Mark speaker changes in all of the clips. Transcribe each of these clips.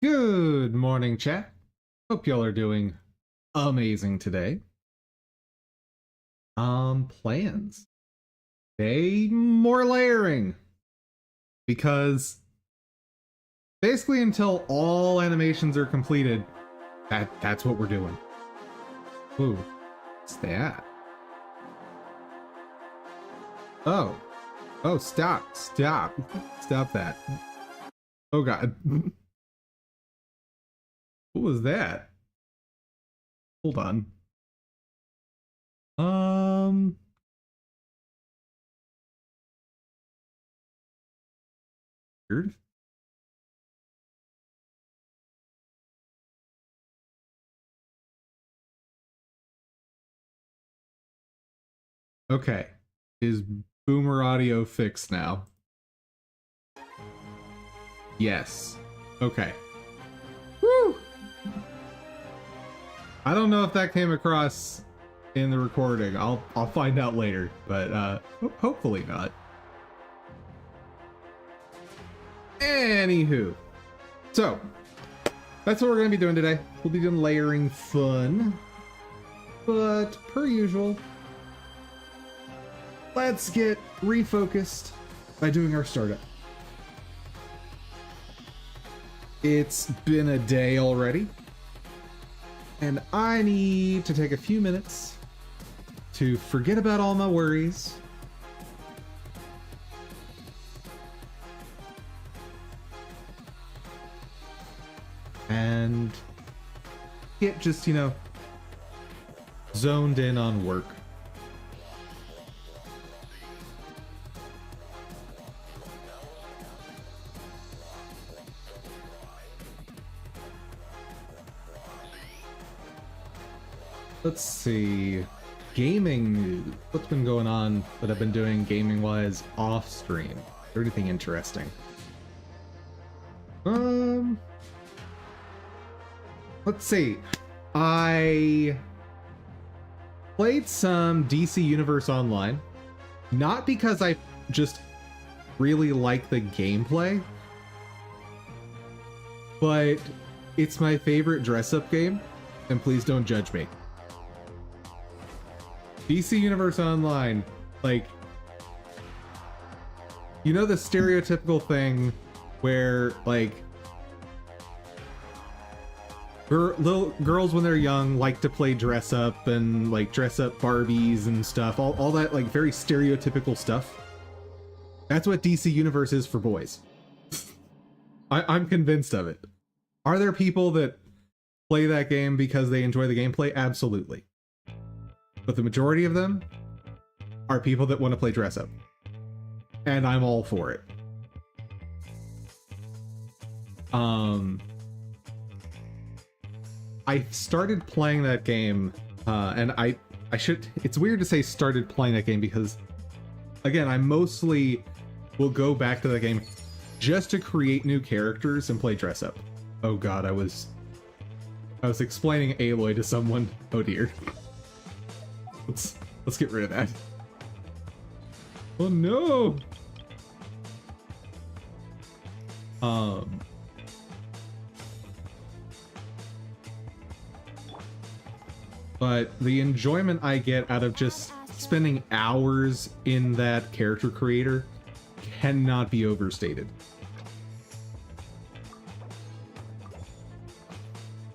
Speaker 1: Good morning, chat. Hope y'all are doing amazing today. Plans. More layering. Because basically until all animations are completed, that's what we're doing. Ooh, what's that? Oh. Oh, stop. Stop that. Oh god. What was that? Hold on. Weird. Okay. Is Boomer audio fixed now? Yes. Okay. Woo! I don't know if that came across in the recording. I'll find out later, but hopefully not. Anywho, so that's what we're gonna be doing today. We'll be doing layering fun, but per usual, let's get refocused by doing our startup. It's been a day already, and I need to take a few minutes to forget about all my worries and get just, zoned in on work. Let's see. Gaming news. What's been going on that I've been doing gaming wise off stream? Or anything interesting? Let's see. I played some DC Universe Online, not because I just really like the gameplay, but it's my favorite dress-up game, and please don't judge me. DC Universe Online, like, the stereotypical thing where, like, little girls when they're young like to play dress up and, like, dress up Barbies and stuff, all that, like, very stereotypical stuff. That's what DC Universe is for boys. I'm convinced of it. Are there people that play that game because they enjoy the gameplay? Absolutely. But the majority of them are people that want to play dress up. And I'm all for it. I started playing that game, and it's weird to say started playing that game because, again, I mostly will go back to that game just to create new characters and play dress up. Oh god, I was explaining Aloy to someone. Oh dear. Let's get rid of that. Oh no. But the enjoyment I get out of just spending hours in that character creator cannot be overstated.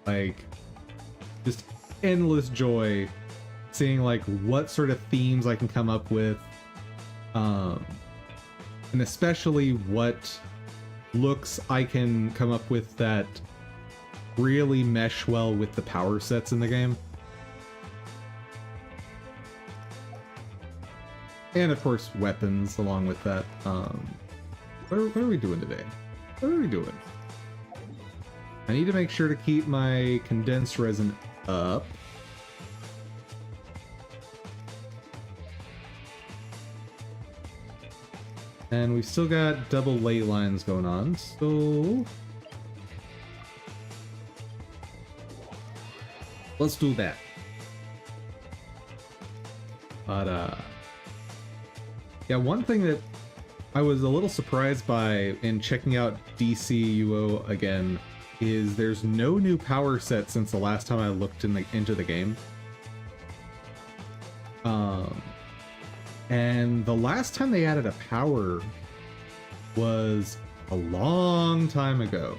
Speaker 1: Like, just endless joy seeing, like, what sort of themes I can come up with, and especially what looks I can come up with that really mesh well with the power sets in the game. And of course weapons along with that. What are we doing today? What are we doing? I need to make sure to keep my condensed resin up. And we've still got double ley lines going on, so let's do that. But yeah, one thing that I was a little surprised by in checking out DCUO again is there's no new power set since the last time I looked into the game. And the last time they added a power was a long time ago.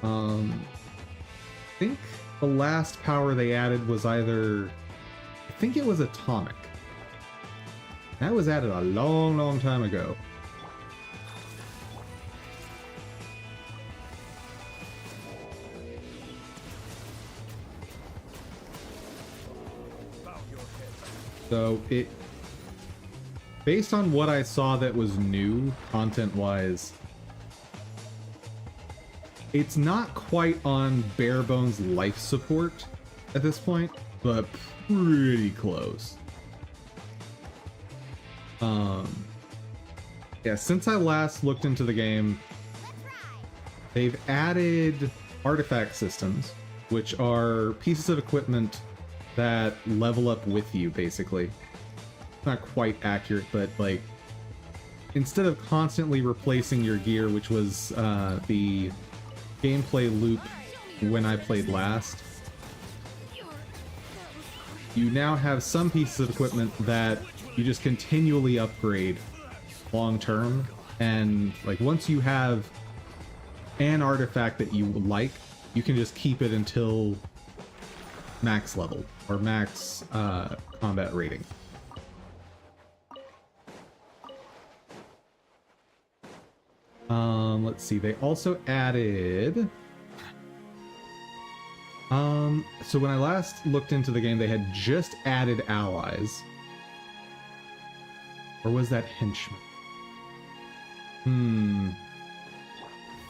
Speaker 1: I think the last power they added was I think it was Atomic. That was added a long time ago. So based on what I saw that was new content-wise, it's not quite on bare bones life support at this point, but pretty close. Yeah, since I last looked into the game, they've added artifact systems, which are pieces of equipment that level up with you, basically. Not quite accurate, but like, instead of constantly replacing your gear, which was the gameplay loop when I played last, you now have some pieces of equipment that you just continually upgrade long term, and like once you have an artifact that you like, you can just keep it until max level or max combat rating. Let's see, they also added so when I last looked into the game, they had just added allies. Or was that henchmen? I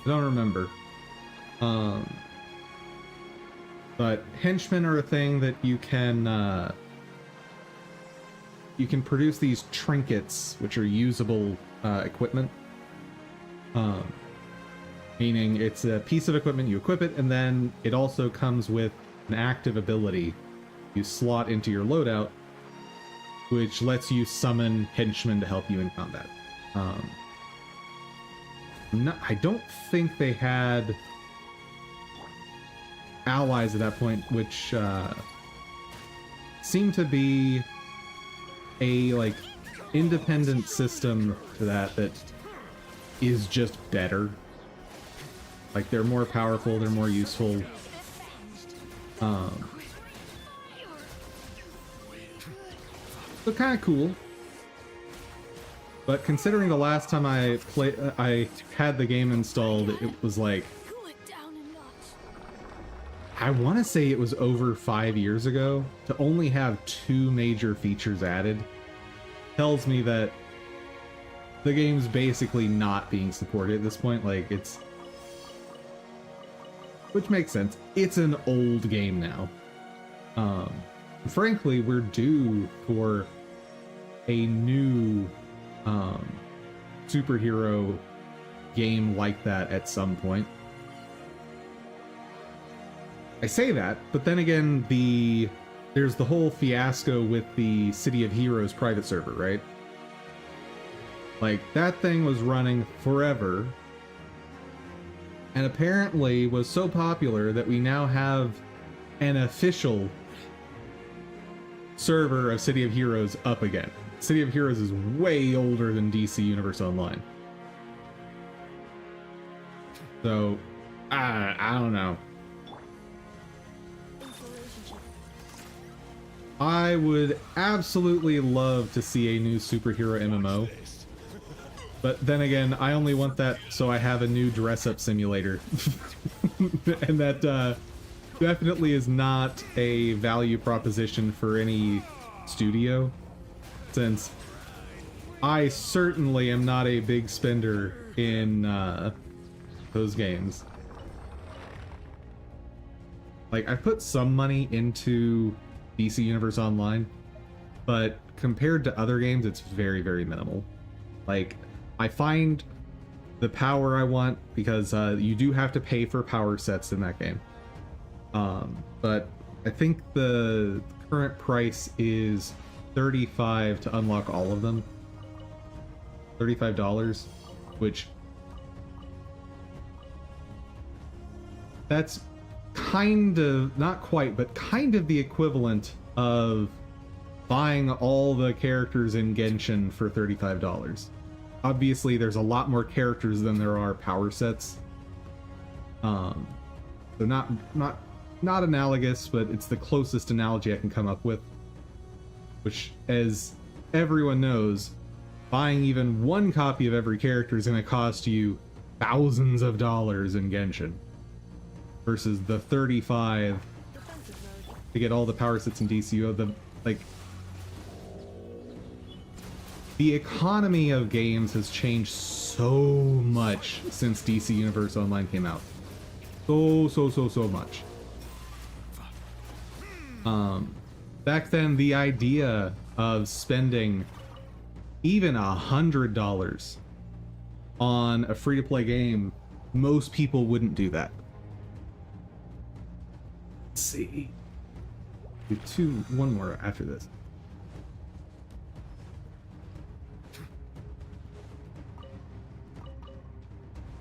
Speaker 1: don't remember. But henchmen are a thing that you can produce these trinkets, which are usable equipment. Meaning it's a piece of equipment, you equip it, and then it also comes with an active ability you slot into your loadout, which lets you summon henchmen to help you in combat. I don't think they had allies at that point, which seemed to be a like independent system to that is just better. Like, they're more powerful, they're more useful. So kind of cool. But considering the last time I had the game installed, it was like, I want to say it was over 5 years ago. To only have 2 major features added tells me that the game's basically not being supported at this point. Like, it's... Which makes sense. It's an old game now. Frankly, we're due for a new superhero game like that at some point. I say that, but then again, there's the whole fiasco with the City of Heroes private server, right? Like, that thing was running forever, and apparently was so popular that we now have an official server of City of Heroes up again. City of Heroes is way older than DC Universe Online. So, I don't know. I would absolutely love to see a new superhero MMO. But then again, I only want that so I have a new dress-up simulator. And that definitely is not a value proposition for any studio, since I certainly am not a big spender in those games. Like, I put some money into DC Universe Online, but compared to other games, it's very, very minimal. Like, I find the power I want, because you do have to pay for power sets in that game. But I think the current price is $35 to unlock all of them. $35, which that's kind of, not quite, but kind of the equivalent of buying all the characters in Genshin for $35. Obviously, there's a lot more characters than there are power sets. So not analogous, but it's the closest analogy I can come up with. Which, as everyone knows, buying even one copy of every character is going to cost you thousands of dollars in Genshin. Versus the 35 to get all the power sets in DCU. The economy of games has changed so much since DC Universe Online came out. So much. Back then, the idea of spending even $100 on a free-to-play game, most people wouldn't do that. Let's see. Do one more after this.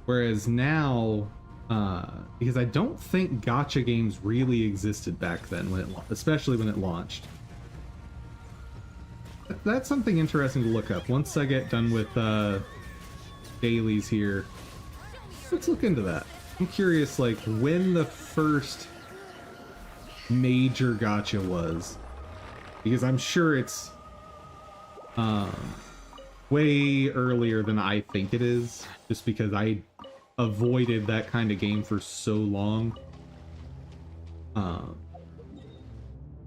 Speaker 1: Whereas now, because I don't think gacha games really existed back then, especially when it launched. That's something interesting to look up. Once I get done with dailies here, let's look into that. I'm curious, like, when the first major gacha was, because I'm sure it's way earlier than I think it is, just because I avoided that kind of game for so long.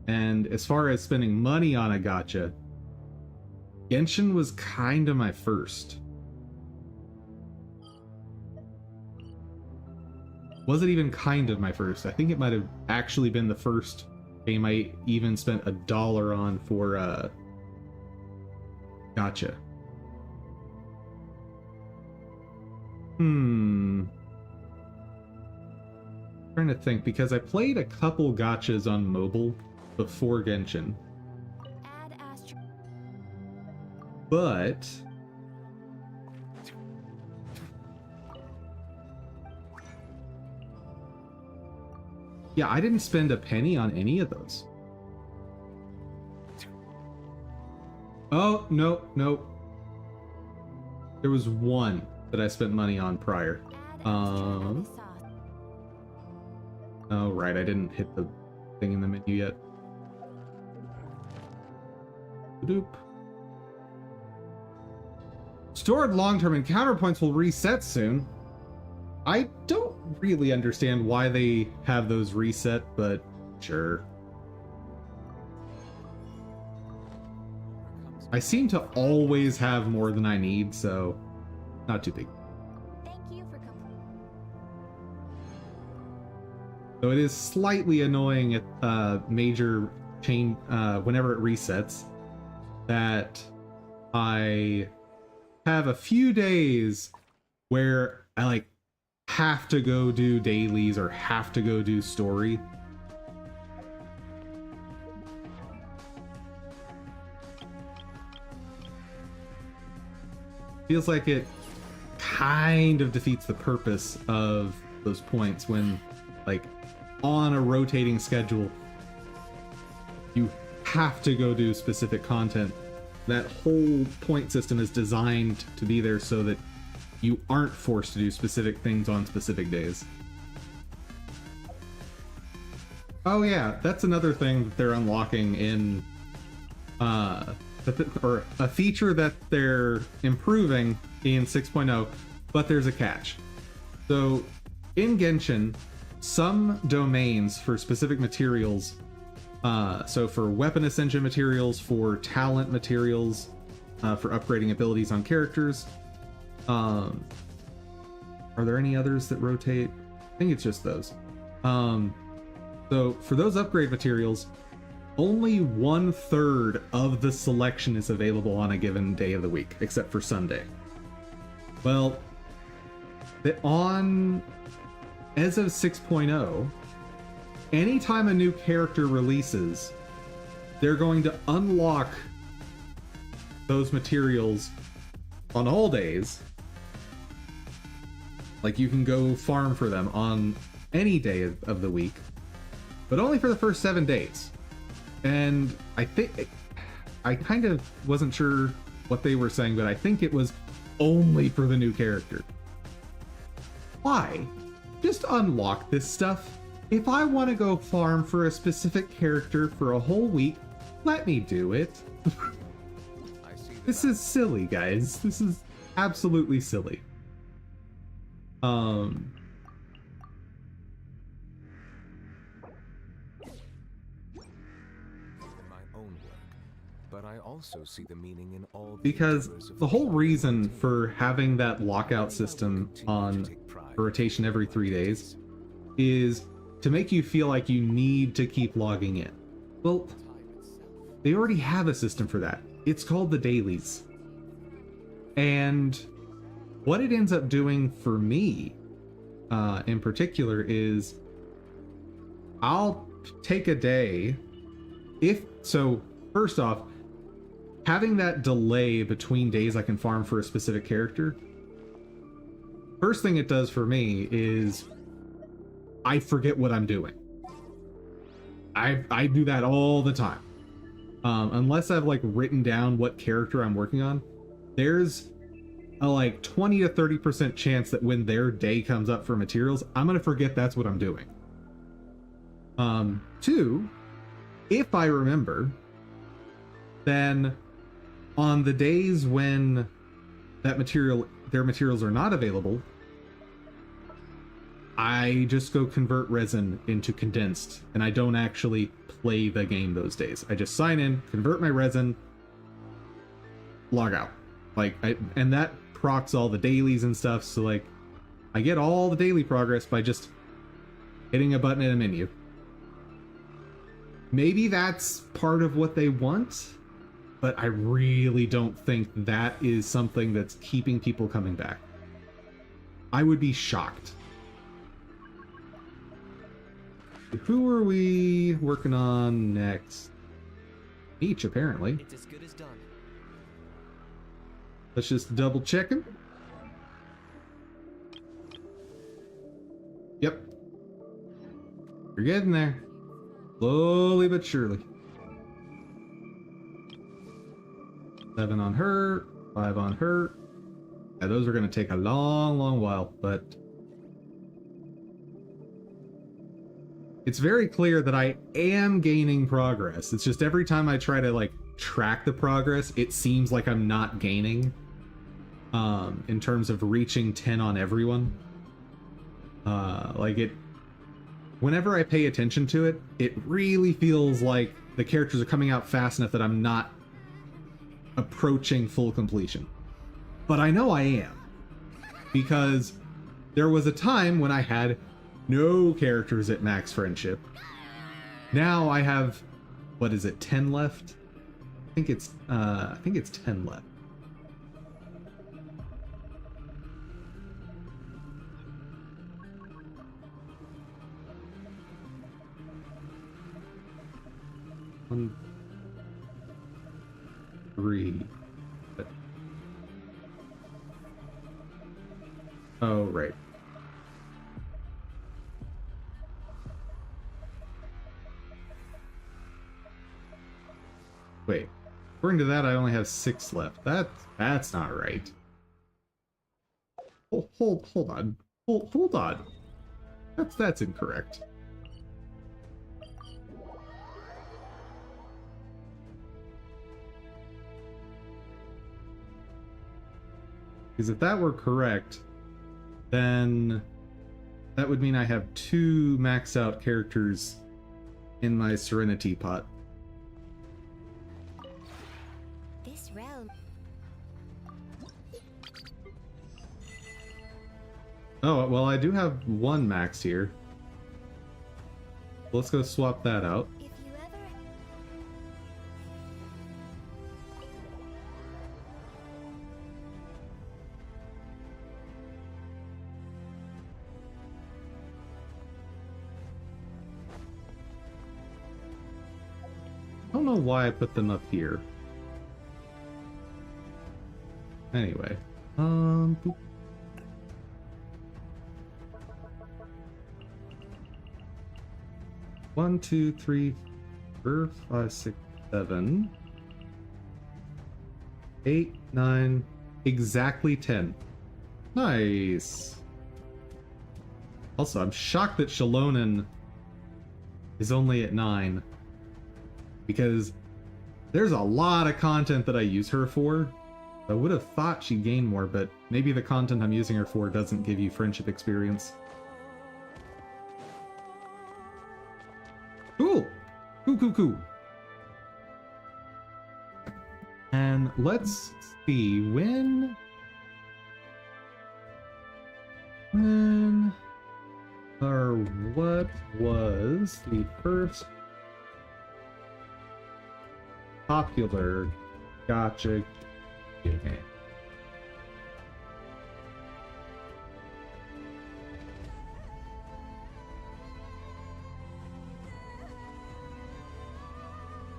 Speaker 1: And as far as spending money on a gacha, Genshin was kind of my first. Was it even kind of my first? I think it might have actually been the first game I even spent $1 on for gacha. Trying to think, because I played a couple gachas on mobile before Genshin. But yeah, I didn't spend a penny on any of those. Oh, no. There was one that I spent money on prior. Oh, right, I didn't hit the thing in the menu yet. Doop. Stored long-term encounter points will reset soon. I don't really understand why they have those reset, but sure. I seem to always have more than I need, so not too big.
Speaker 2: Thank you for coming.
Speaker 1: So it is slightly annoying at major chain whenever it resets that I have a few days where I like have to go do dailies or have to go do story. Feels like it kind of defeats the purpose of those points when, like, on a rotating schedule, you have to go do specific content. That whole point system is designed to be there so that you aren't forced to do specific things on specific days. Oh yeah, that's another thing that they're unlocking in or a feature that they're improving in 6.0, but there's a catch. So in Genshin, some domains for specific materials, so for weapon ascension materials, for talent materials, for upgrading abilities on characters, are there any others that rotate? I think it's just those. So for those upgrade materials, only 1/3 of the selection is available on a given day of the week, except for Sunday. Well, as of 6.0, anytime a new character releases, they're going to unlock those materials on all days. Like, you can go farm for them on any day of the week, but only for the first 7 days. And I think I kind of wasn't sure what they were saying, but I think it was only for the new character. Why? Just unlock this stuff. If I want to go farm for a specific character for a whole week, let me do it. This is silly, guys. This is absolutely silly.
Speaker 3: But I also see the meaning in all
Speaker 1: because the whole reason for having that lockout system on rotation every 3 days is to make you feel like you need to keep logging in. Well, they already have a system for that. It's called the dailies. And what it ends up doing for me, in particular, is I'll take a day. First off, having that delay between days I can farm for a specific character, first thing it does for me is I forget what I'm doing. I do that all the time. Unless I've like written down what character I'm working on, there's a like 20 to 30% chance that when their day comes up for materials, I'm gonna forget that's what I'm doing. Two, if I remember, then on the days when their materials are not available, I just go convert resin into condensed, and I don't actually play the game those days. I just sign in, convert my resin, log out. And that procs all the dailies and stuff, so like I get all the daily progress by just hitting a button in a menu. Maybe that's part of what they want, but I really don't think that is something that's keeping people coming back. I would be shocked. Who are we working on next? Each, apparently.
Speaker 4: It's as good as done.
Speaker 1: Let's just double check him. Yep. You're getting there. Slowly but surely. 7 on her, 5 on her. Yeah, those are going to take a long while, but it's very clear that I am gaining progress. It's just every time I try to like track the progress, it seems like I'm not gaining in terms of reaching 10 on everyone. Whenever I pay attention to it, it really feels like the characters are coming out fast enough that I'm not approaching full completion. But I know I am, because there was a time when I had no characters at max friendship. Now I have, what is it, 10 left? I think it's 10 left. One, 3. Oh, right. Wait. According to that, I only have 6 left. That's not right. Hold on. Hold on. That's incorrect. Because if that were correct, then that would mean I have 2 maxed out characters in my Serenity pot.
Speaker 2: This realm.
Speaker 1: Oh, well, I do have 1 maxed here. Let's go swap that out.
Speaker 2: If you ever.
Speaker 1: I don't know why I put them up here. Anyway, boop. 1, 2, 3, 4, 5, 6, 7, 8, 9, exactly 10. Nice. Also, I'm shocked that Shalonen is only at 9, because there's a lot of content that I use her for. I would have thought she'd gain more, but maybe the content I'm using her for doesn't give you friendship experience. Cool! Cool. And let's see, when or what was the first popular gacha game?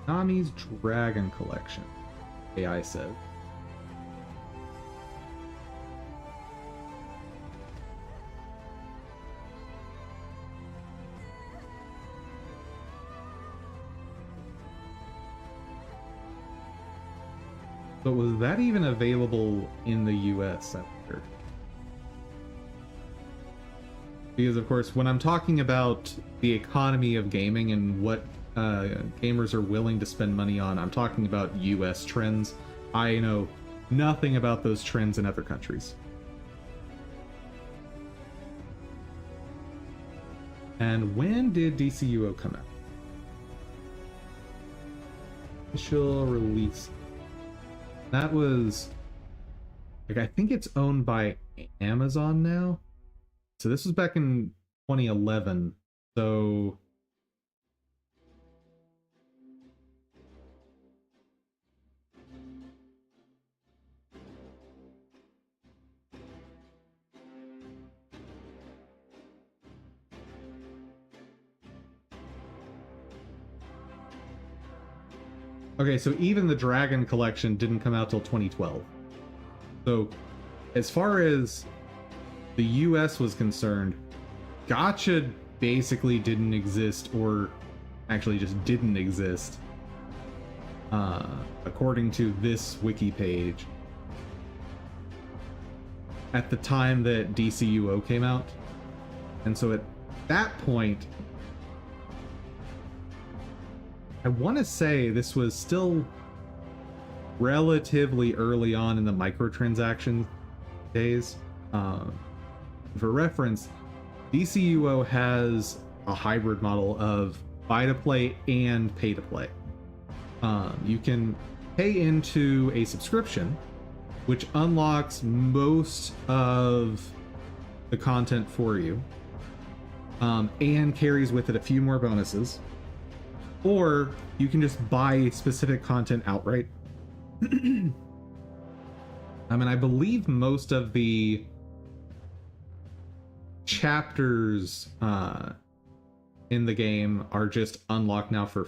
Speaker 1: Nami's Dragon Collection, AI said. But was that even available in the US, I wonder? Because, of course, when I'm talking about the economy of gaming and what gamers are willing to spend money on, I'm talking about US trends. I know nothing about those trends in other countries. And when did DCUO come out? Initial release. That was, like, I think it's owned by Amazon now. So this was back in 2011. So okay, so even the Dragon Collection didn't come out till 2012. So, as far as the US was concerned, gacha basically didn't exist, or actually just didn't exist, according to this wiki page, at the time that DCUO came out. And so at that point, I want to say this was still relatively early on in the microtransaction days. For reference, DCUO has a hybrid model of buy to play and pay to play. You can pay into a subscription, which unlocks most of the content for you, and carries with it a few more bonuses. Or you can just buy specific content outright. I mean, I believe most of the chapters in the game are just unlocked now for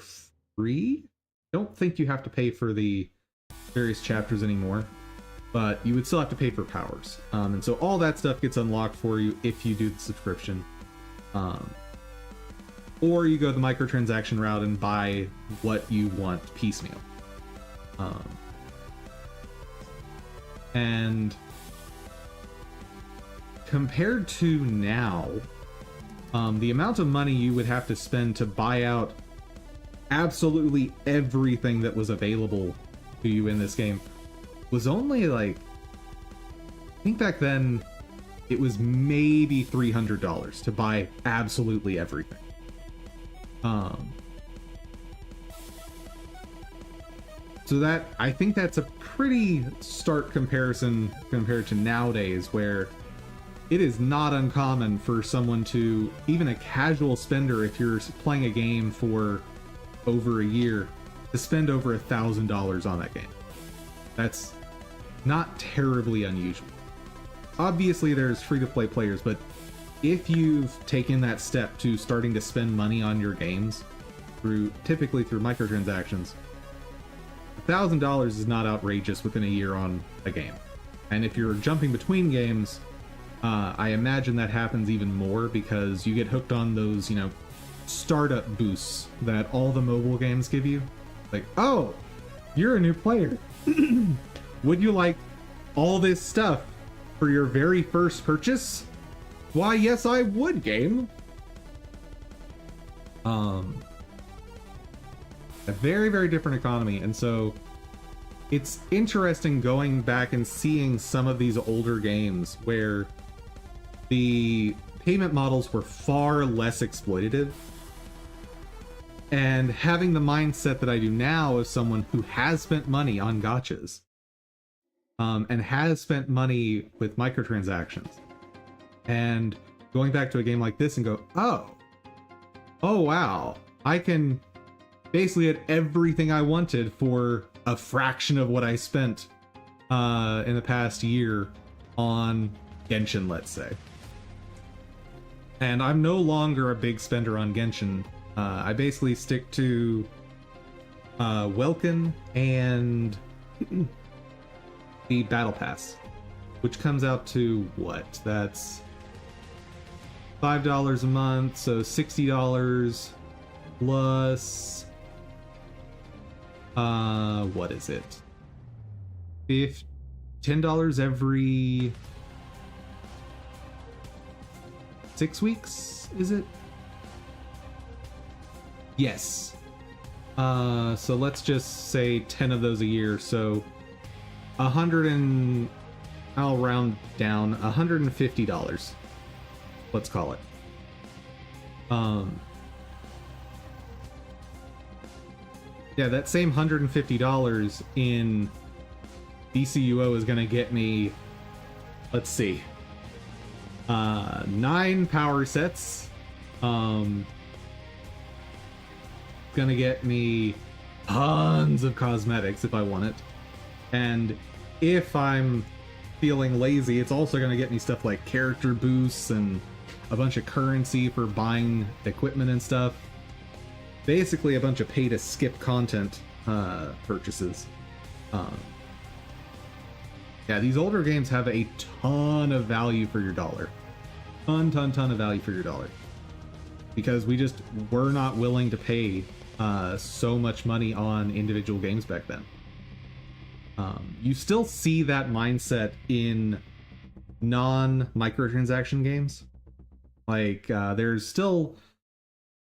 Speaker 1: free. Don't think you have to pay for the various chapters anymore, but you would still have to pay for powers. And so all that stuff gets unlocked for you if you do the subscription. Or you go the microtransaction route and buy what you want piecemeal. And compared to now, the amount of money you would have to spend to buy out absolutely everything that was available to you in this game was only like, I think back then it was maybe $300 to buy absolutely everything. So that, I think that's a pretty stark comparison compared to nowadays, where it is not uncommon for someone to, even a casual spender, if you're playing a game for over a year, to spend over $1,000 on that game. That's not terribly unusual. Obviously there's free-to-play players, but if you've taken that step to starting to spend money on your games, typically through microtransactions, $1,000 is not outrageous within a year on a game. And if you're jumping between games, I imagine that happens even more, because you get hooked on those, startup boosts that all the mobile games give you. Like, oh, you're a new player. Would you like all this stuff for your very first purchase? Why, yes, I would, game. A very, very different economy. And so it's interesting going back and seeing some of these older games where the payment models were far less exploitative, and having the mindset that I do now as someone who has spent money on gachas, and has spent money with microtransactions, and going back to a game like this and go, oh wow, I can basically get everything I wanted for a fraction of what I spent in the past year on Genshin, let's say. And I'm no longer a big spender on Genshin. I basically stick to Welkin and the Battle Pass, which comes out to what? That's $5 a month, so $60 plus what is it? $10 every 6 weeks, is it? Yes. So let's just say 10 of those a year, so 100 and I'll round down $150. Let's call it. Yeah, that same $150 in DCUO is gonna get me, let's see, 9 power sets. Gonna get me tons of cosmetics if I want it, and if I'm feeling lazy, it's also gonna get me stuff like character boosts and a bunch of currency for buying equipment and stuff. Basically a bunch of pay to skip content purchases. Yeah, these older games have a ton of value for your dollar. Ton of value for your dollar. Because we just were not willing to pay so much money on individual games back then. You still see that mindset in non-microtransaction games. Like, there's still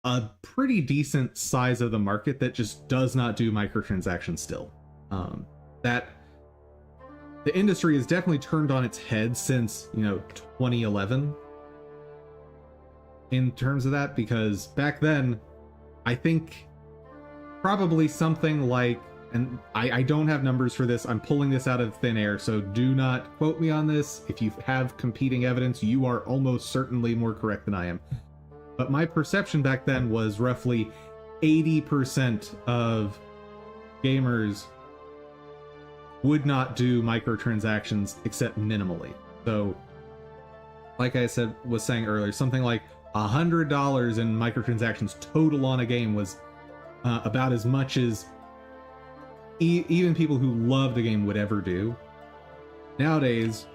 Speaker 1: a pretty decent size of the market that just does not do microtransactions still. That the industry has definitely turned on its head since, 2011 in terms of that, because back then I think probably something like, and I don't have numbers for this, I'm pulling this out of thin air, so do not quote me on this. If you have competing evidence, you are almost certainly more correct than I am. But my perception back then was roughly 80% of gamers would not do microtransactions except minimally. So, like I was saying earlier, something like $100 in microtransactions total on a game was about as much as even people who love the game would ever do. Nowadays,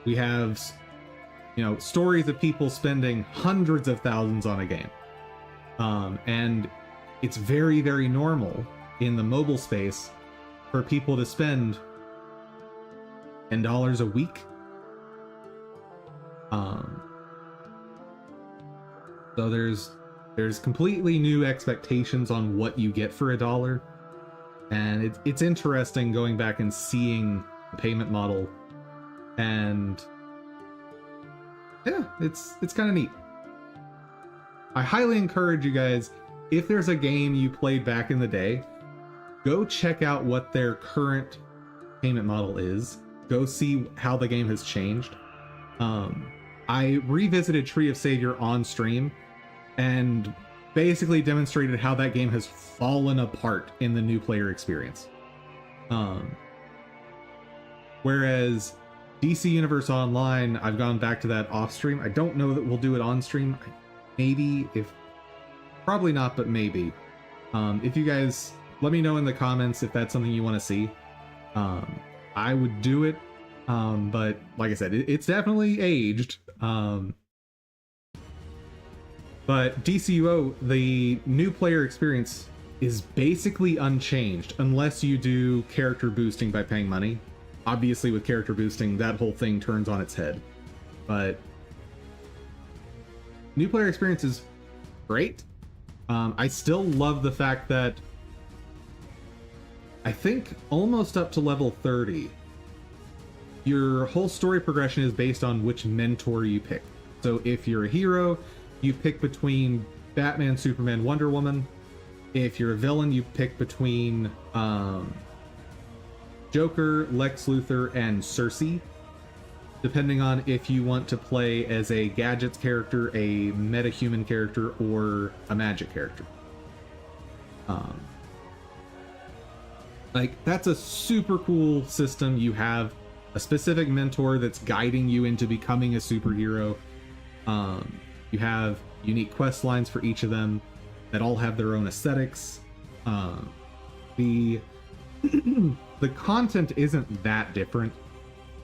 Speaker 1: we have stories of people spending hundreds of thousands on a game. And it's very, very normal in the mobile space for people to spend $10 a week. So there's completely new expectations on what you get for $1. And it's interesting going back and seeing the payment model, and yeah, it's kind of neat. I highly encourage you guys, if there's a game you played back in the day, go check out what their current payment model is. Go see how the game has changed. I revisited Tree of Savior on stream and basically demonstrated how that game has fallen apart in the new player experience. Whereas DC Universe Online, I've gone back to that off stream. I don't know that we'll do it on stream. Maybe, probably not, but maybe. If you guys, let me know in the comments if that's something you want to see. I would do it, but like I said, it's definitely aged. But DCUO, the new player experience is basically unchanged unless you do character boosting by paying money. Obviously, with character boosting, that whole thing turns on its head. But new player experience is great. I still love the fact that I think almost up to level 30, your whole story progression is based on which mentor you pick. So if you're a hero, you pick between Batman, Superman, Wonder Woman. If you're a villain, you pick between Joker, Lex Luthor, and Cersei, depending on if you want to play as a gadgets character, a metahuman character, or a magic character. Like, that's a super cool system. You have a specific mentor that's guiding you into becoming a superhero. You have unique quest lines for each of them that all have their own aesthetics. The the content isn't that different,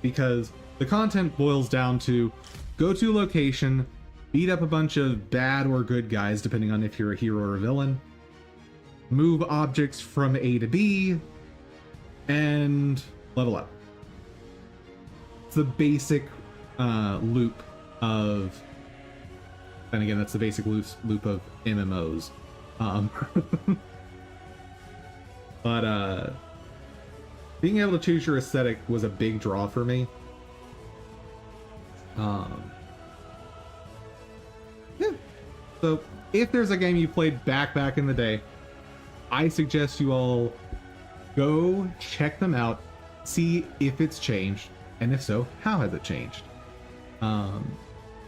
Speaker 1: because the content boils down to go to a location, beat up a bunch of bad or good guys, depending on if you're a hero or a villain, move objects from A to B, and level up. It's the basic loop of, and again, that's the basic loop of MMOs. But being able to choose your aesthetic was a big draw for me. Yeah. So if there's a game you played back in the day, I suggest you all go check them out, see if it's changed, and if so, how has it changed?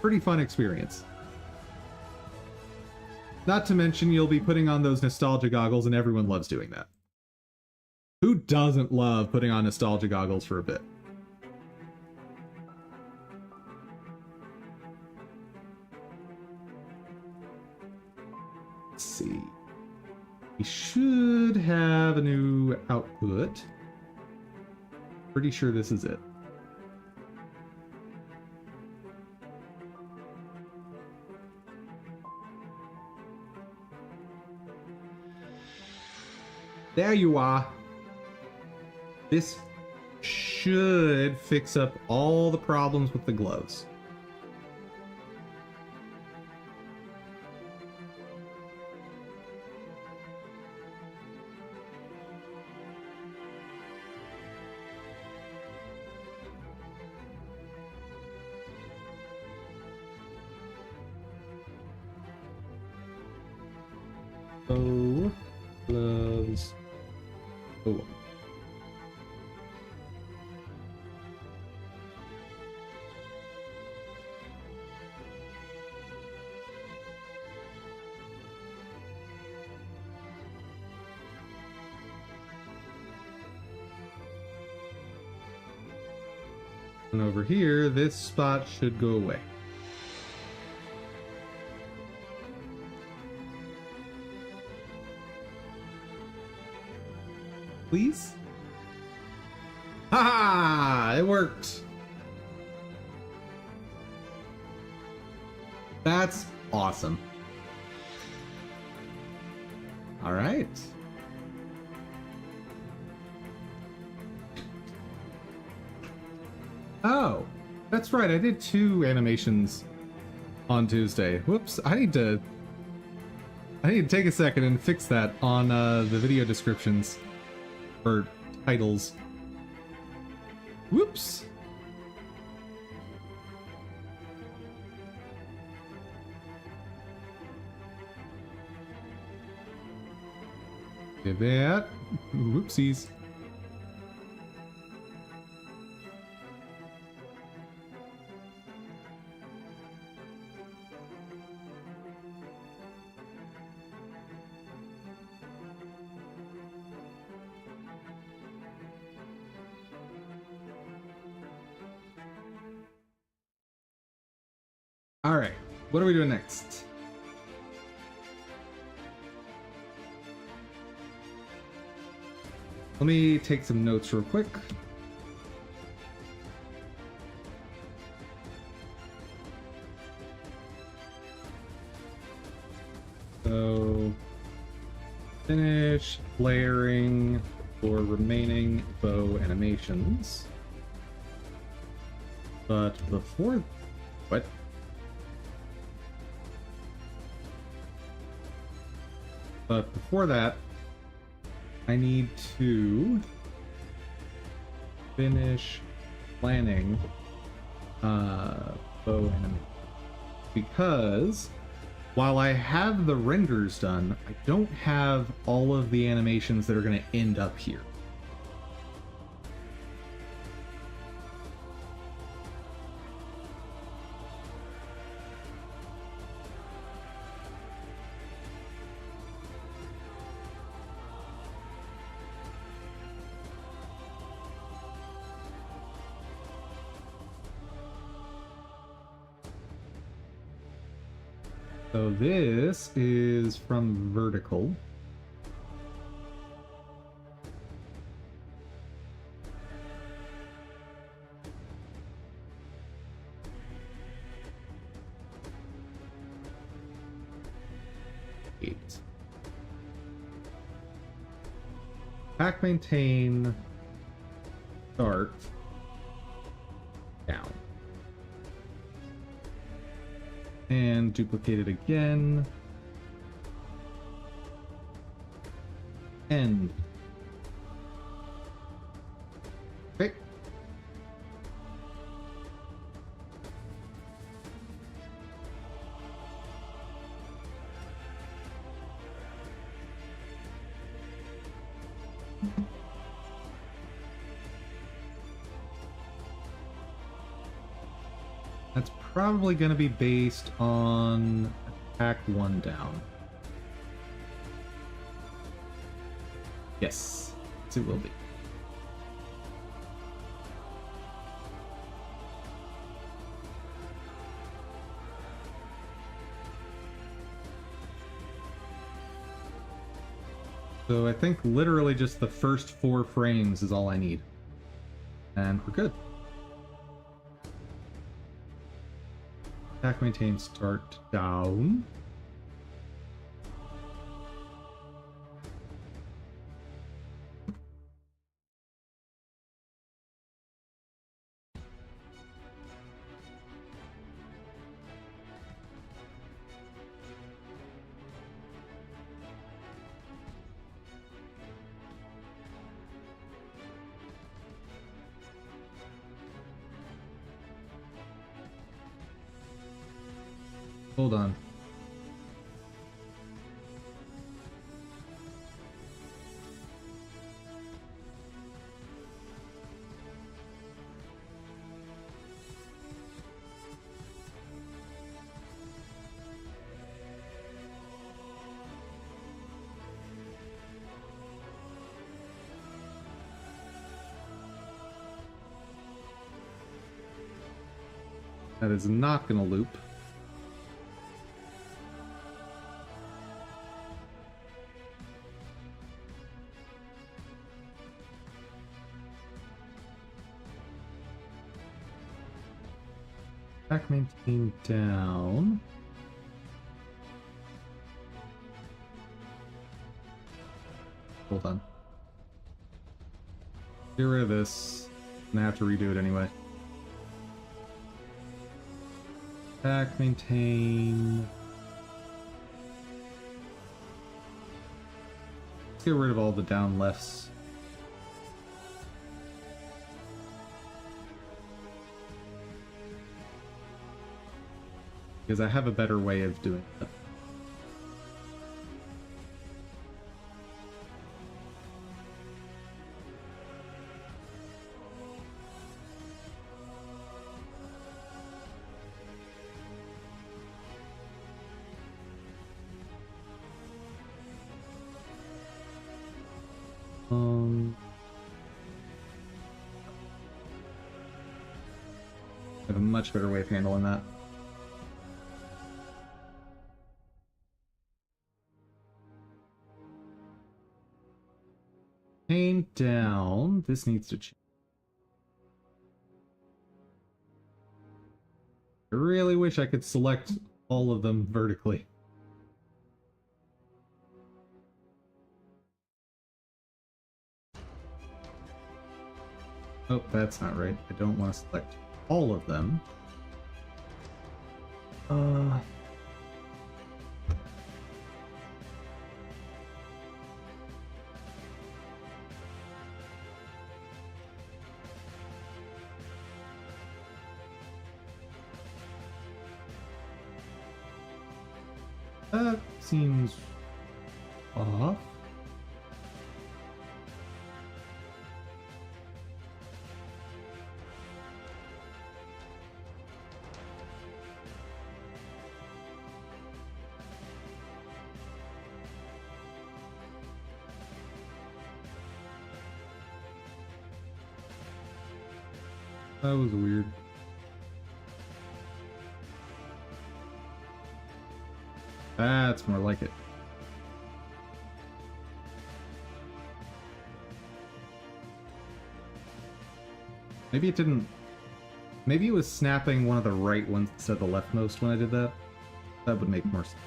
Speaker 1: Pretty fun experience. Not to mention, you'll be putting on those nostalgia goggles, and everyone loves doing that. Who doesn't love putting on nostalgia goggles for a bit? Let's see. We should have a new output. Pretty sure this is it. There you are. This should fix up all the problems with the gloves. Oh, gloves. Oh. And over here, this spot should go away. Please? Ha! It worked! That's awesome. All right. Oh, that's right. I did 2 animations on Tuesday. Whoops. I need to take a second and fix that on the video descriptions or titles. Whoops. Give that. Whoopsies. All right, what are we doing next? Let me take some notes real quick. So finish layering for remaining bow animations. But before... What? But before that, I need to finish planning bow animation. Because while I have the renders done, I don't have all of the animations that are going to end up here. So this is from vertical. Pack maintain start down. And duplicate it again. End. Okay. That's probably going to be based on attack 1 down. Yes, it will be. So I think literally just the first 4 frames is all I need. And we're good. Attack maintain start down. Hold on. That is not going to loop. Attack maintain down. Hold on. Get rid of this. I'm gonna have to redo it anyway. Attack maintain. Let's get rid of all the down lefts. Because I have a better way of doing that. I have a much better way of handling that. Pain down. This needs to change. I really wish I could select all of them vertically. Oh, that's not right. I don't want to select all of them. That seems off. That was weird. That's more like it. Maybe it didn't... Maybe it was snapping one of the right ones instead of the leftmost when I did that. That would make more sense.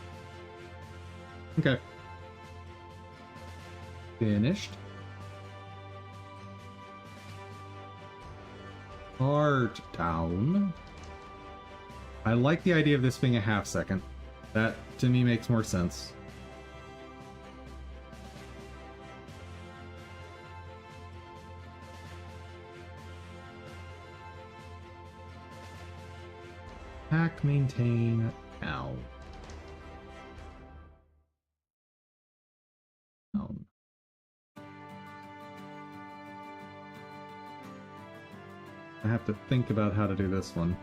Speaker 1: Okay. Finished. Art down. I like the idea of this being a half second. That, to me, makes more sense. Hack, maintain, down. Down. I have to think about how to do this one.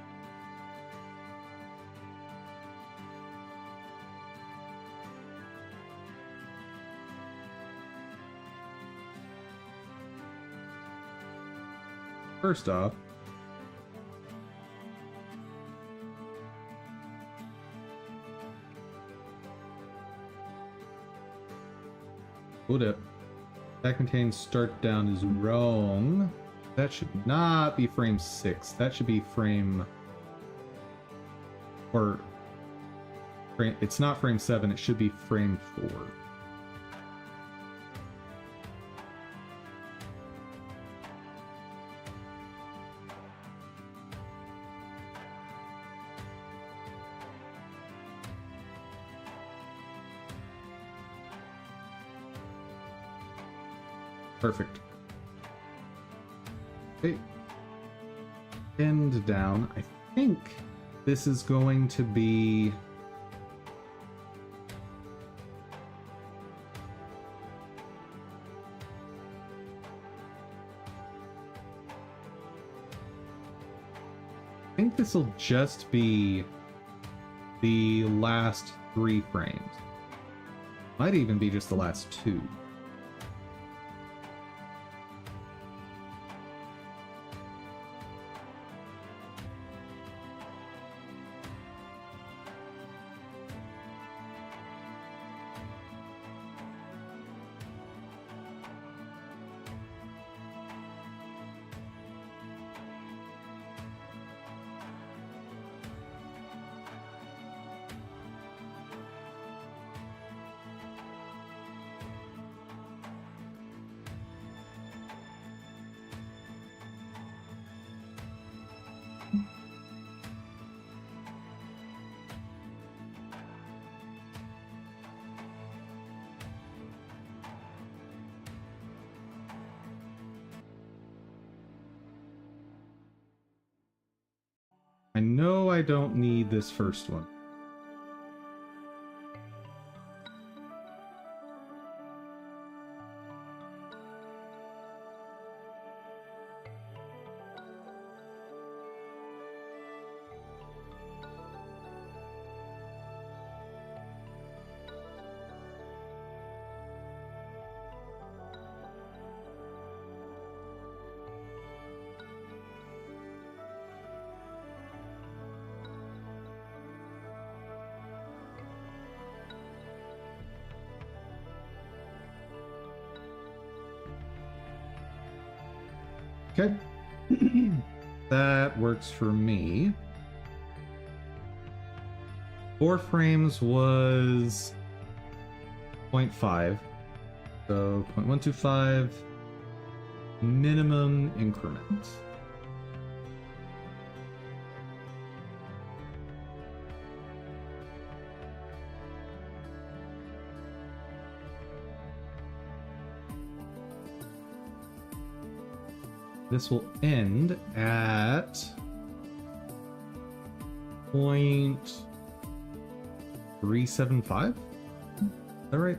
Speaker 1: First off, hold up. That contains start down is wrong. That should not be frame 6. That should be frame... Or... Frame, it's not frame 7, it should be frame 4. Perfect. Okay. End down. I think this is going to be... I think this will just be the last 3 frames. Might even be just the last 2. I know I don't need this first one. Okay. That works for me. 4 frames was 0.5. So 0.125, minimum increment. This will end at 0.375. Is that right?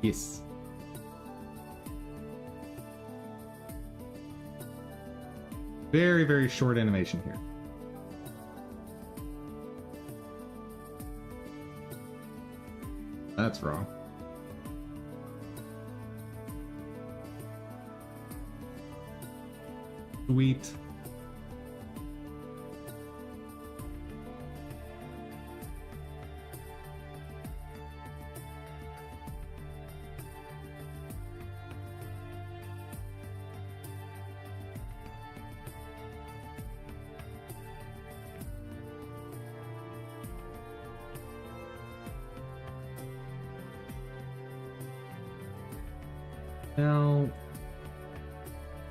Speaker 1: Yes. Very, very short animation here. That's wrong. Sweet. Now, is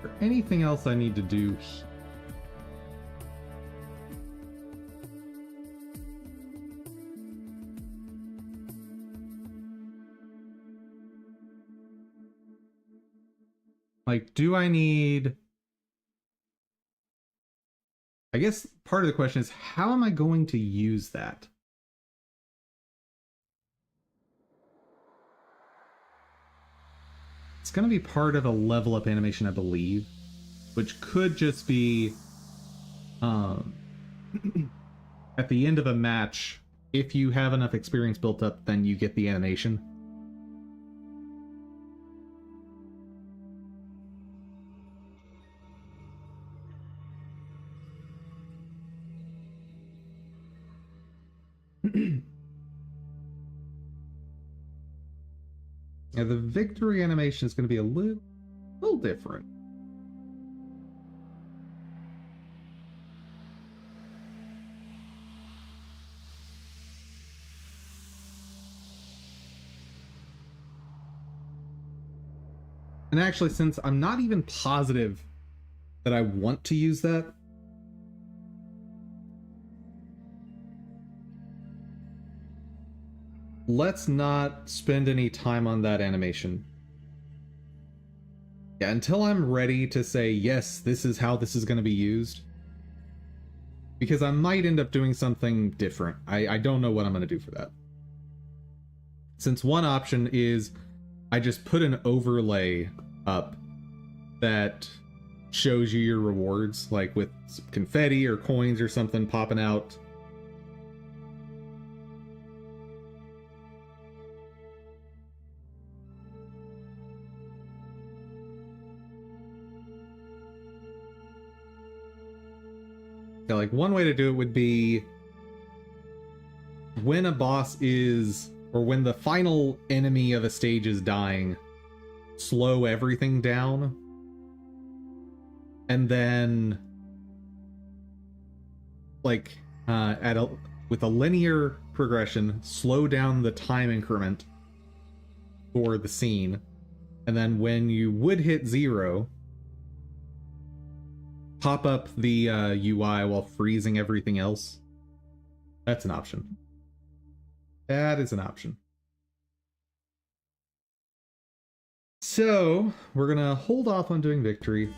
Speaker 1: there anything else I need to do? Like, do I need... I guess part of the question is, how am I going to use that? It's going to be part of a level up animation, I believe, which could just be at the end of a match. If you have enough experience built up, then you get the animation. Now, the victory animation is going to be a little different. And actually, since I'm not even positive that I want to use that, let's not spend any time on that animation. Yeah, until I'm ready to say, yes, this is how this is going to be used. Because I might end up doing something different. I don't know what I'm going to do for that. Since one option is I just put an overlay up that shows you your rewards, like with confetti or coins or something popping out. Yeah, like one way to do it would be when a boss is, or when the final enemy of a stage is dying, slow everything down, and then like with a linear progression, slow down the time increment for the scene, and then when you would hit 0, pop up the UI while freezing everything else. That's an option. That is an option. So we're gonna hold off on doing victory,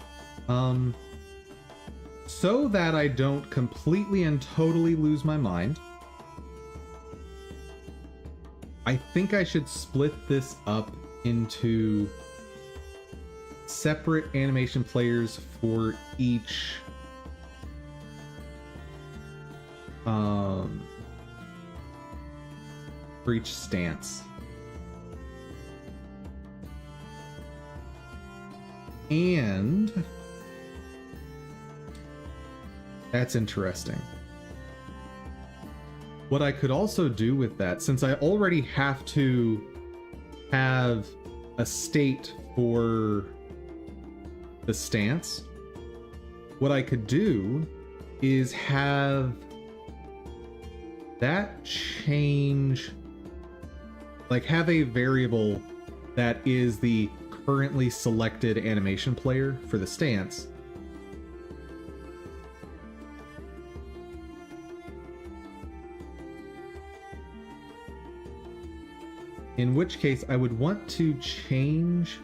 Speaker 1: so that I don't completely and totally lose my mind. I think I should split this up into separate animation players for each stance. And that's interesting. What I could also do with that, since I already have to have a state for the stance, what I could do is have that change, like have a variable that is the currently selected animation player for the stance. In which case, I would want to change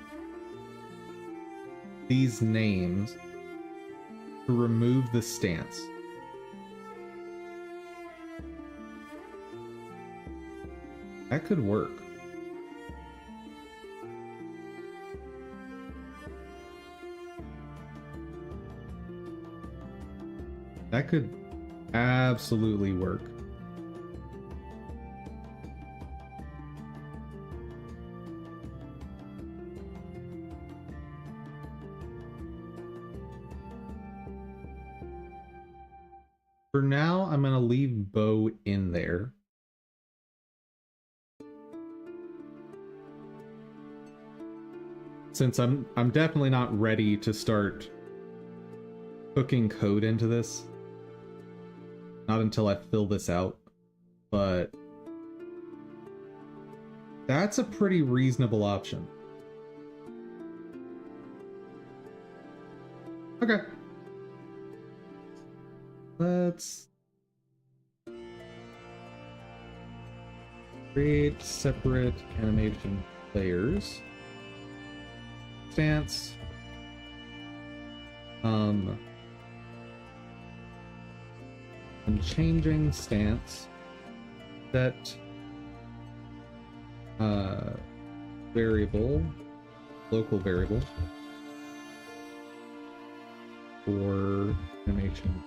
Speaker 1: these names to remove the stance. That could work. That could absolutely work. For now, I'm going to leave Bo in there. Since I'm definitely not ready to start hooking code into this. Not until I fill this out. But that's a pretty reasonable option. Okay. Let's create separate animation layers. Stance. I'm changing stance. Set variable, local variable for animation.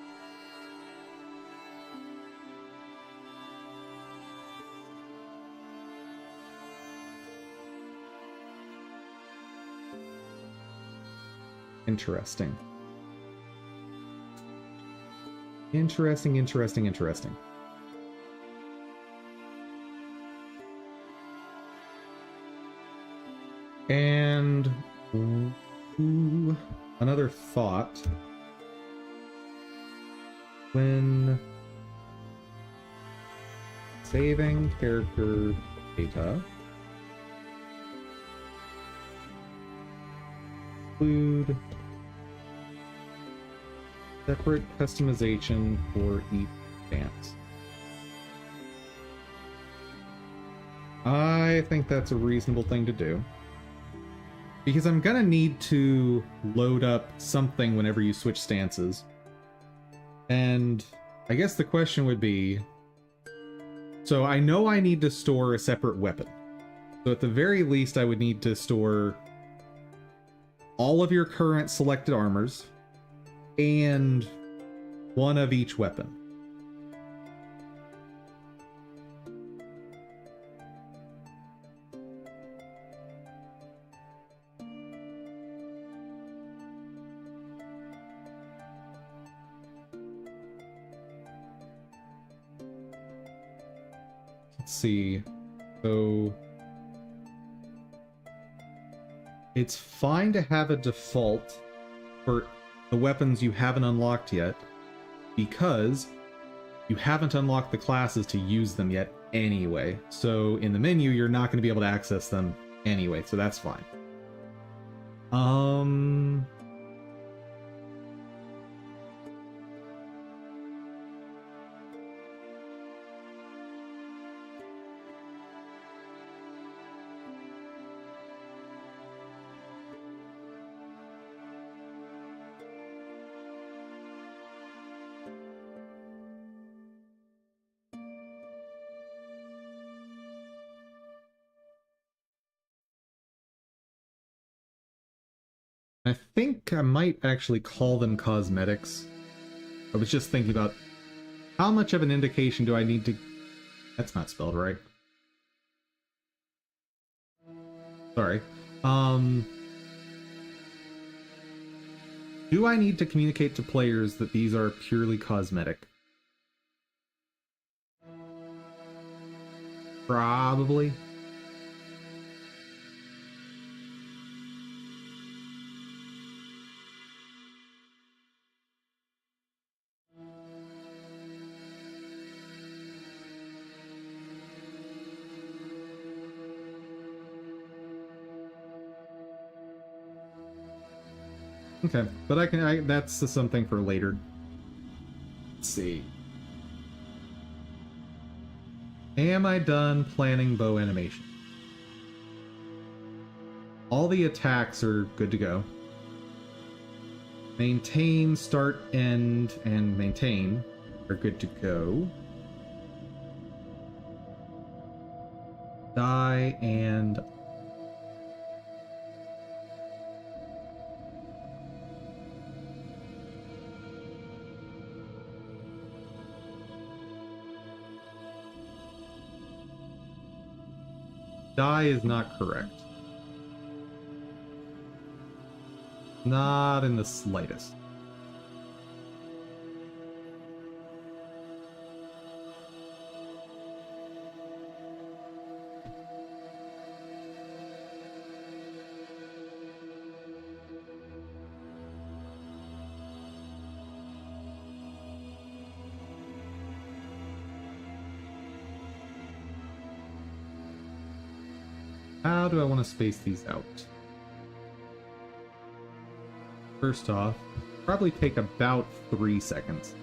Speaker 1: Interesting. Interesting. And another thought. When saving character data, include separate customization for each stance. I think that's a reasonable thing to do. Because I'm gonna need to load up something whenever you switch stances. And I guess the question would be... So I know I need to store a separate weapon. So at the very least I would need to store all of your current selected armors, and one of each weapon. Let's see. So it's fine to have a default for the weapons you haven't unlocked yet, because you haven't unlocked the classes to use them yet anyway. So in the menu, you're not going to be able to access them anyway, so that's fine. I think I might actually call them cosmetics. I was just thinking about how much of an indication do I need to... That's not spelled right. Sorry. Do I need to communicate to players that these are purely cosmetic? Probably. Okay, but that's something for later. Let's see. Am I done planning bow animation? All the attacks are good to go. Maintain, start, end, and maintain are good to go. Die and die is not correct. Not in the slightest. How do I want to space these out? First off, probably take about 3 seconds.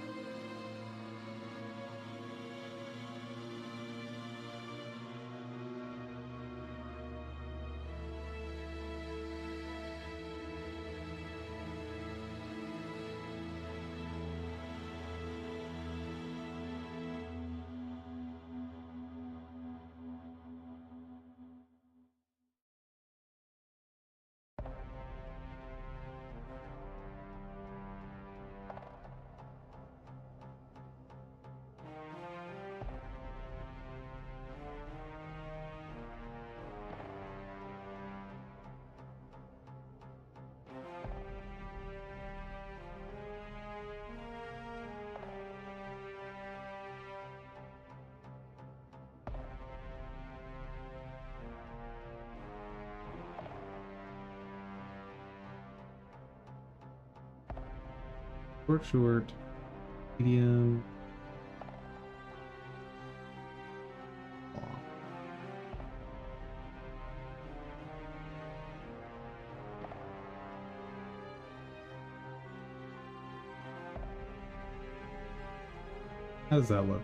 Speaker 1: Short, medium. Long. How does that look?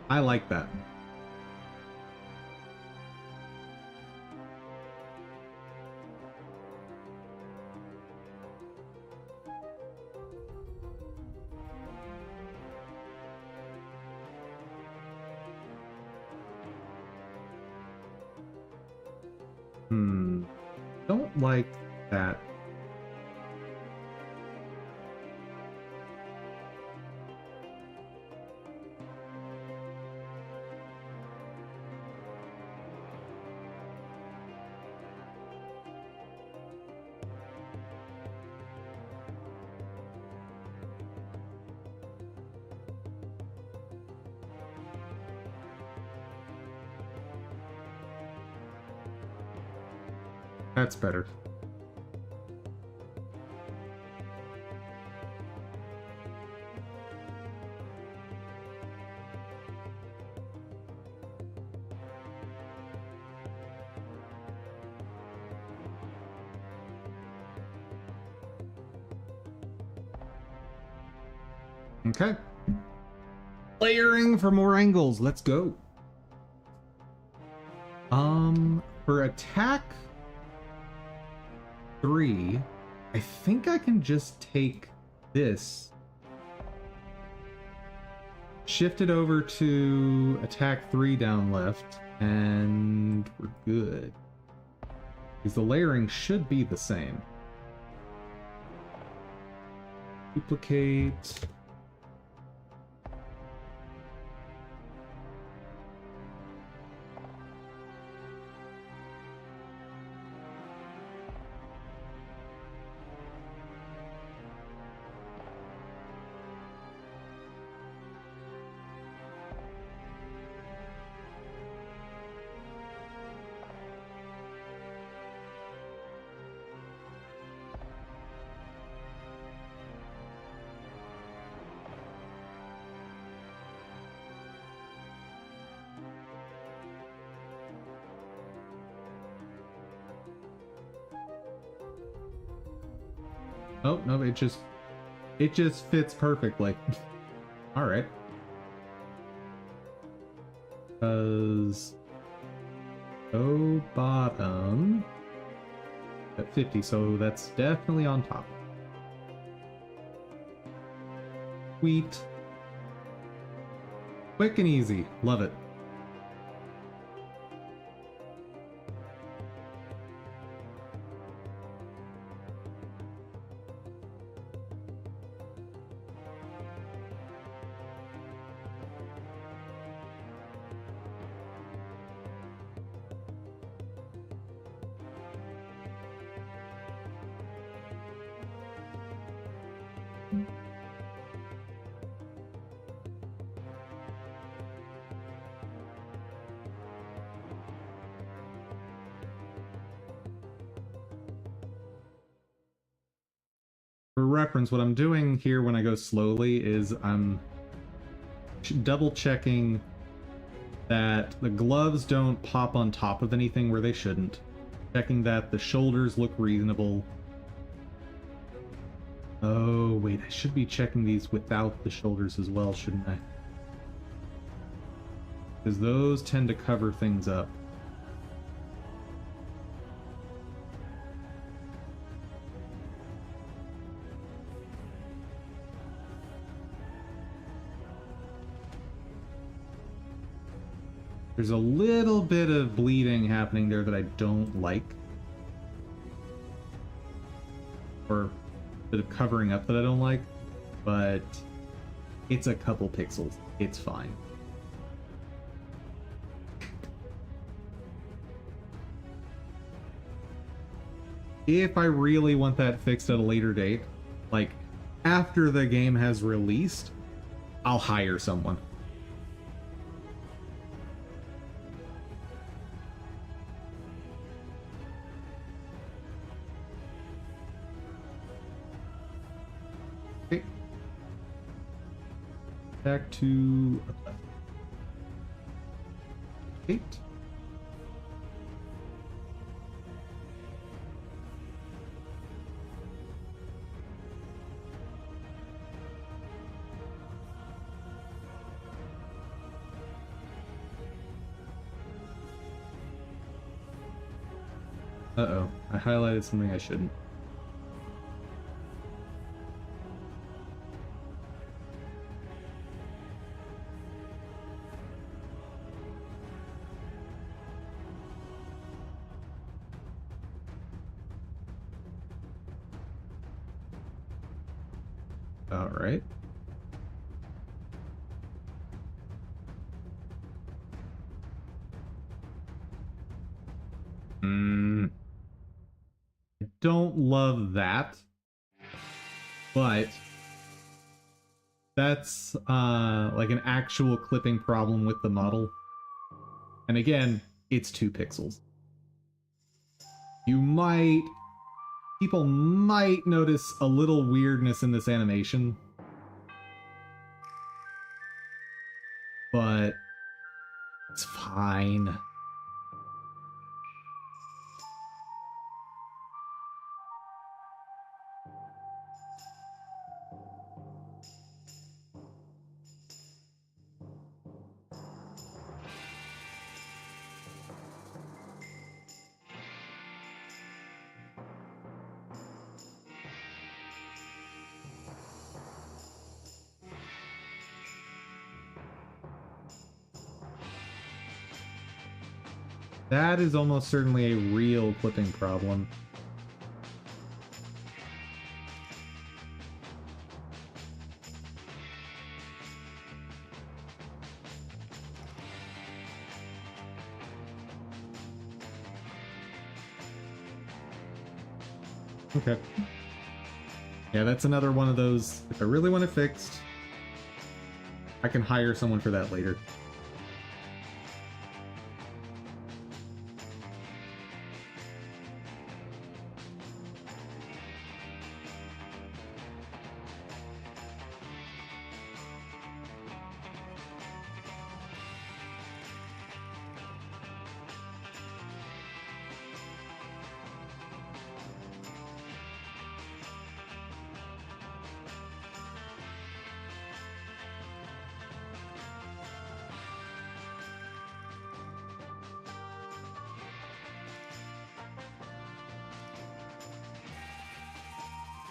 Speaker 1: I like that. Don't like that. That's better. Okay. Layering for more angles. Let's go. For attack 3, I think I can just take this, shift it over to attack 3 down left, and we're good. Because the layering should be the same. Duplicate. Oh, no, it just fits perfectly. All right. Because go bottom at 50, so that's definitely on top. Sweet. Quick and easy. Love it. For reference, what I'm doing here when I go slowly is I'm double checking that the gloves don't pop on top of anything where they shouldn't. Checking that the shoulders look reasonable. Oh, wait, I should be checking these without the shoulders as well, shouldn't I? Because those tend to cover things up. There's a little bit of bleeding happening there that I don't like. Or a bit of covering up that I don't like. But it's a couple pixels. It's fine. If I really want that fixed at a later date, like after the game has released, I'll hire someone. Okay. Back to 8. Uh-oh, I highlighted something I shouldn't. All right. I don't love that, but that's like an actual clipping problem with the model. And again, it's 2 pixels. People might notice a little weirdness in this animation, but it's fine. That is almost certainly a real clipping problem. Okay. Yeah, that's another one of those, if I really want it fixed, I can hire someone for that later.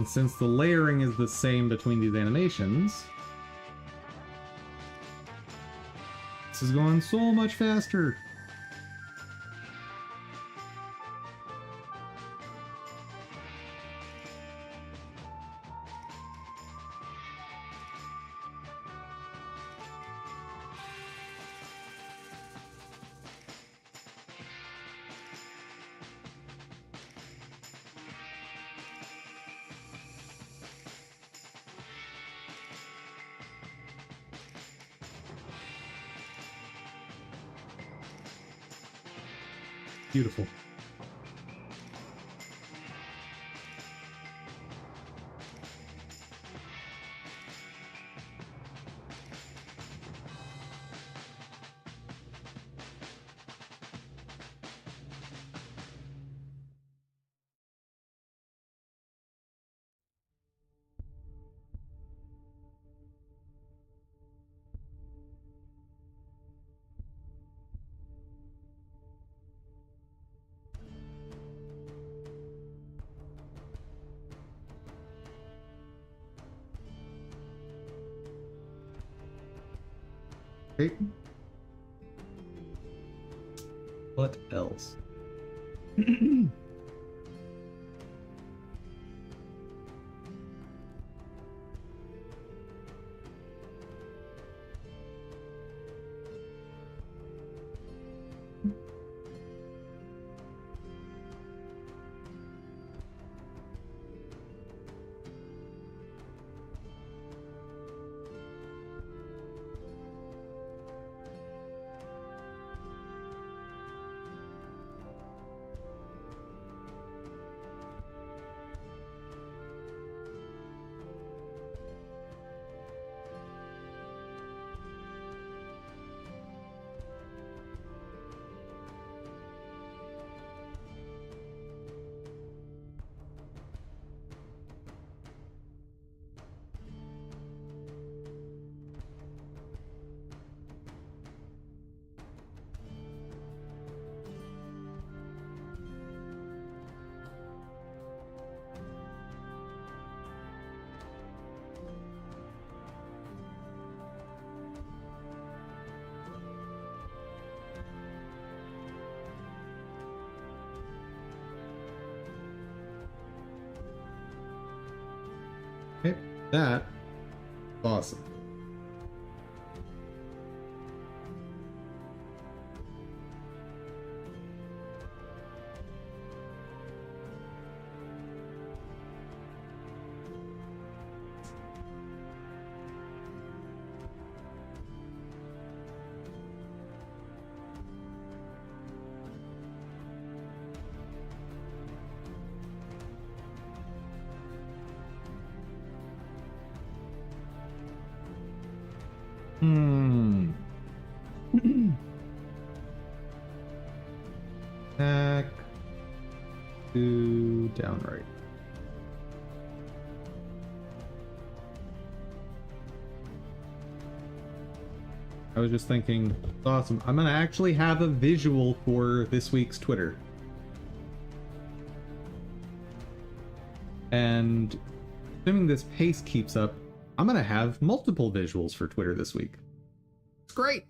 Speaker 1: And since the layering is the same between these animations, this is going so much faster. Beautiful. Okay. What else? Okay, that awesome. Back to downright. I was just thinking, awesome. I'm gonna actually have a visual for this week's Twitter. And assuming this pace keeps up, I'm gonna have multiple visuals for Twitter this week. It's great.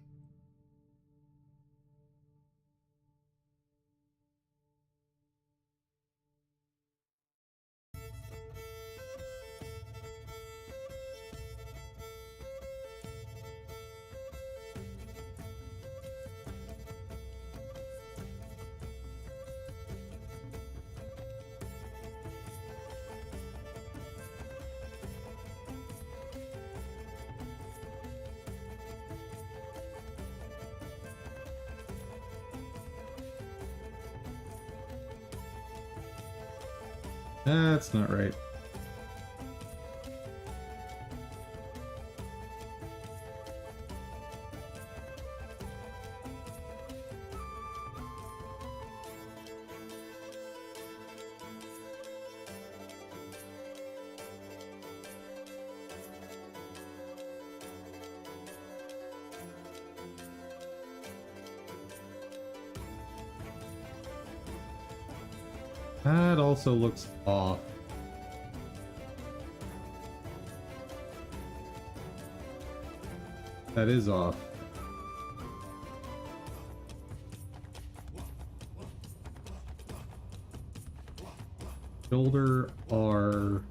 Speaker 1: That's not right. That also looks off. That is off. Shoulder R.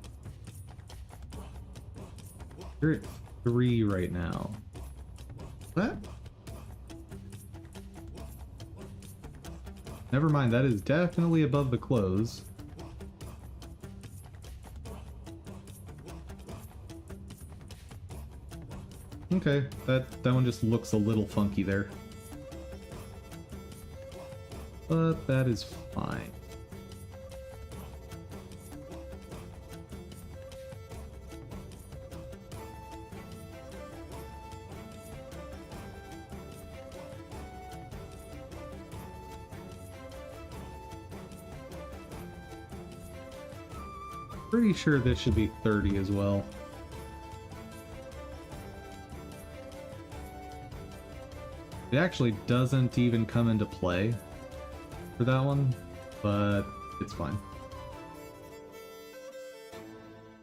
Speaker 1: You're at 3 right now. What? Never mind, that is definitely above the close. Okay, that one just looks a little funky there. But that is fine. Pretty sure this should be 30 as well. It actually doesn't even come into play for that one, but it's fine.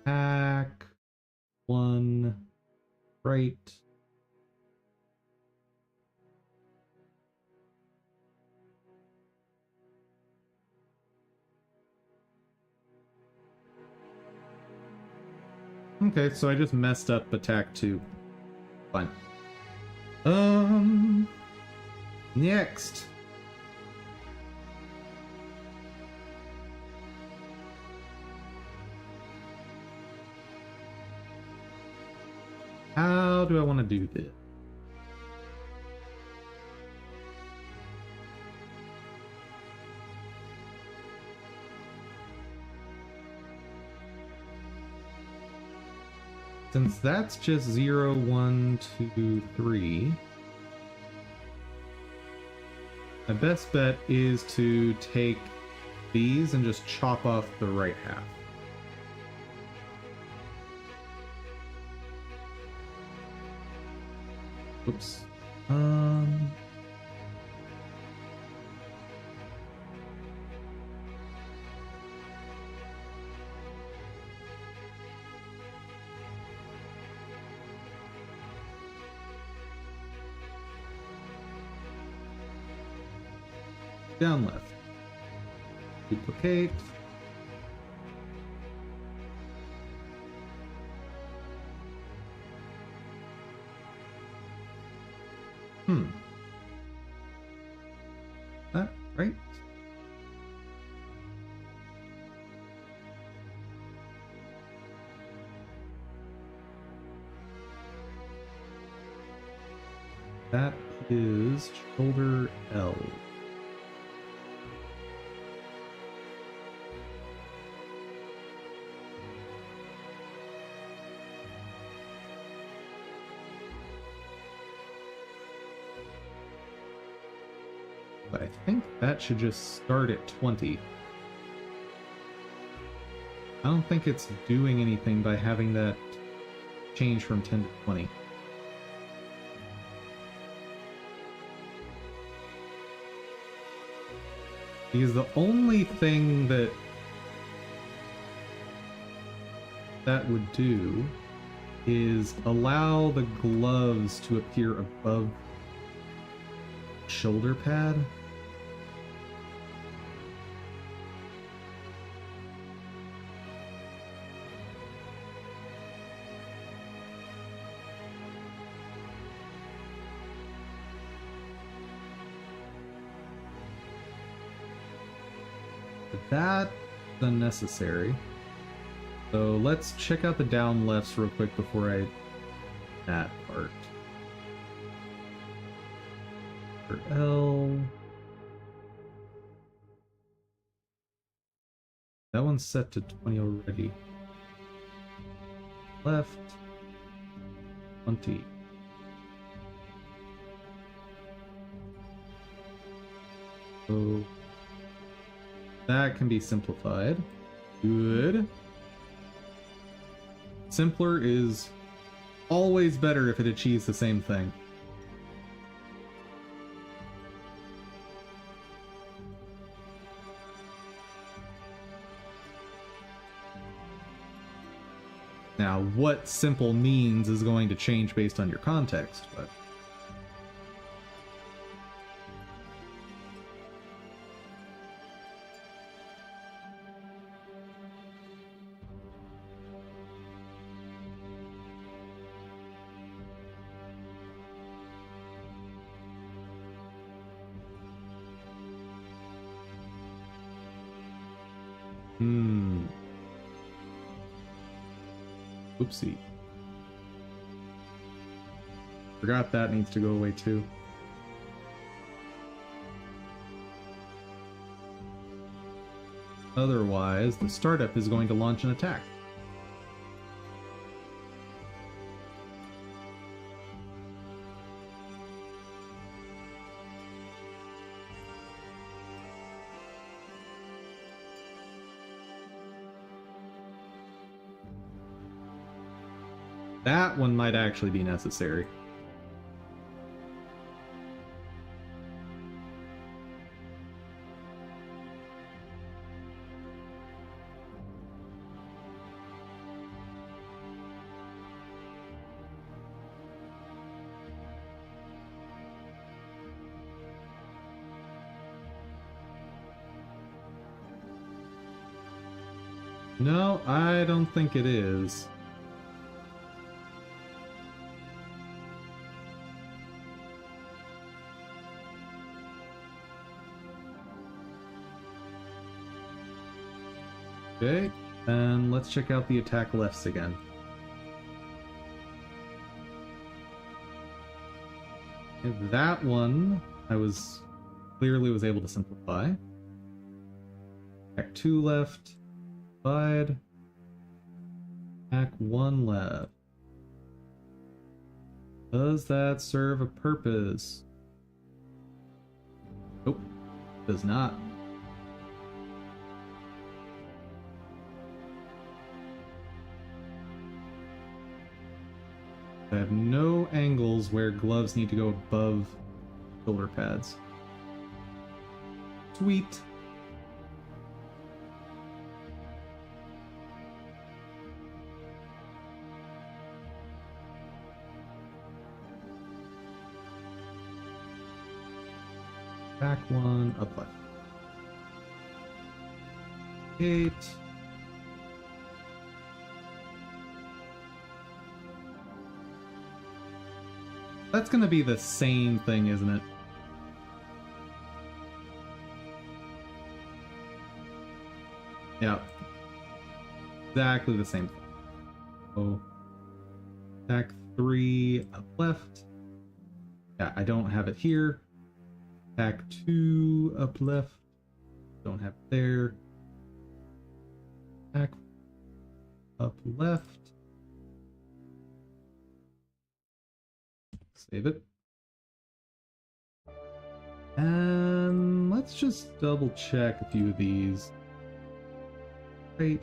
Speaker 1: Hack 1 right. Okay, so I just messed up attack 2. Fine. Next. How do I want to do this? Since that's just 0, 1, 2, 3, my best bet is to take these and just chop off the right half. Oops. Down left. Duplicate. That right? That is shoulder L. But I think that should just start at 20. I don't think it's doing anything by having that change from 10 to 20. Because the only thing that would do is allow the gloves to appear above shoulder pad. But that's unnecessary. So let's check out the down lefts real quick before I that part. For L. That one's set to 20 already. Left. 20. So that can be simplified. Good. Simpler is always better if it achieves the same thing. Now, what simple means is going to change based on your context, but... Oopsie. Forgot that needs to go away too. Otherwise, the startup is going to launch an attack. That one might actually be necessary. No, I don't think it is. Okay, and let's check out the attack lefts again. And that one, I clearly was able to simplify. Attack 2 left, side. Attack 1 left. Does that serve a purpose? Nope, does not. I have no angles where gloves need to go above shoulder pads. Sweet. Back 1, up left. 8. That's gonna be the same thing, isn't it? Yeah. Exactly the same thing. So, attack 3 up left. Yeah, I don't have it here. Attack 2 up left. Don't have it there. Attack up left. Save it. And let's just double check a few of these. Great.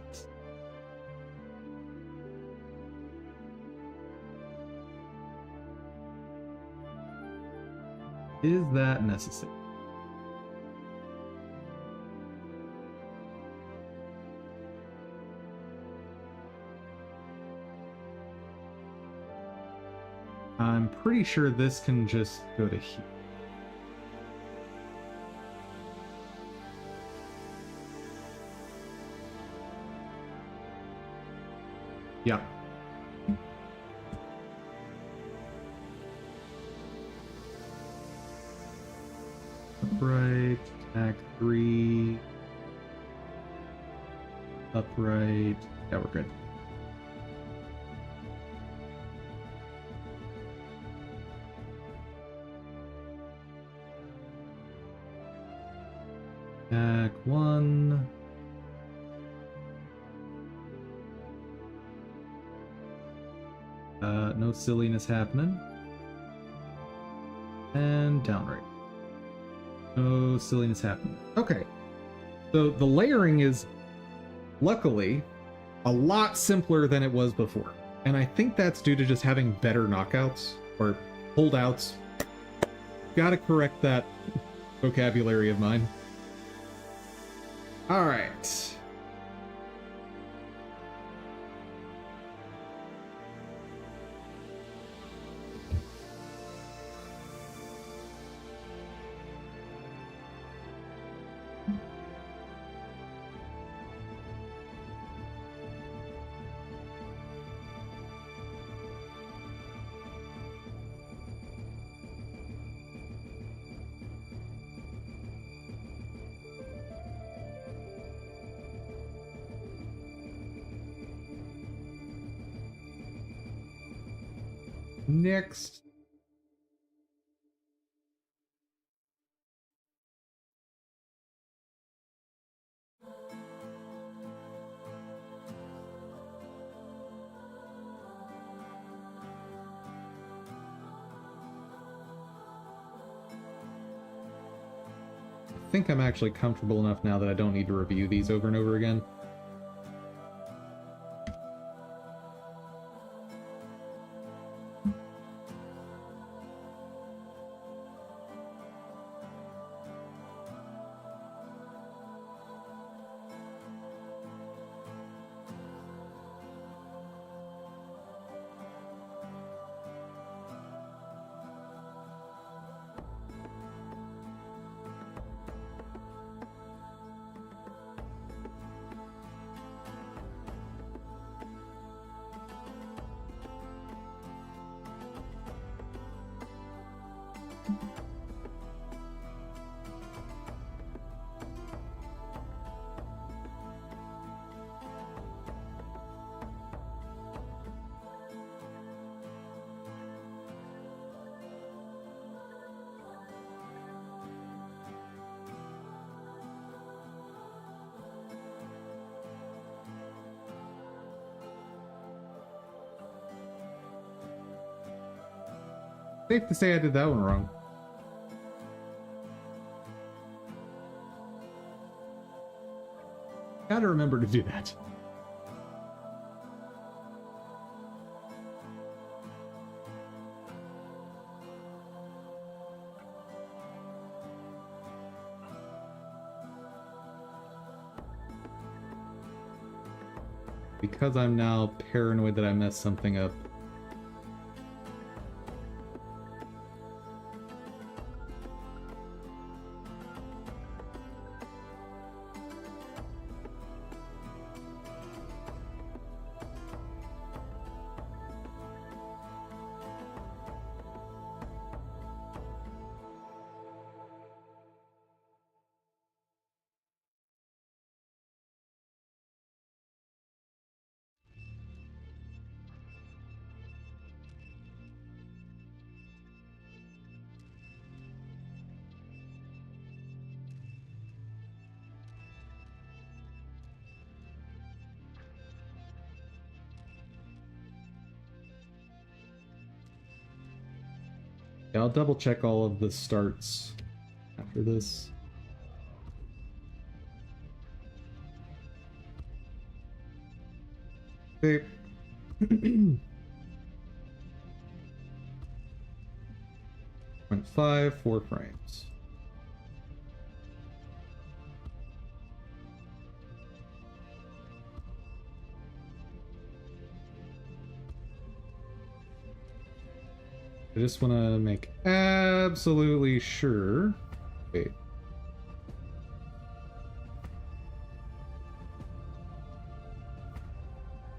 Speaker 1: Is that necessary? I'm pretty sure this can just go to here. Yeah. Upright, attack 3. Upright. Yeah, we're good. Attack 1. No silliness happening. And downright. No silliness happening. Okay. So the layering is, luckily, a lot simpler than it was before. And I think that's due to just having better knockouts, or holdouts. Gotta correct that vocabulary of mine. Alright. Next. I think I'm actually comfortable enough now that I don't need to review these over and over again. Safe to say I did that one wrong. Gotta remember to do that. Because I'm now paranoid that I messed something up. Yeah, I'll double check all of the starts after this. Okay. 0.5, 4 frames. I just want to make absolutely sure. Wait.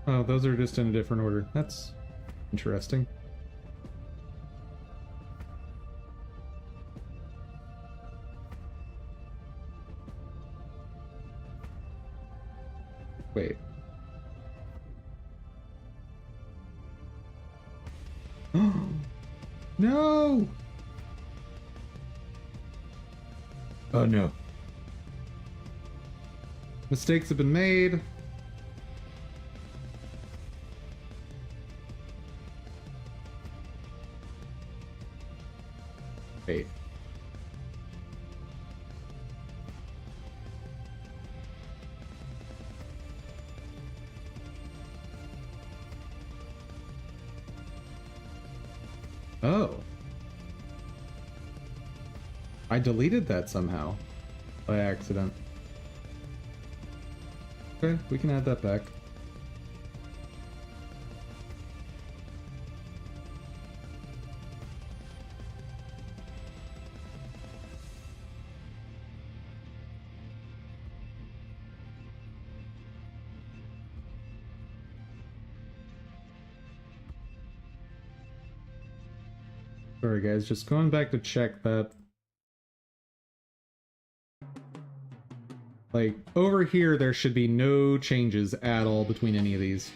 Speaker 1: Oh, those are just in a different order. That's interesting. Wait. No! Oh no. Mistakes have been made. Wait. Oh. I deleted that somehow by accident. Okay, we can add that back. Sorry guys, just going back to check that. Like, over here there should be no changes at all between any of these.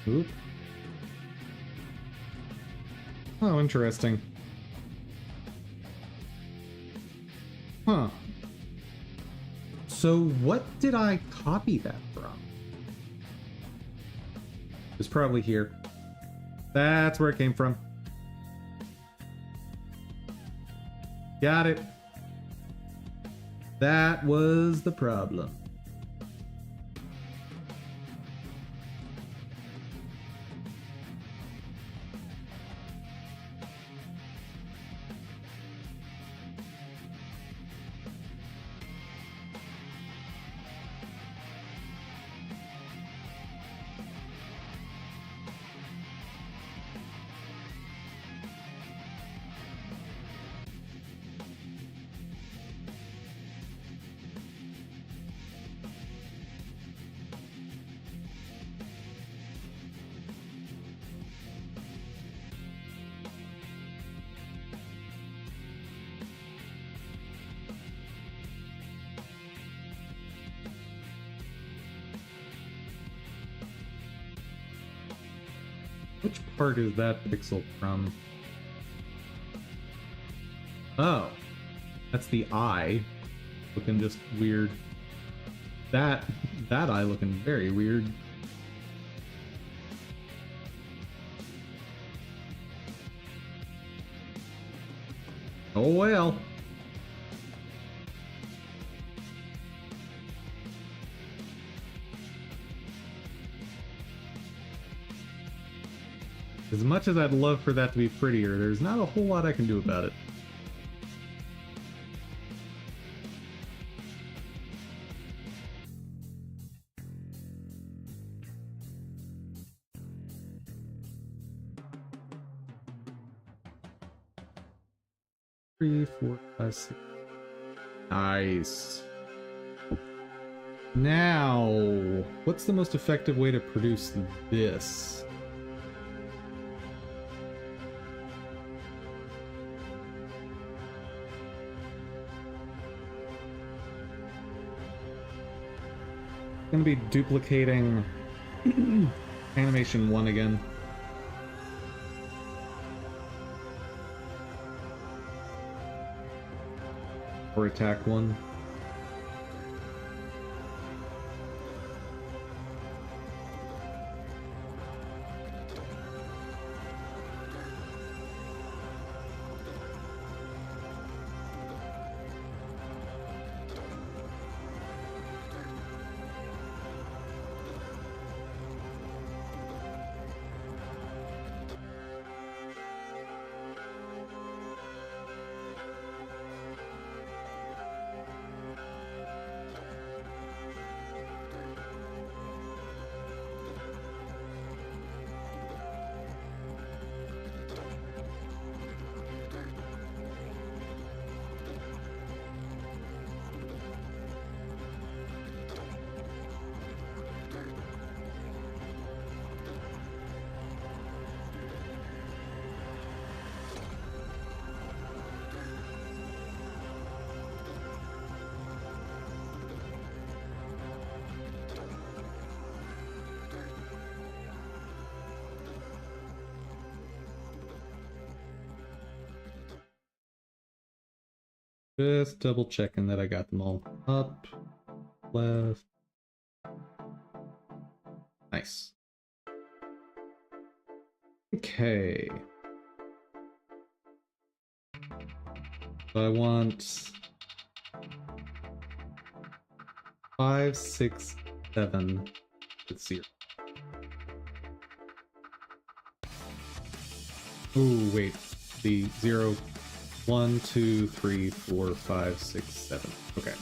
Speaker 1: Oop. Oh, interesting. Huh. So what did I copy that from? It's probably here. That's where it came from. Got it. That was the problem. Which part is that pixel from? Oh, that's the eye looking just weird. That eye looking very weird. Oh well. As much as I'd love for that to be prettier, there's not a whole lot I can do about it. Three, four, five, six. Nice. Now, what's the most effective way to produce this? Gonna be duplicating animation 1 again. Or attack 1. Just double checking that I got them all up, left. Nice. Okay. So I want 5, 6, 7. Let's see. Oh, wait. The 0, 1, 2, 3, 4, 5, 6, 7. Okay.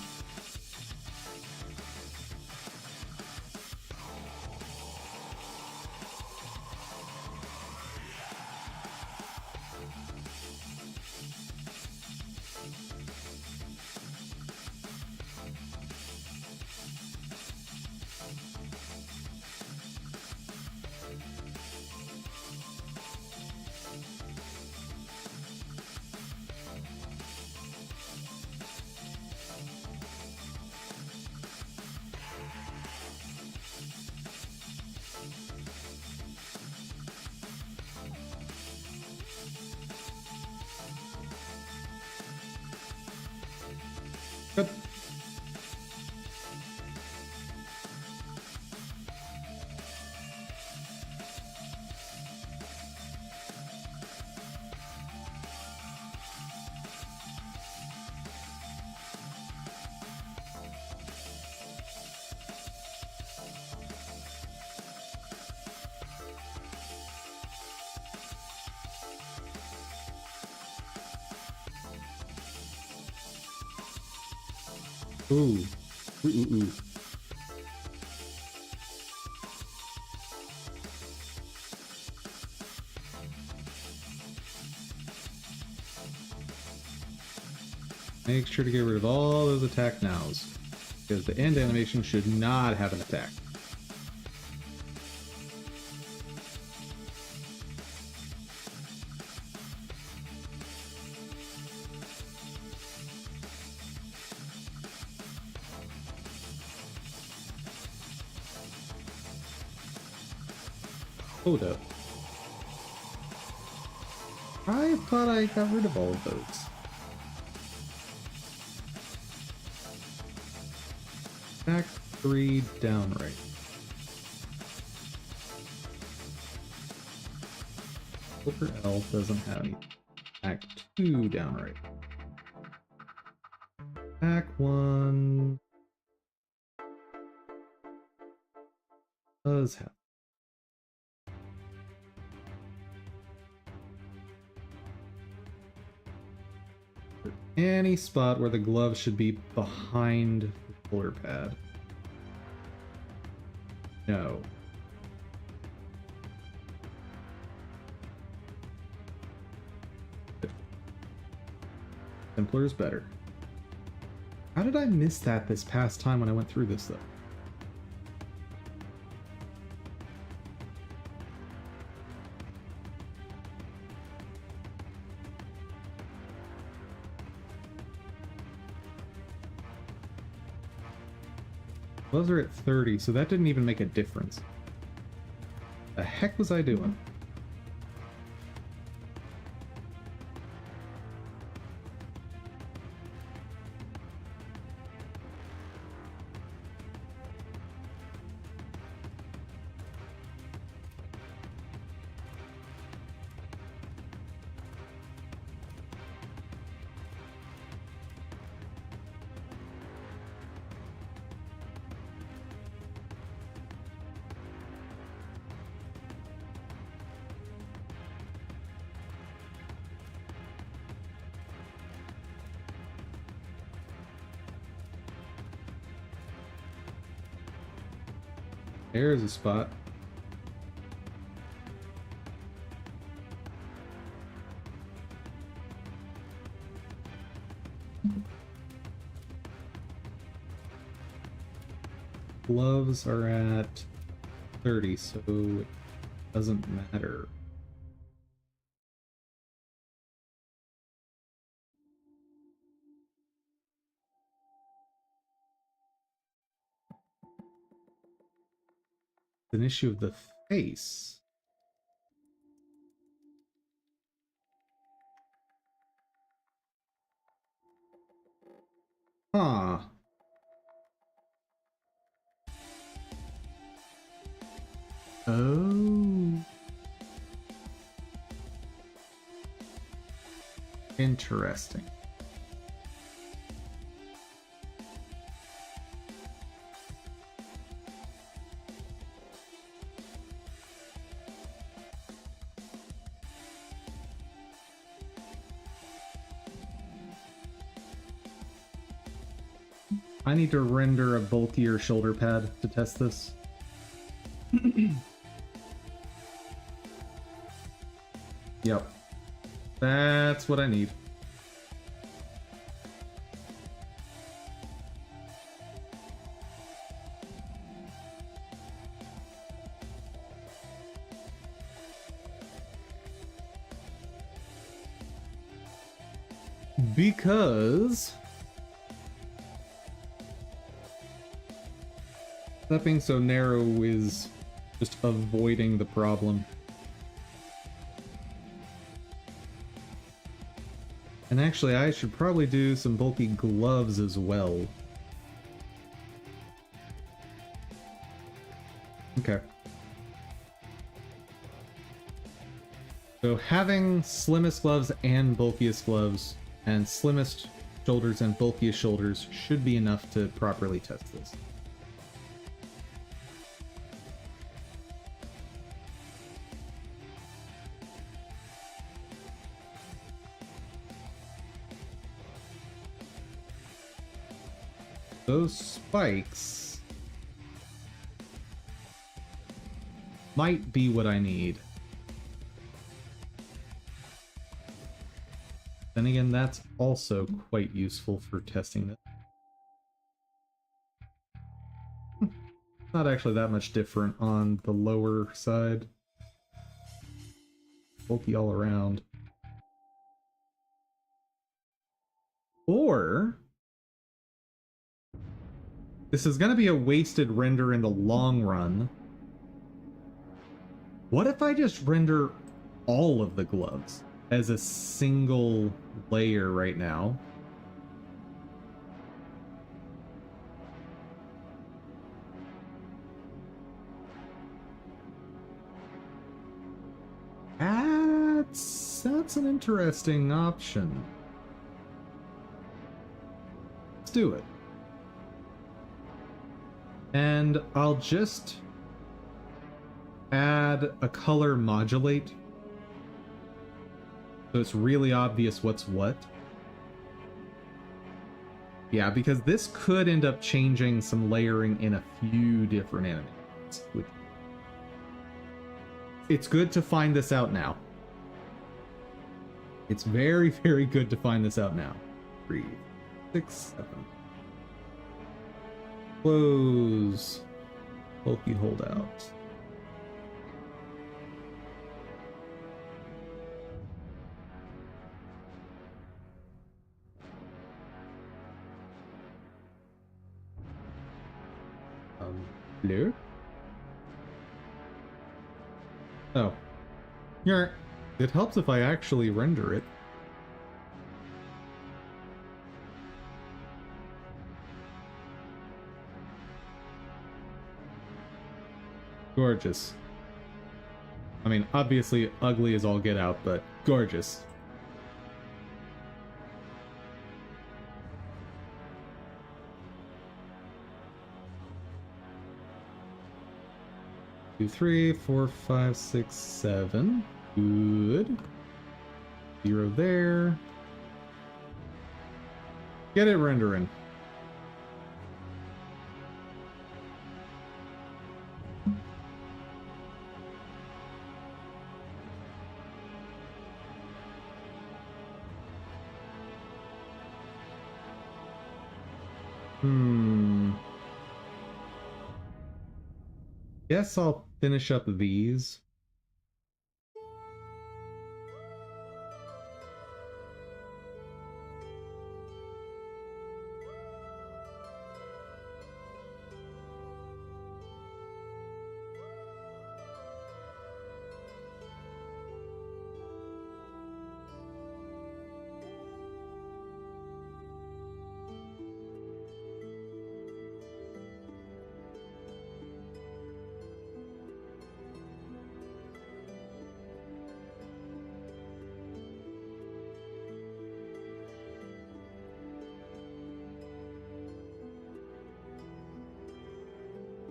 Speaker 1: Ooh. Ooh, ooh, ooh. Make sure to get rid of all those attack nows, because the end animation should not have an attack. Hold up. I thought I got rid of all of those. Attack 3 downright. Silver L doesn't have any. Attack 2 downright. Attack 1 does have. Any spot where the glove should be behind the shoulder pad. No. Simpler is better. How did I miss that this past time when I went through this, though? Gloves are at 30, so that didn't even make a difference. The heck was I doing? There's a spot. Gloves are at 30, so it doesn't matter. It's an issue of the face. Huh. Oh. Interesting. I need to render a bulkier shoulder pad to test this. Yep. That's what I need. Because that being so narrow is just avoiding the problem. And actually, I should probably do some bulky gloves as well. Okay. So having slimmest gloves and bulkiest gloves, and slimmest shoulders and bulkiest shoulders should be enough to properly test this. Those spikes might be what I need. Then again, that's also quite useful for testing this. Not actually that much different on the lower side. Bulky all around. Or this is going to be a wasted render in the long run. What if I just render all of the gloves as a single layer right now? That's an interesting option. Let's do it. And I'll just add a color modulate, so it's really obvious what's what. Yeah, because this could end up changing some layering in a few different animations. It's good to find this out now. It's very, very good to find this out now. 3, 6, 7. Close. Bulky holdout. Hello? Oh. Yeah. It helps if I actually render it. Gorgeous. I mean, obviously ugly as all get out, but gorgeous. Two, 3, 4, 5, 6, 7. Good. 0 there. Get it rendering. Guess I'll finish up these.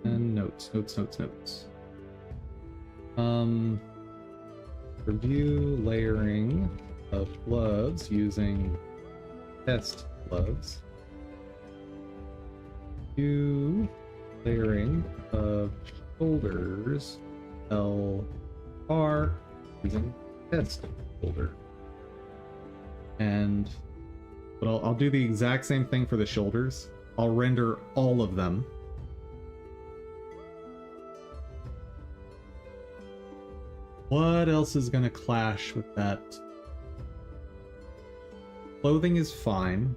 Speaker 1: And notes. Review layering of gloves using test gloves. Review layering of shoulders LR using test shoulder. And but I'll do the exact same thing for the shoulders. I'll render all of them. What else is gonna clash with that? Clothing is fine.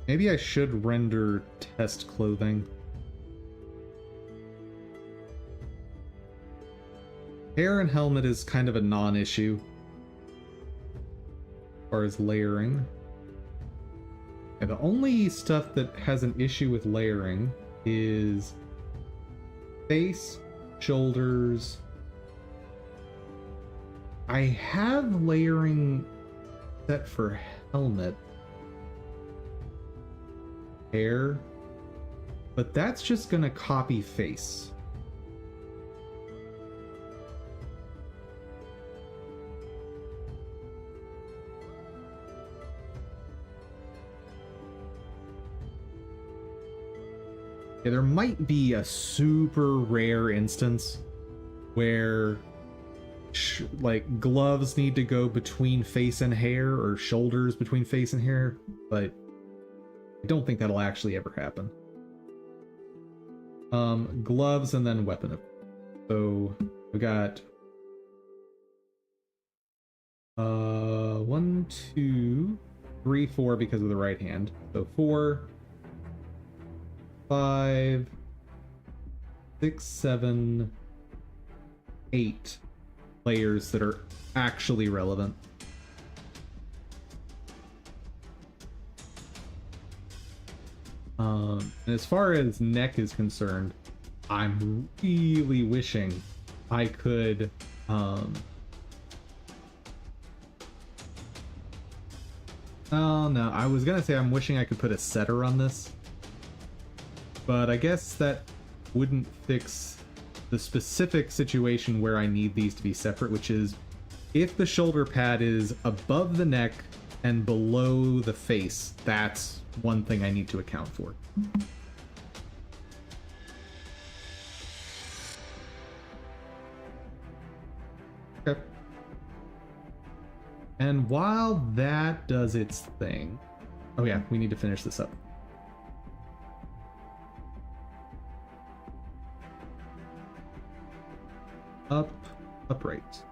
Speaker 1: Maybe I should render test clothing. Hair and helmet is kind of a non-issue as far as layering. And the only stuff that has an issue with layering is face, shoulders. I have layering set for helmet, hair, but that's just gonna copy face. Yeah, there might be a super rare instance where like gloves need to go between face and hair, or shoulders between face and hair, but I don't think that'll actually ever happen. Gloves and then weapon. So we got 1, 2, 3, 4 because of the right hand. So 4, 5, 6, 7, 8 players that are actually relevant. And as far as neck is concerned, I'm really wishing I could oh no, I was gonna say I'm wishing I could put a setter on this, but I guess that wouldn't fix the specific situation where I need these to be separate, which is if the shoulder pad is above the neck and below the face, that's one thing I need to account for. Okay. And while that does its thing, oh yeah, we need to finish this up. Upright.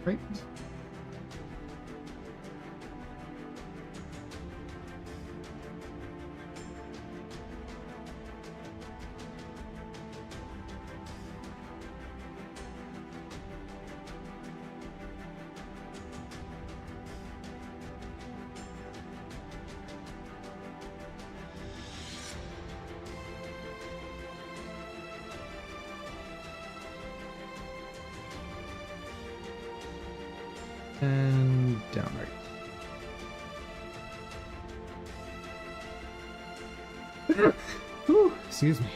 Speaker 1: Right. And down right. Whew, excuse me.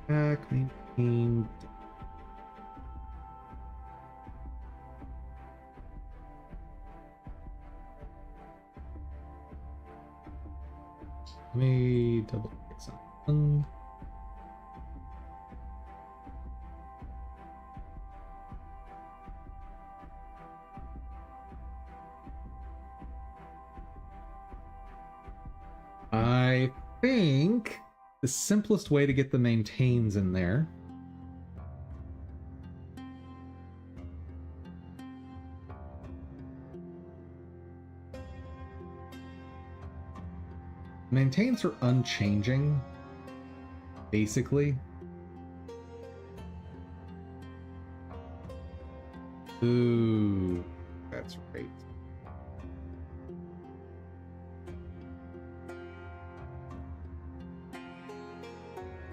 Speaker 1: Back, maintain. Let me double check something. I think the simplest way to get the maintains in there maintains are unchanging, basically. Ooh, that's right.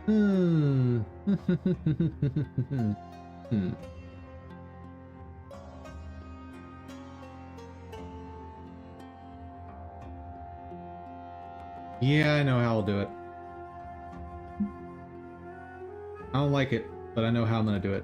Speaker 1: Hmm. Hmm. Yeah, I know how I'll do it. I don't like it, but I know how I'm gonna do it.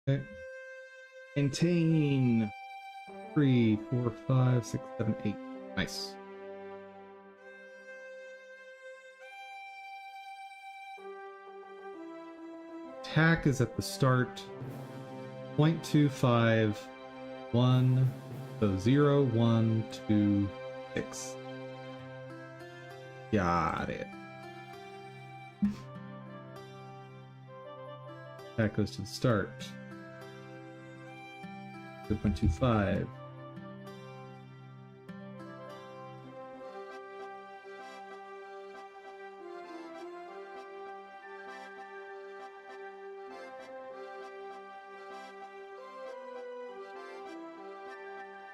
Speaker 1: Okay. Maintain. 3, 4, 5, 6, 7, 8. Nice. Attack is at the start. 0.25, 1, so 0, 1, 2, 6. Got it. Attack goes to the start. 0.25.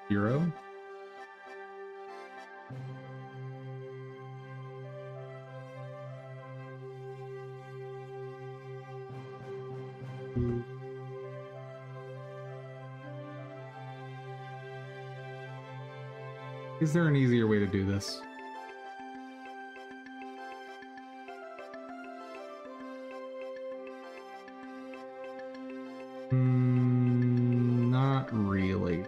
Speaker 1: Zero. Is there an easier way to do this? Not really.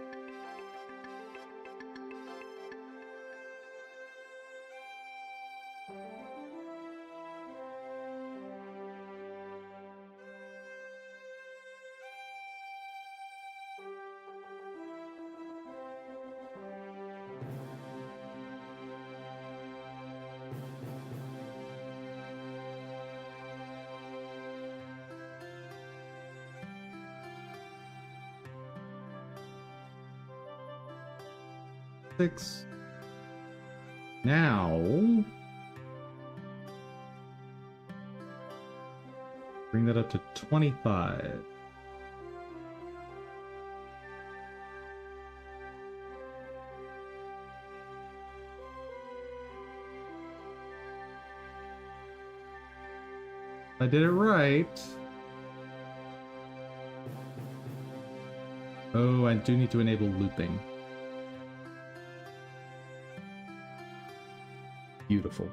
Speaker 1: Six. Now, bring that up to 25. I did it right. Oh, I do need to enable looping. Beautiful.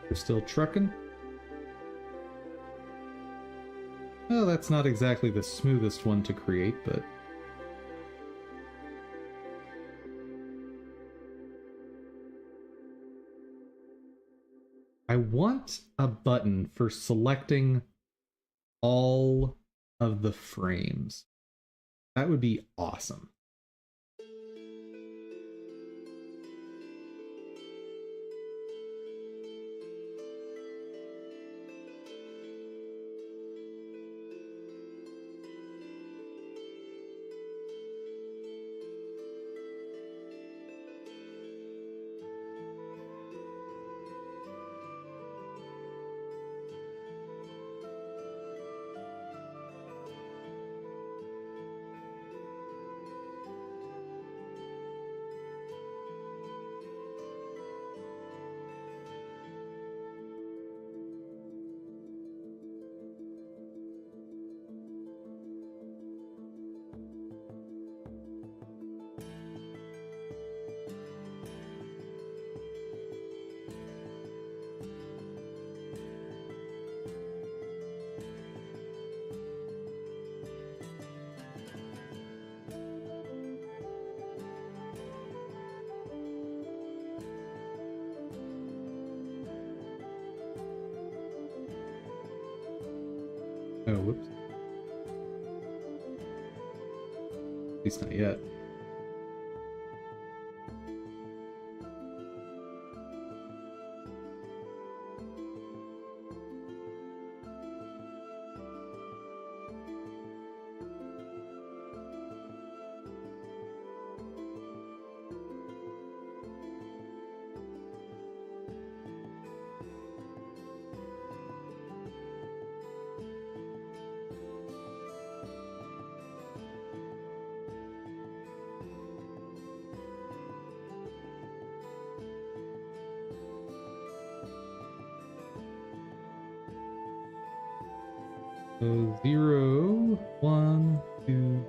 Speaker 1: We're still trucking. Well, that's not exactly the smoothest one to create, but I want a button for selecting all of the frames. That would be awesome. Oh, whoops. At least not yet. So 0, 1, 2,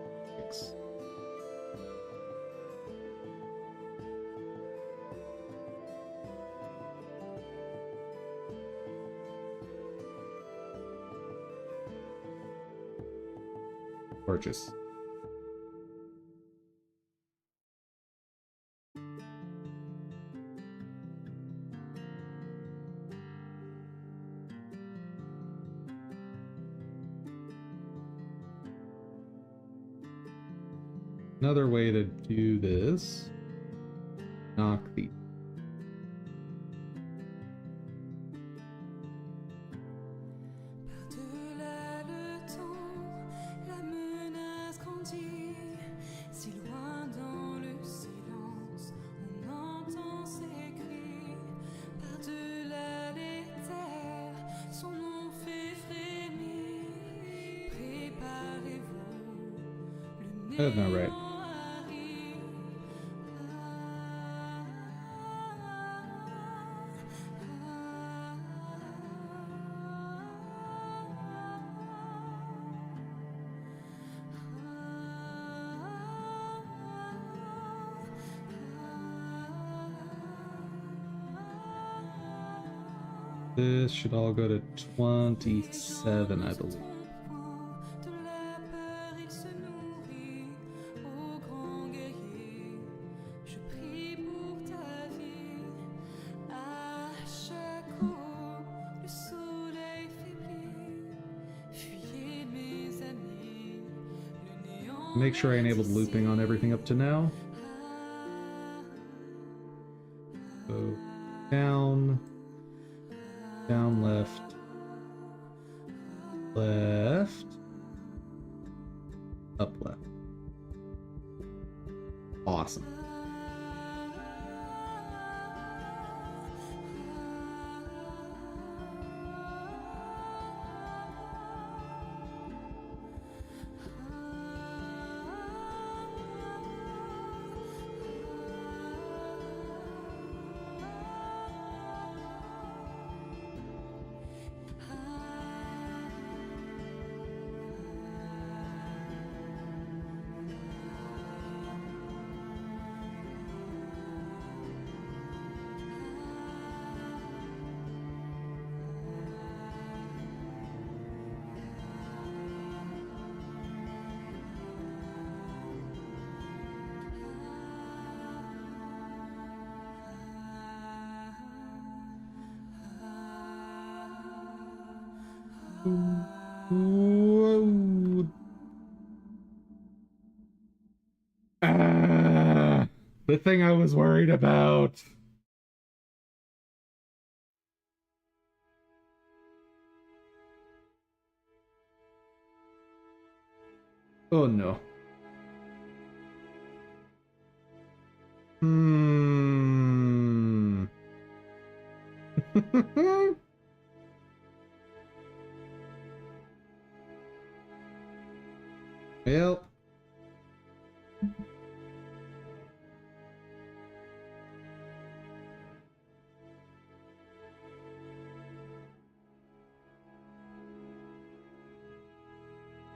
Speaker 1: Gorgeous. Another way to do this, knock the
Speaker 4: Par-delà le temps, la menace grandit. Si loin dans le silence, on entend ses cris. Par-delà les terres, son nom fait frémir. Préparez-vous, le
Speaker 1: That's not right.
Speaker 4: néant arrive.
Speaker 1: This should all go to 27, I believe.
Speaker 4: De la peur il se nourrit, ô grand guerrier, je prie pour ta vie. À chaque aube, le soleil faiblit. Fuyez mes amis, le néant.
Speaker 1: Make sure I enabled looping on everything up to now. So down, down, left, left, up, left. Awesome. Whoa. The thing I was worried about. Oh no. Hmm. Well.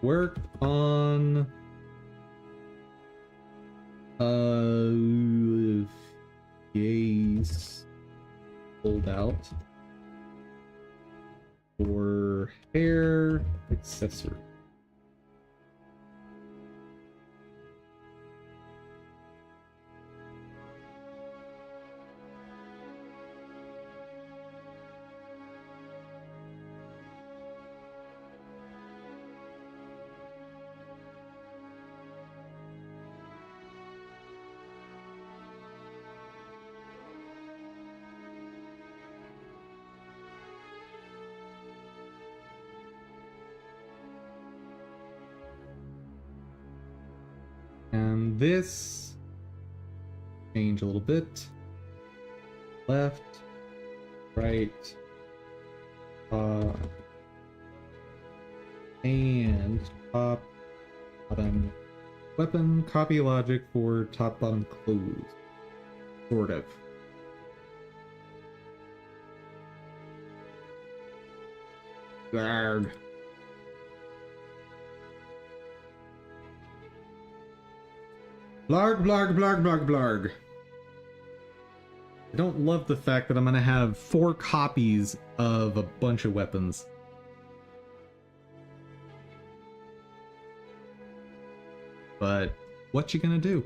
Speaker 1: Work on gaze pulled out for hair accessory. And this, change a little bit. Left, right, and top, bottom. Weapon copy logic for top, bottom, close. Sort of. Garg. Blarg, blarg, blarg, blarg, blarg. I don't love the fact that I'm gonna have 4 copies of a bunch of weapons. but what you gonna do?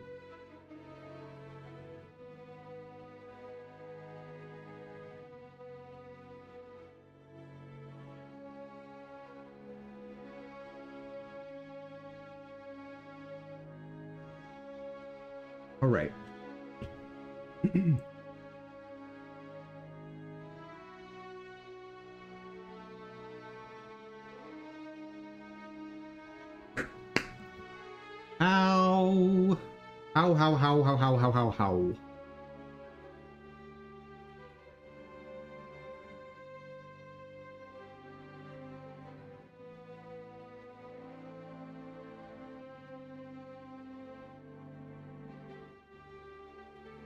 Speaker 1: All right. Ow! Ow, how, how.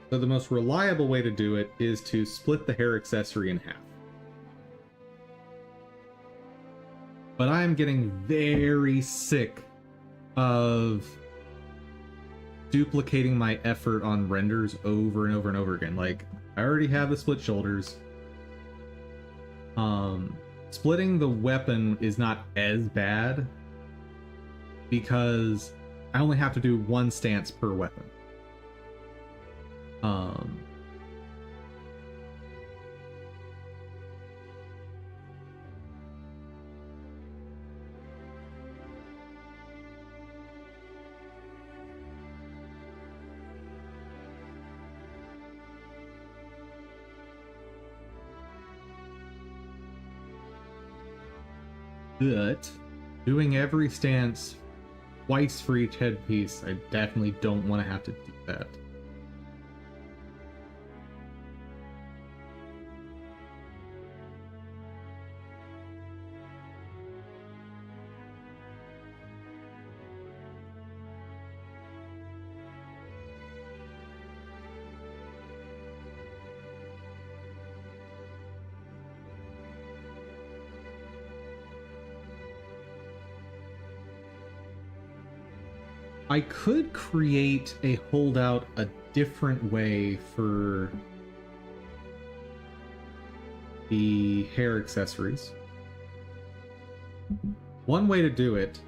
Speaker 1: So the most reliable way to do it is to split the hair accessory in half. But I'm getting very sick of duplicating my effort on renders over and over and over again. Like, I already have the split shoulders. Splitting the weapon is not as bad because I only have to do one stance per weapon. But doing every stance twice for each headpiece, I definitely don't want to have to do that. I could create a holdout a different way for the hair accessories. One way to do it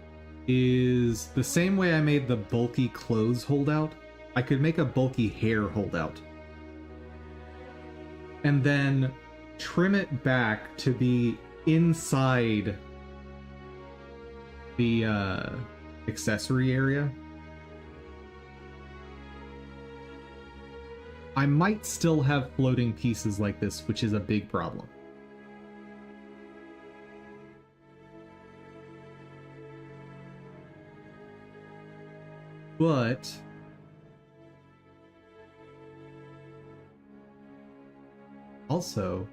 Speaker 1: is the same way I made the bulky clothes holdout. I could make a bulky hair holdout. And then trim it back to be inside the accessory area. I might still have floating pieces like this, which is a big problem. But also,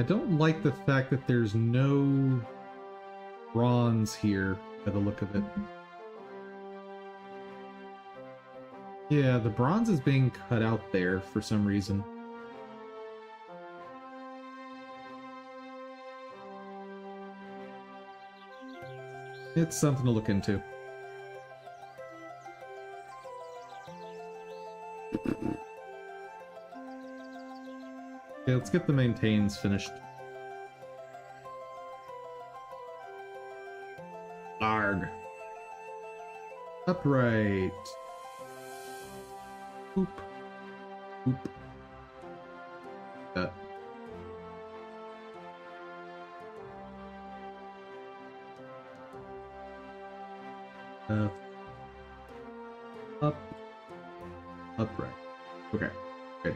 Speaker 1: I don't like the fact that there's no bronze here by the look of it. Yeah, the bronze is being cut out there for some reason. It's something to look into. Okay, let's get the maintains finished. Arg. Upright. Oop. Oop. Up. Upright. Okay. Good.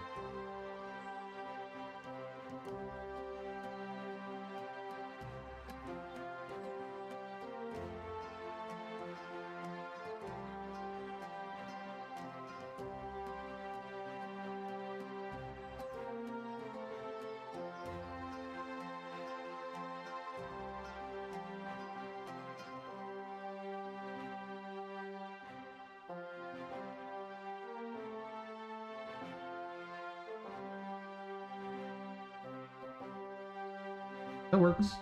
Speaker 1: That works.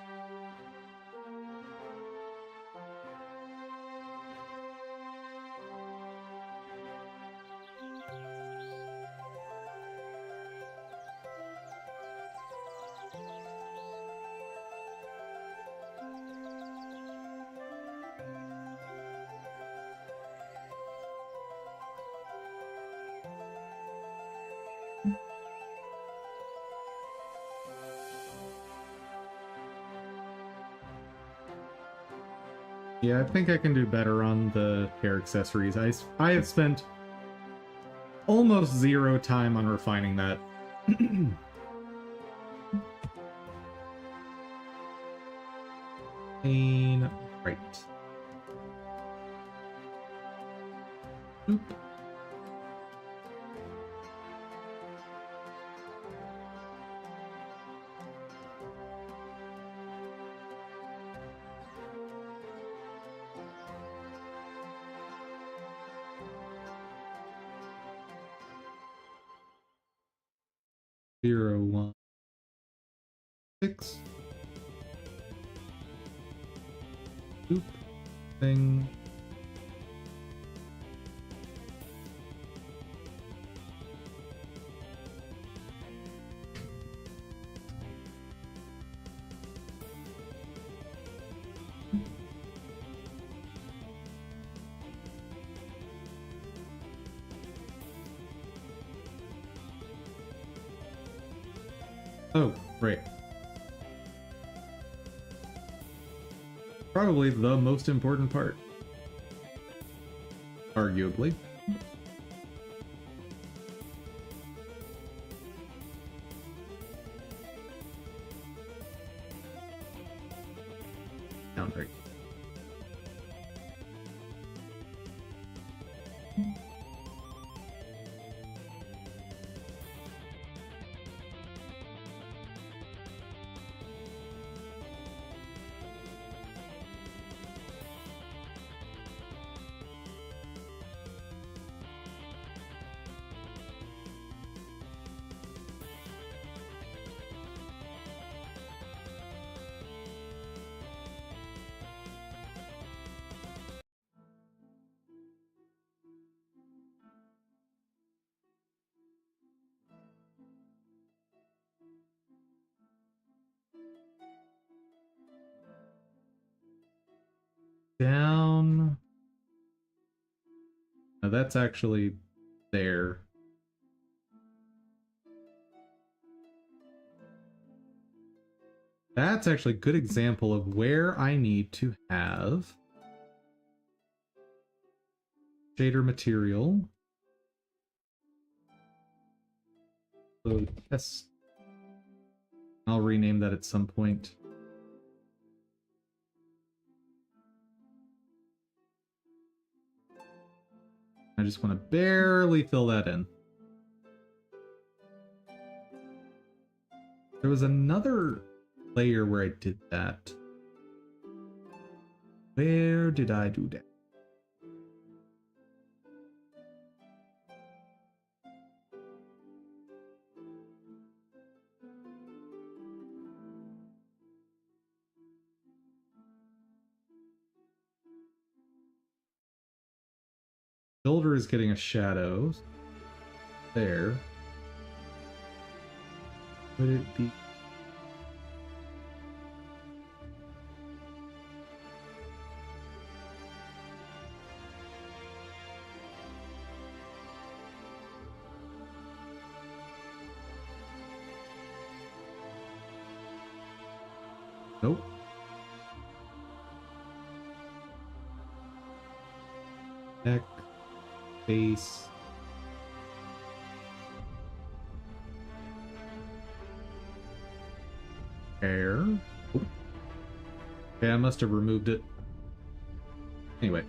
Speaker 1: Yeah, I think I can do better on the hair accessories. I have spent almost 0 time on refining that. Pain, right. Oop. Zero, 1, 6. Oop. Thing. Oh, right. Probably the most important part. Arguably. Down right. Down. Now that's actually there. That's actually a good example of where I need to have shader material. So yes, I'll rename that at some point. I just want to barely fill that in. There was another layer where I did that. Where did I do that? Shoulder is getting a shadow. There. Would it be? Nope. Neck, face. Hair. Oh. Okay, I must have removed it. Anyway.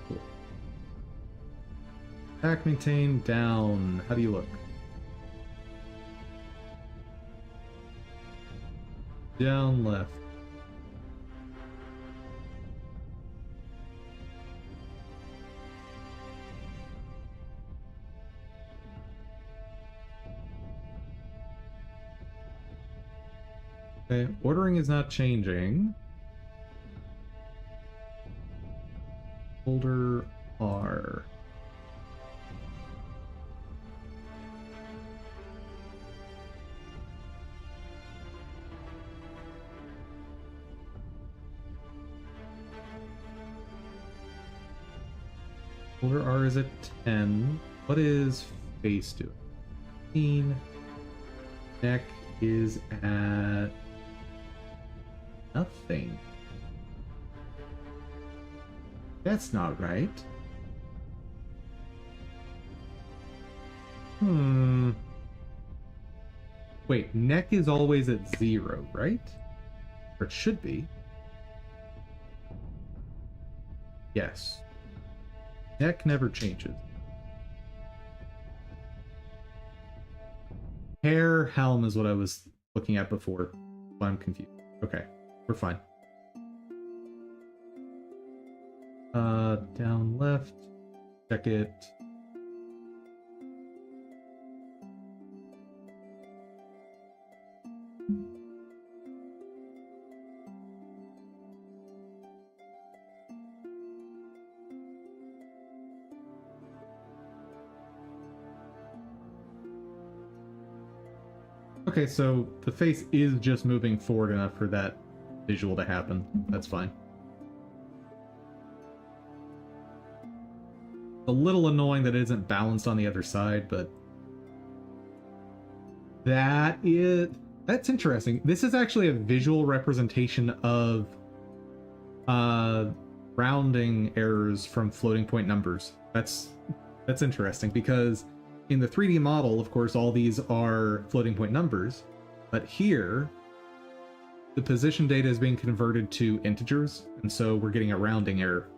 Speaker 1: Cool. Attack, maintain, down. How do you look? Down, left. Okay, ordering is not changing. Folder R. Folder R is at 10. What is face doing? 15. Neck is at nothing. That's not right. Wait, neck is always at 0, right? Or it should be. Yes. Neck never changes. Hair, helm is what I was looking at before. I'm confused. Okay, we're fine. Down left. Check it. Okay, so the face is just moving forward enough for that visual to happen. That's fine. A little annoying that it isn't balanced on the other side, but that's interesting. This is actually a visual representation of rounding errors from floating point numbers. That's interesting because in the 3D model, of course, all these are floating point numbers, but here the position data is being converted to integers, and so we're getting a rounding error.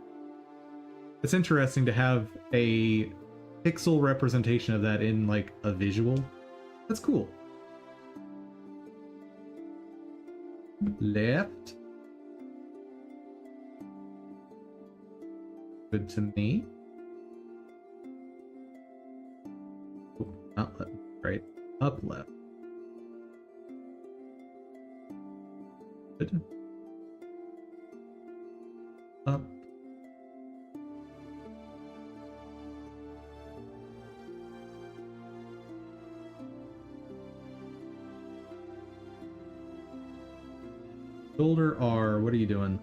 Speaker 1: It's interesting to have a pixel representation of that in like a visual. That's cool. Left. Good to me. Oh, not left, right. Up left. Good. Up. Shoulder R, what are you doing?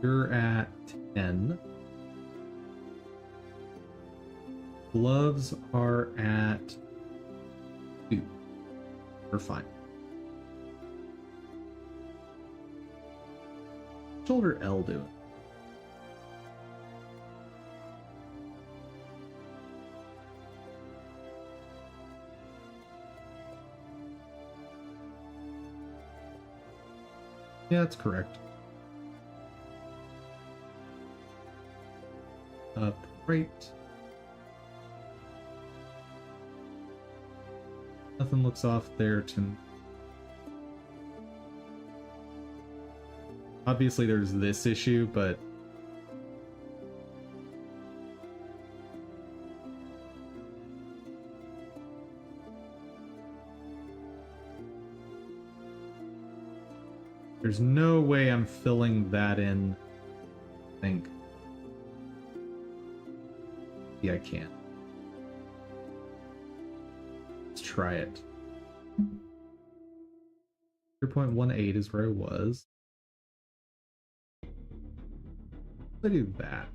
Speaker 1: You're at 10. Gloves are at 2. We're fine. Shoulder L doing? Yeah, that's correct. Up, right. Nothing looks off there to me. Obviously there's this issue, but there's no way I'm filling that in, I think. Yeah, I can. Let's try it. 0.18 is where I was. I do that.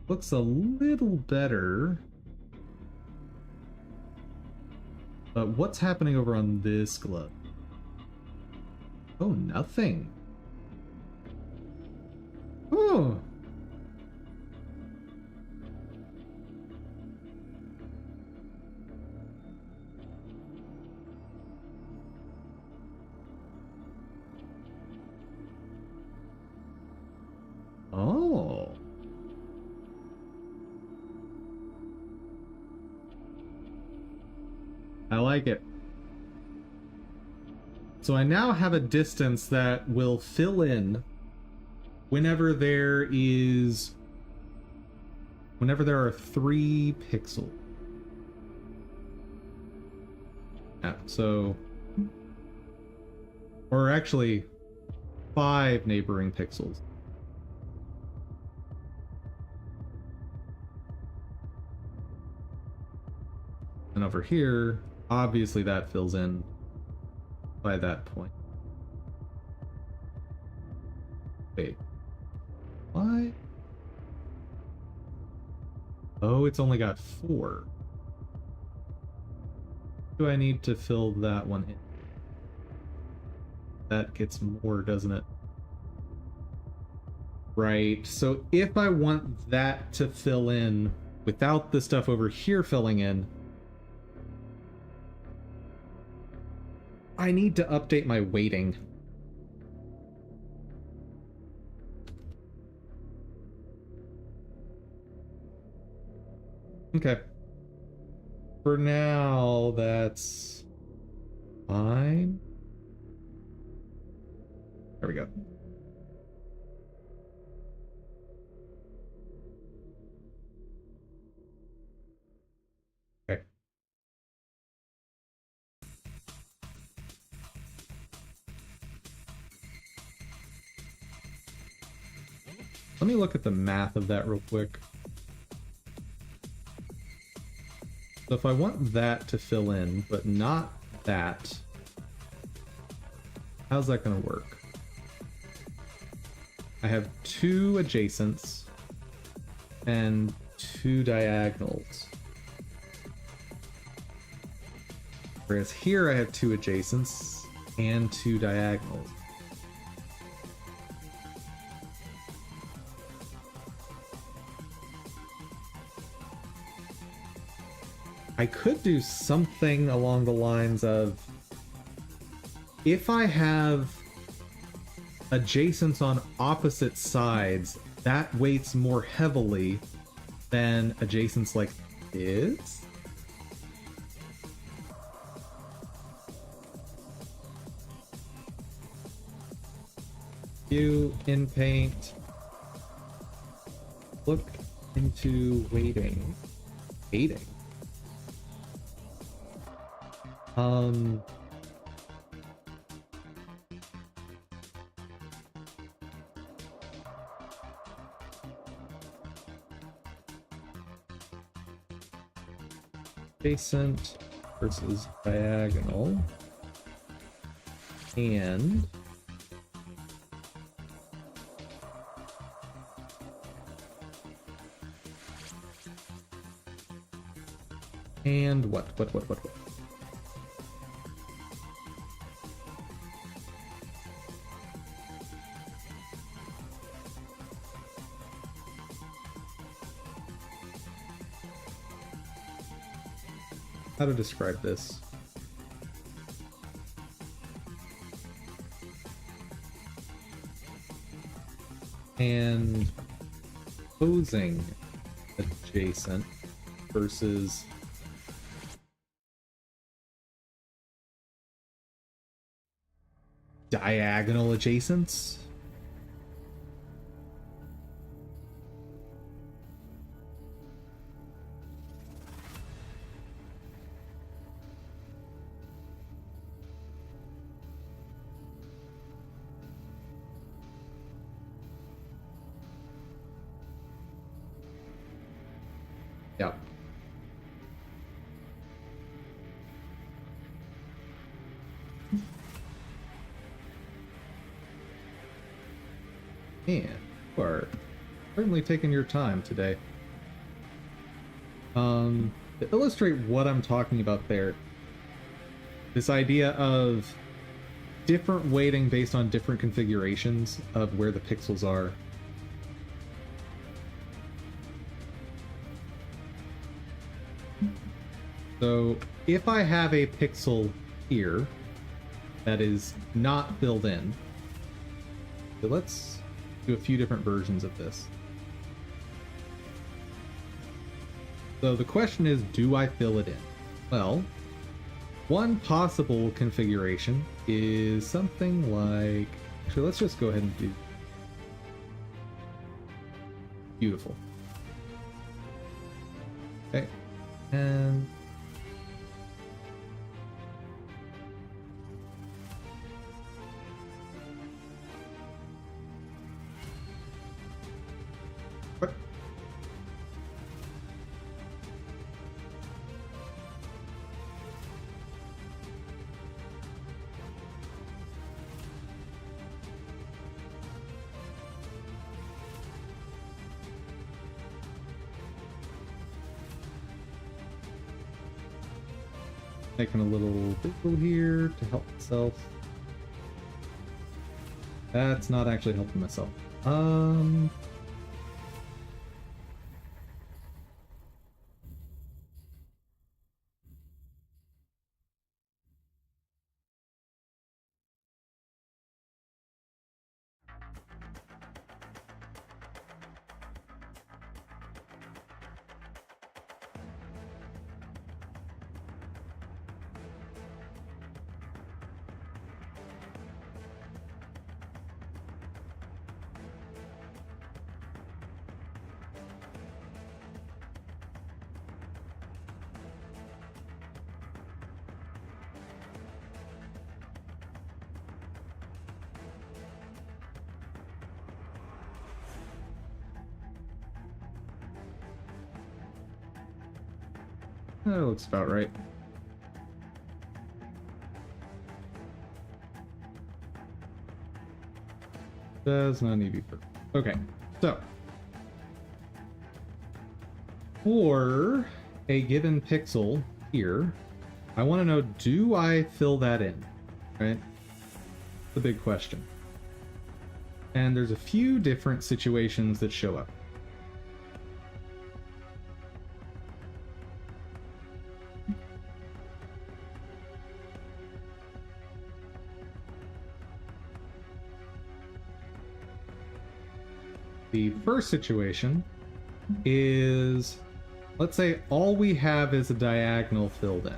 Speaker 1: Looks a little better. But what's happening over on this glove? Oh, nothing. Oh. Oh. I like it. So I now have a distance that will fill in whenever there are 3 pixels. Yeah, so, or actually 5 neighboring pixels. And over here, obviously that fills in by that point. Wait. Why? Oh, it's only got 4. Do I need to fill that one in? That gets more, doesn't it? Right, so if I want that to fill in without the stuff over here filling in, I need to update my weighting. Okay. For now, that's fine. There we go. Okay. Let me look at the math of that real quick. So if I want that to fill in, but not that, how's that going to work? I have 2 adjacents and 2 diagonals. Whereas here I have 2 adjacents and 2 diagonals. I could do something along the lines of, if I have adjacents on opposite sides, that weights more heavily than adjacents like this. You in Paint, look into weighting. Weighting. Adjacent versus diagonal, and what? How to describe this? And opposing adjacent versus diagonal adjacents. Yep. Man, you are certainly taking your time today. To illustrate what I'm talking about there, this idea of different weighting based on different configurations of where the pixels are. So if I have a pixel here that is not filled in, so let's do a few different versions of this. So the question is, do I fill it in? Well, one possible configuration is something like, actually, let's just go ahead and do beautiful. Okay, and Making a little visual here to help myself. That's not actually helping myself. That looks about right. Does not need to be perfect. Okay, so for a given pixel here, I want to know, do I fill that in? Right? The big question. And there's a few different situations that show up. The first situation is, let's say all we have is a diagonal filled in.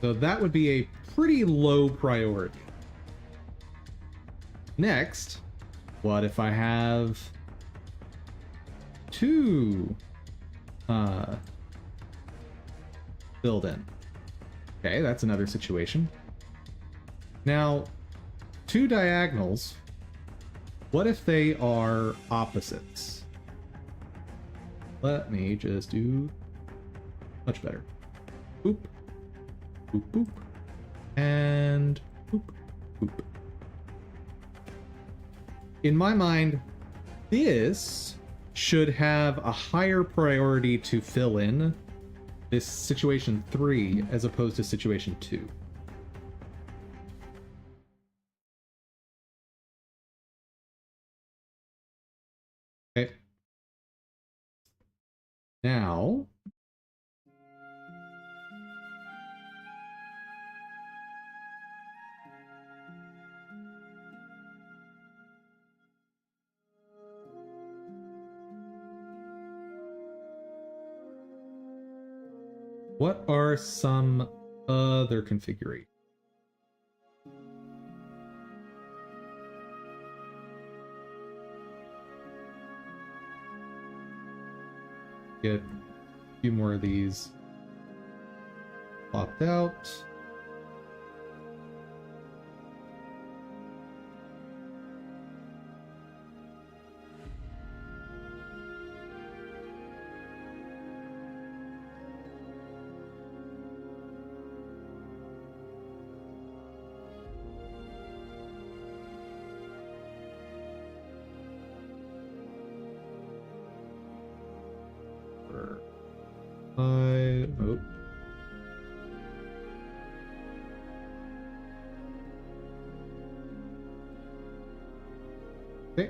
Speaker 1: So that would be a pretty low priority. Next, what if I have two filled in? Okay, that's another situation. Now, two diagonals, what if they are opposites? Let me just do much better. Boop, boop, boop, and boop, boop. In my mind, this should have a higher priority to fill in this situation 3 as opposed to situation 2. Okay. Now, what are some other configurations? Get a few more of these plopped out. Oh. Okay.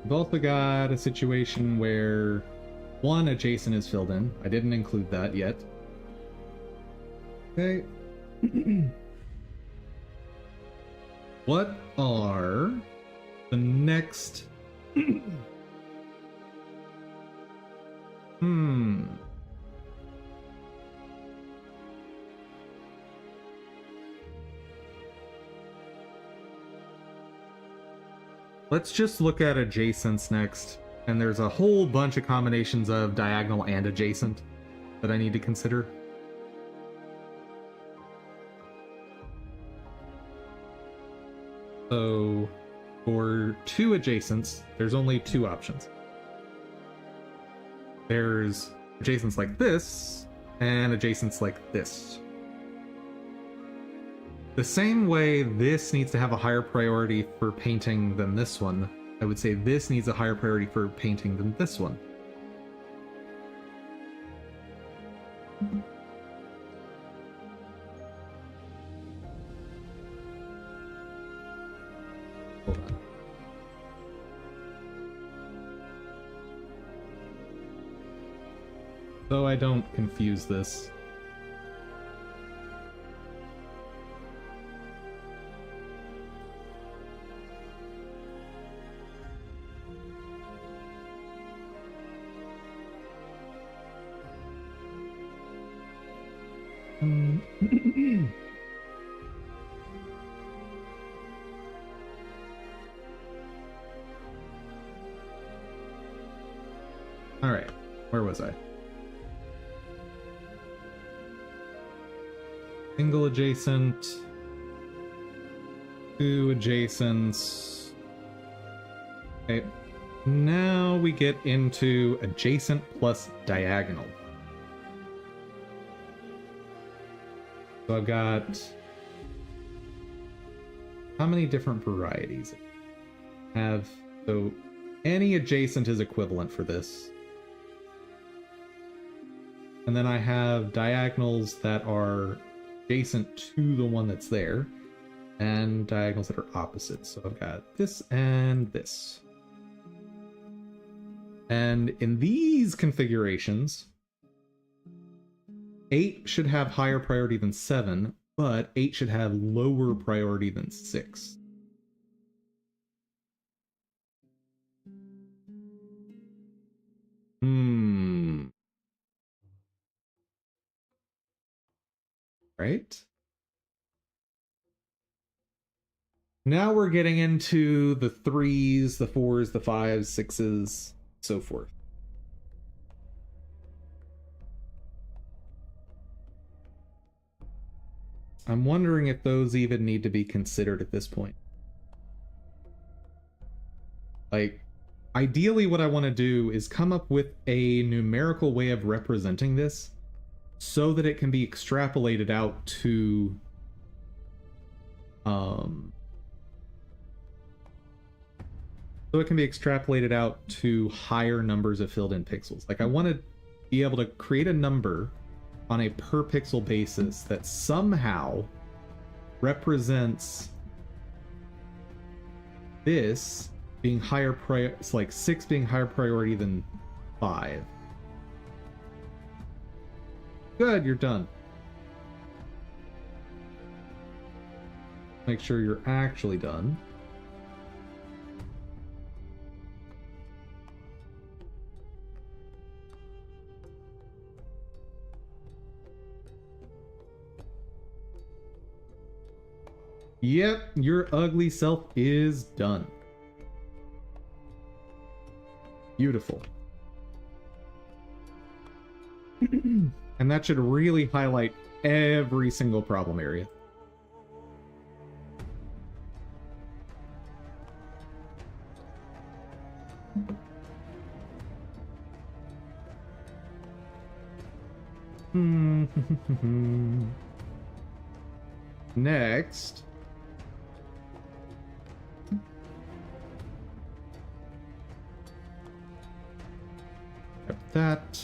Speaker 1: We've also got a situation where one adjacent is filled in. I didn't include that yet. Okay. What are the next... Let's just look at adjacents next. And there's a whole bunch of combinations of diagonal and adjacent that I need to consider. So for two adjacents, there's only two options. There's adjacents like this and adjacents like this. The same way this needs to have a higher priority for painting than this one, I would say this needs a higher priority for painting than this one. Hold on. So I don't confuse this. All right, where was I? Single adjacent, two adjacents. Okay, now we get into adjacent plus diagonal. So I've got how many different varieties I have? So any adjacent is equivalent for this. And then I have diagonals that are adjacent to the one that's there, and diagonals that are opposite. So I've got this and this. And in these configurations, 8 should have higher priority than 7, but 8 should have lower priority than 6. Right? Now we're getting into the 3s, the 4s, the 5s, 6s, so forth. I'm wondering if those even need to be considered at this point. Like, ideally what I want to do is come up with a numerical way of representing this so that it can be extrapolated out to higher numbers of filled in pixels. Like, I want to be able to create a number on a per pixel basis that somehow represents this being higher it's like 6 being higher priority than 5. Good, you're done. Make sure you're actually done. Yep, your ugly self is done. Beautiful. And that should really highlight every single problem area. Next. That.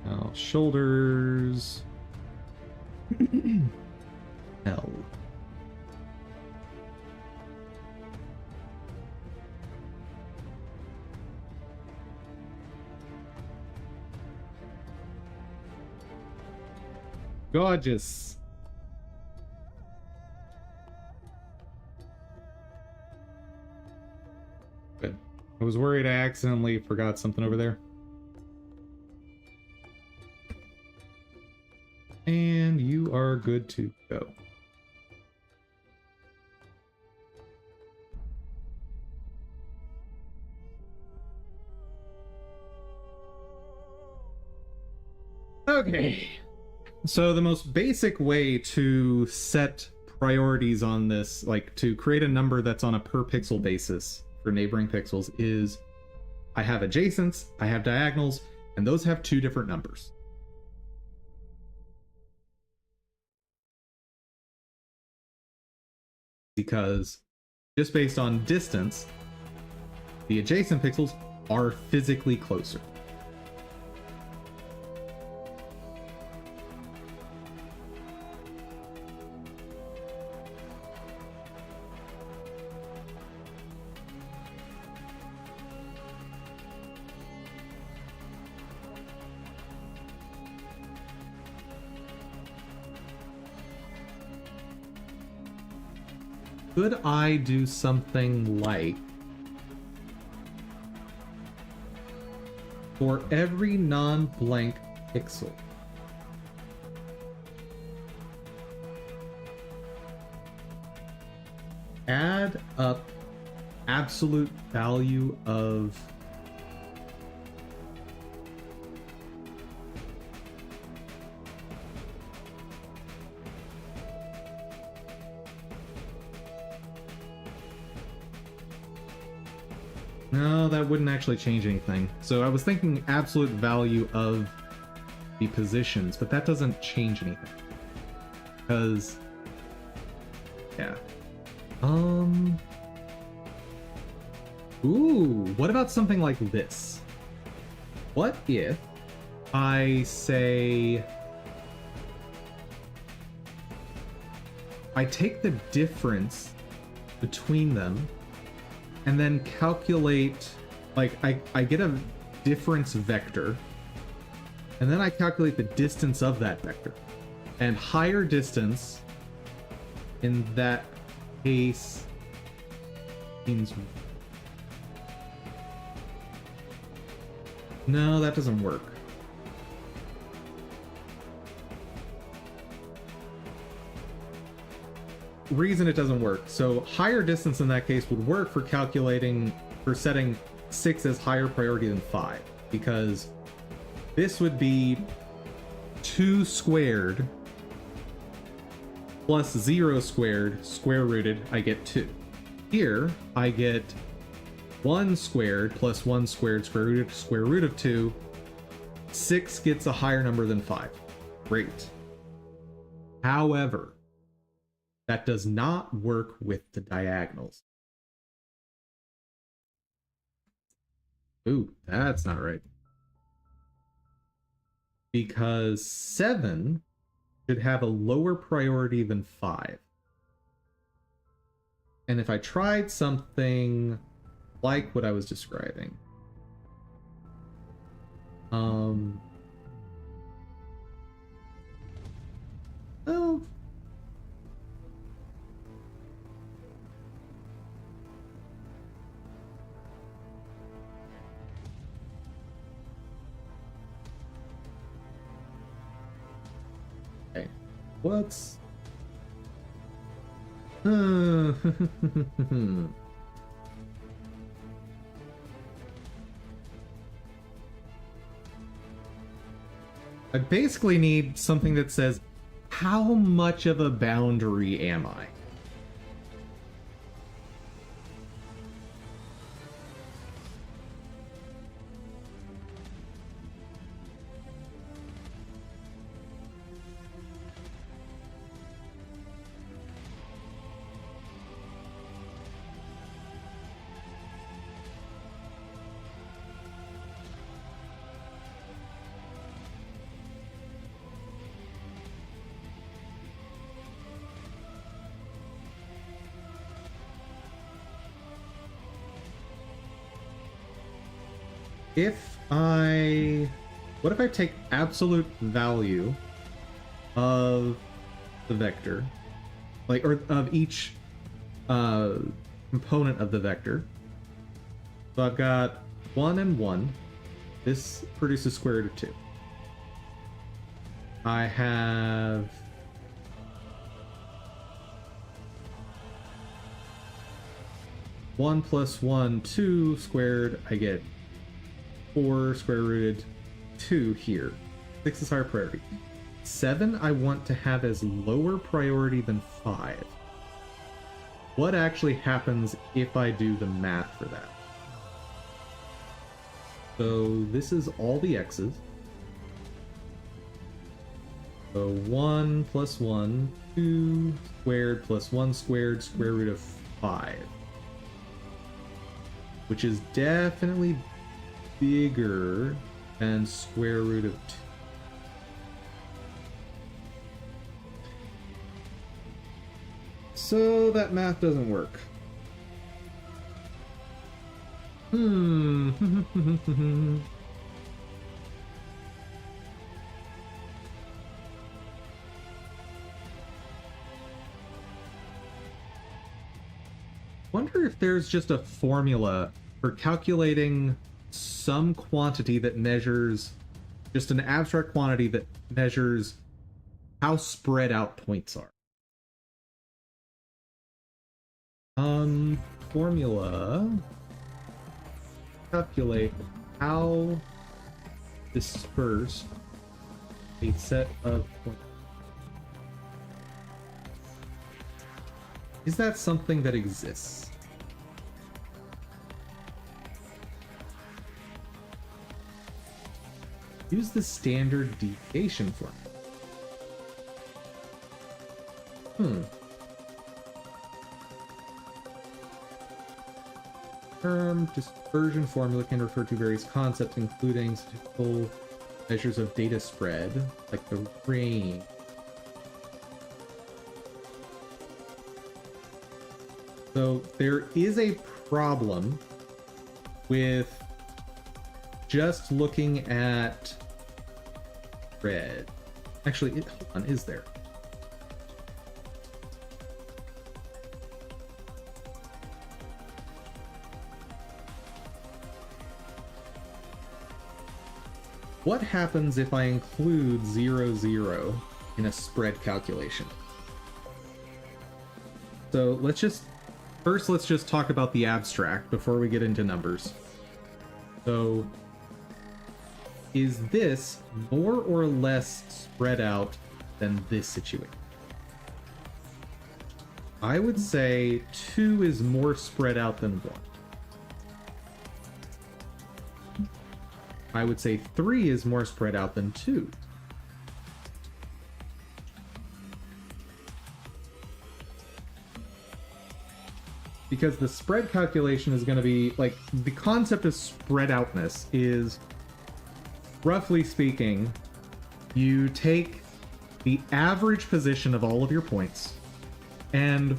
Speaker 1: Now, shoulders. L. Gorgeous. Good. I was worried I accidentally forgot something over there. And you are good to go. Okay. So the most basic way to set priorities on this, like to create a number that's on a per pixel basis for neighboring pixels, is I have adjacents, I have diagonals, and those have 2 different numbers. Because just based on distance, the adjacent pixels are physically closer. Could I do something like, for every non-blank pixel, add up absolute value of No, that wouldn't actually change anything. So I was thinking absolute value of the positions, but that doesn't change anything. Because, yeah. Ooh, what about something like this? What if I say I take the difference between them and then calculate, like, I get a difference vector, and then I calculate the distance of that vector. And higher distance in that case means... No, that doesn't work. Reason it doesn't work. So higher distance in that case would work for calculating, for setting 6 as higher priority than 5, because this would be 2 squared plus 0 squared, square rooted, I get 2. Here, I get 1 squared plus 1 squared, square root of 2. 6 gets a higher number than 5. Great. However, that does not work with the diagonals. Ooh, that's not right. Because 7 should have a lower priority than 5. And if I tried something like what I was describing, well, okay, what's I basically need something that says, how much of a boundary am I? What if I take absolute value of the vector, like, or of each component of the vector? So I've got 1 and 1. This produces square root of 2. I have one plus 1, 2 squared. I get 4 square rooted 2 here. 6 is higher priority. 7 I want to have as lower priority than 5. What actually happens if I do the math for that? So this is all the x's. So 1 plus 1, 2 squared plus 1 squared, square root of 5. Which is definitely bigger than square root of 2. So that math doesn't work. wonder if there's just a formula for calculating some quantity that measures, just an abstract quantity that measures how spread out points are. Formula. Calculate how dispersed a set of points. Is that something that exists? Use the standard deviation formula. Term dispersion formula can refer to various concepts, including statistical measures of data spread, like the range. So there is a problem with just looking at spread. Actually, hold on, is there? What happens if I include 0, 0 in a spread calculation? So let's just talk about the abstract before we get into numbers. So is this more or less spread out than this situation? I would say 2 is more spread out than 1. I would say 3 is more spread out than 2. Because the spread calculation is going to be, like, the concept of spread outness is, roughly speaking, you take the average position of all of your points, and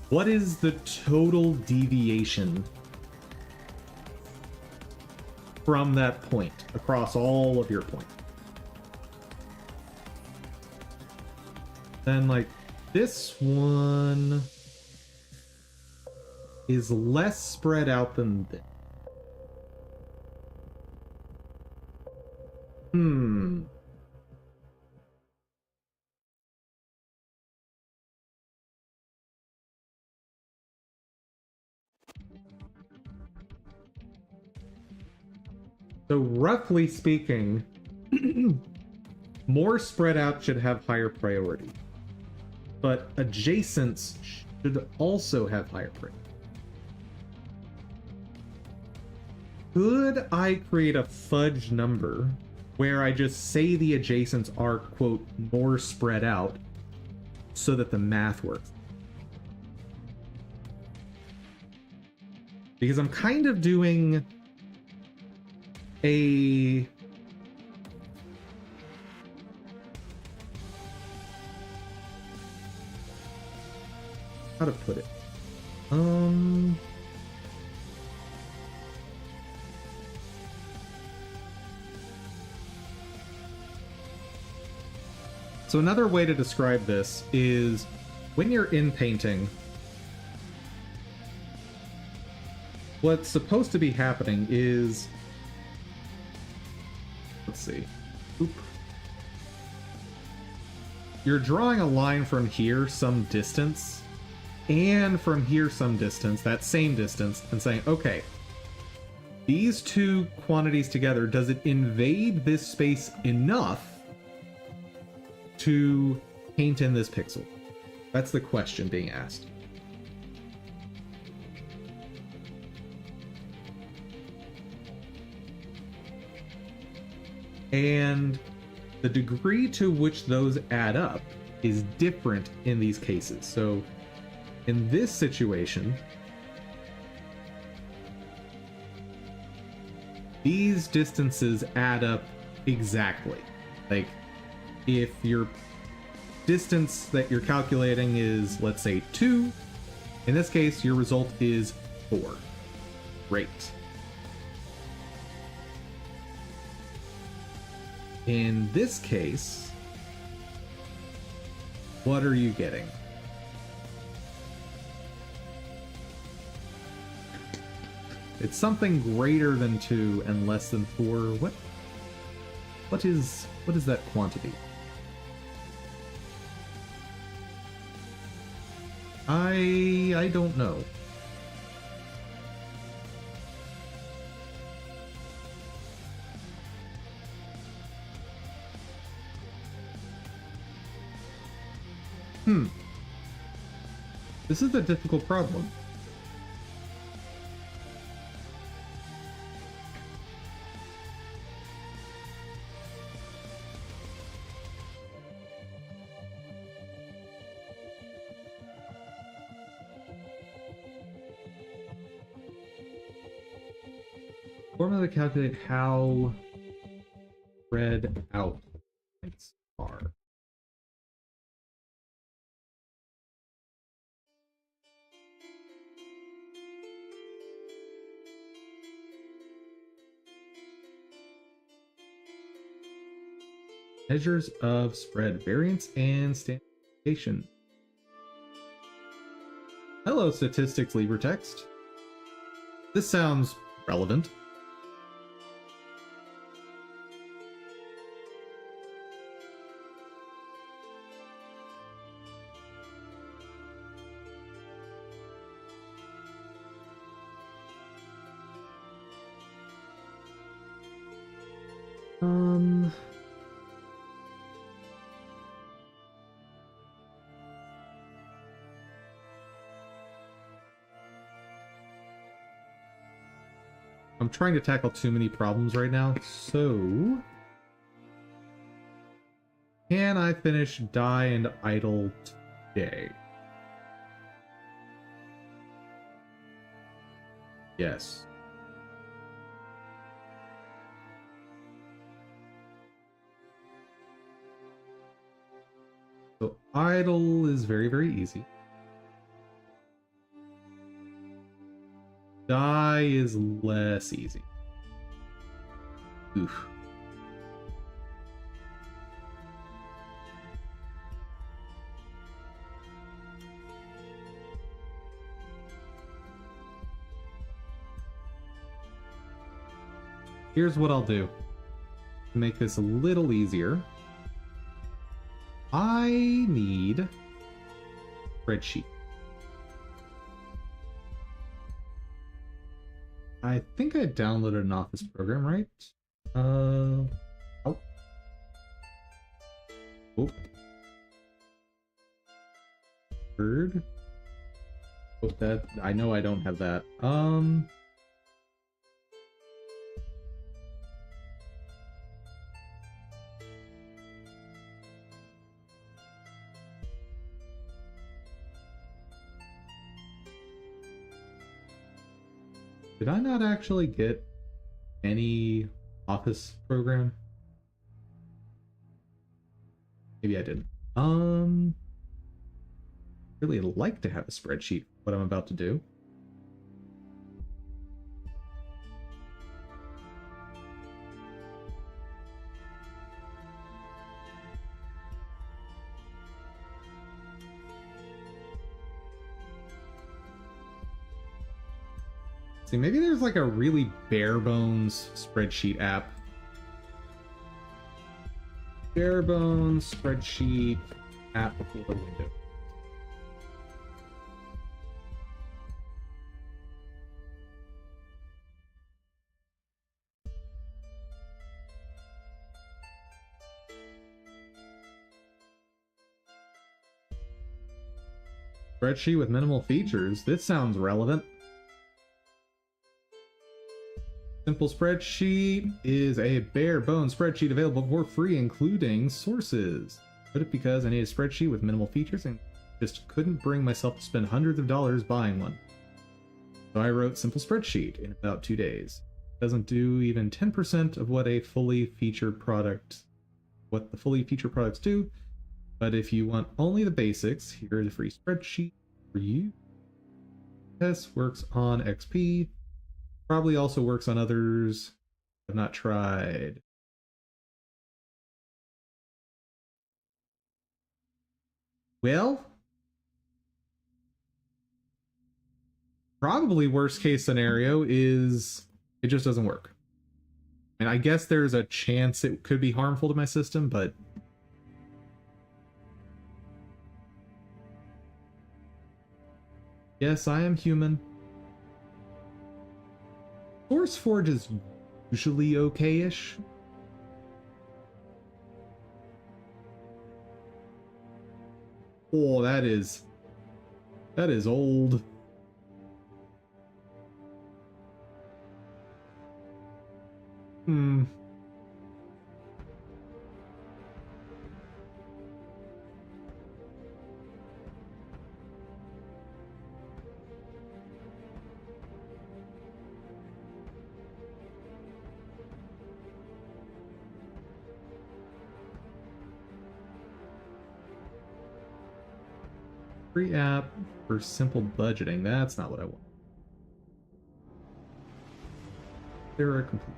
Speaker 1: what is the total deviation from that point across all of your points. Then, like, this one is less spread out than this. So roughly speaking, more spread out should have higher priority, but adjacents should also have higher priority. Could I create a fudge number where I just say the adjacents are, quote, more spread out so that the math works? Because I'm kind of doing a how to put it? So another way to describe this is when you're in painting, what's supposed to be happening is, let's see. Oop. You're drawing a line from here some distance, and from here some distance, that same distance, and saying, okay, these two quantities together, does it invade this space enough to paint in this pixel? That's the question being asked. And the degree to which those add up is different in these cases. So in this situation, these distances add up exactly. Like, if your distance that you're calculating is, let's say, 2, in this case, your result is 4. Great. In this case, what are you getting? It's something greater than 2 and less than 4. What is that quantity? I don't know. This is a difficult problem. Formula to calculate how spread out points are. Measures of spread variance and standardization. Hello, statistics LibreText. This sounds relevant. I'm trying to tackle too many problems right now, so can I finish Die and Idle today? Yes. So Idle is very, very easy. Die is less easy. Oof. Here's what I'll do to make this a little easier. I need a spreadsheet. I think I downloaded an Office program, right? Oh. Oh. Word. Oh, that I know I don't have that. Did I not actually get any Office program? Maybe I didn't. Really like to have a spreadsheet for what I'm about to do. See, maybe there's like a really bare bones spreadsheet app. Bare bones spreadsheet app before the window. Spreadsheet with minimal features. This sounds relevant. Simple Spreadsheet is a bare bones spreadsheet available for free, including sources. Put it because I need a spreadsheet with minimal features and just couldn't bring myself to spend hundreds of dollars buying one. So I wrote Simple Spreadsheet in about 2 days. Doesn't do even 10% of what the fully featured products do. But if you want only the basics, here is a free spreadsheet for you. This works on XP. Probably also works on others I've not tried. Well, Probably worst case scenario is it just doesn't work. And I guess there's a chance it could be harmful to my system, but yes, I am human. SourceForge is usually okay-ish. Oh, that is old. Hmm. Free app for simple budgeting. That's not what I want. There are complete.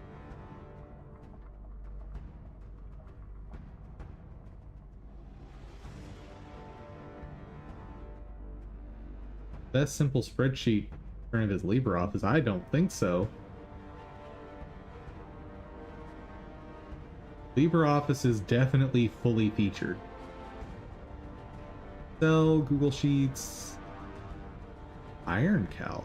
Speaker 1: Best simple spreadsheet alternative is LibreOffice. I don't think so. LibreOffice is definitely fully featured. Excel, Google Sheets, IronCalc.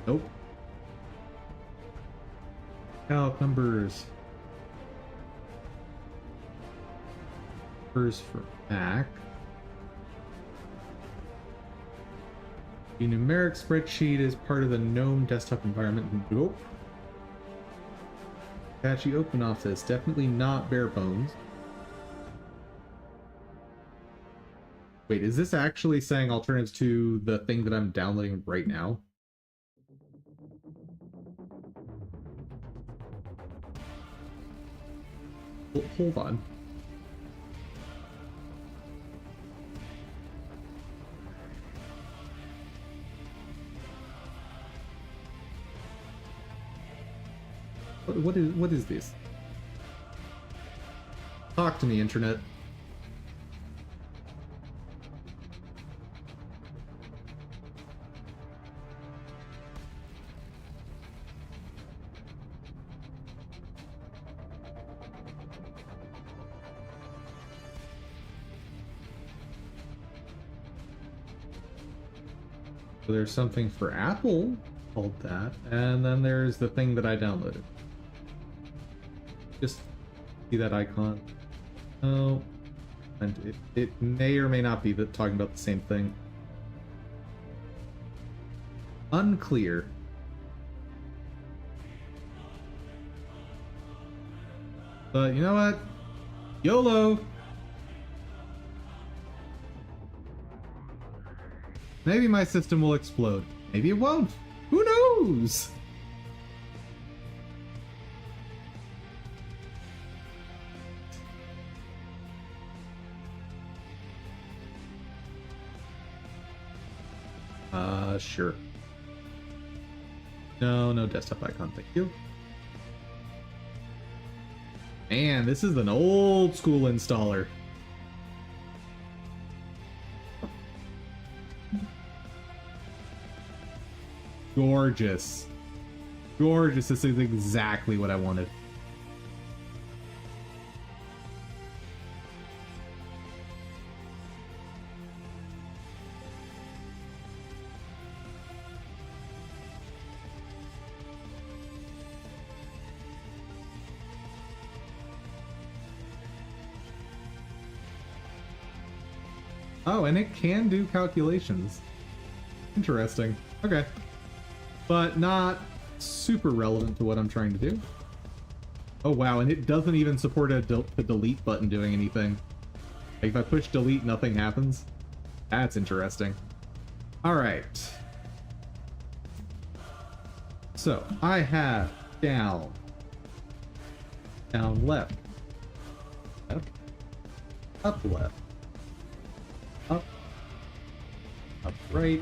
Speaker 1: Nope. Calc numbers. Numbers for Mac. The numeric spreadsheet is part of the GNOME desktop environment. Nope. Apache OpenOffice, definitely not bare bones. Wait, is this actually saying alternatives to the thing that I'm downloading right now? Hold on. What is this? Talk to me, internet. So there's something for Apple called that, and then there's the thing that I downloaded. Just see that icon. Oh, and it may or may not be talking about the same thing. Unclear. But you know what? YOLO! Maybe my system will explode. Maybe it won't. Who knows? Sure. No desktop icon, thank you. Man, this is an old school installer. Gorgeous. Gorgeous, this is exactly what I wanted. Oh, and it can do calculations. Interesting. Okay. But not super relevant to what I'm trying to do. Oh wow, and it doesn't even support a delete button doing anything. Like if I push delete, nothing happens. That's interesting. Alright. So, I have down left, up left, up right,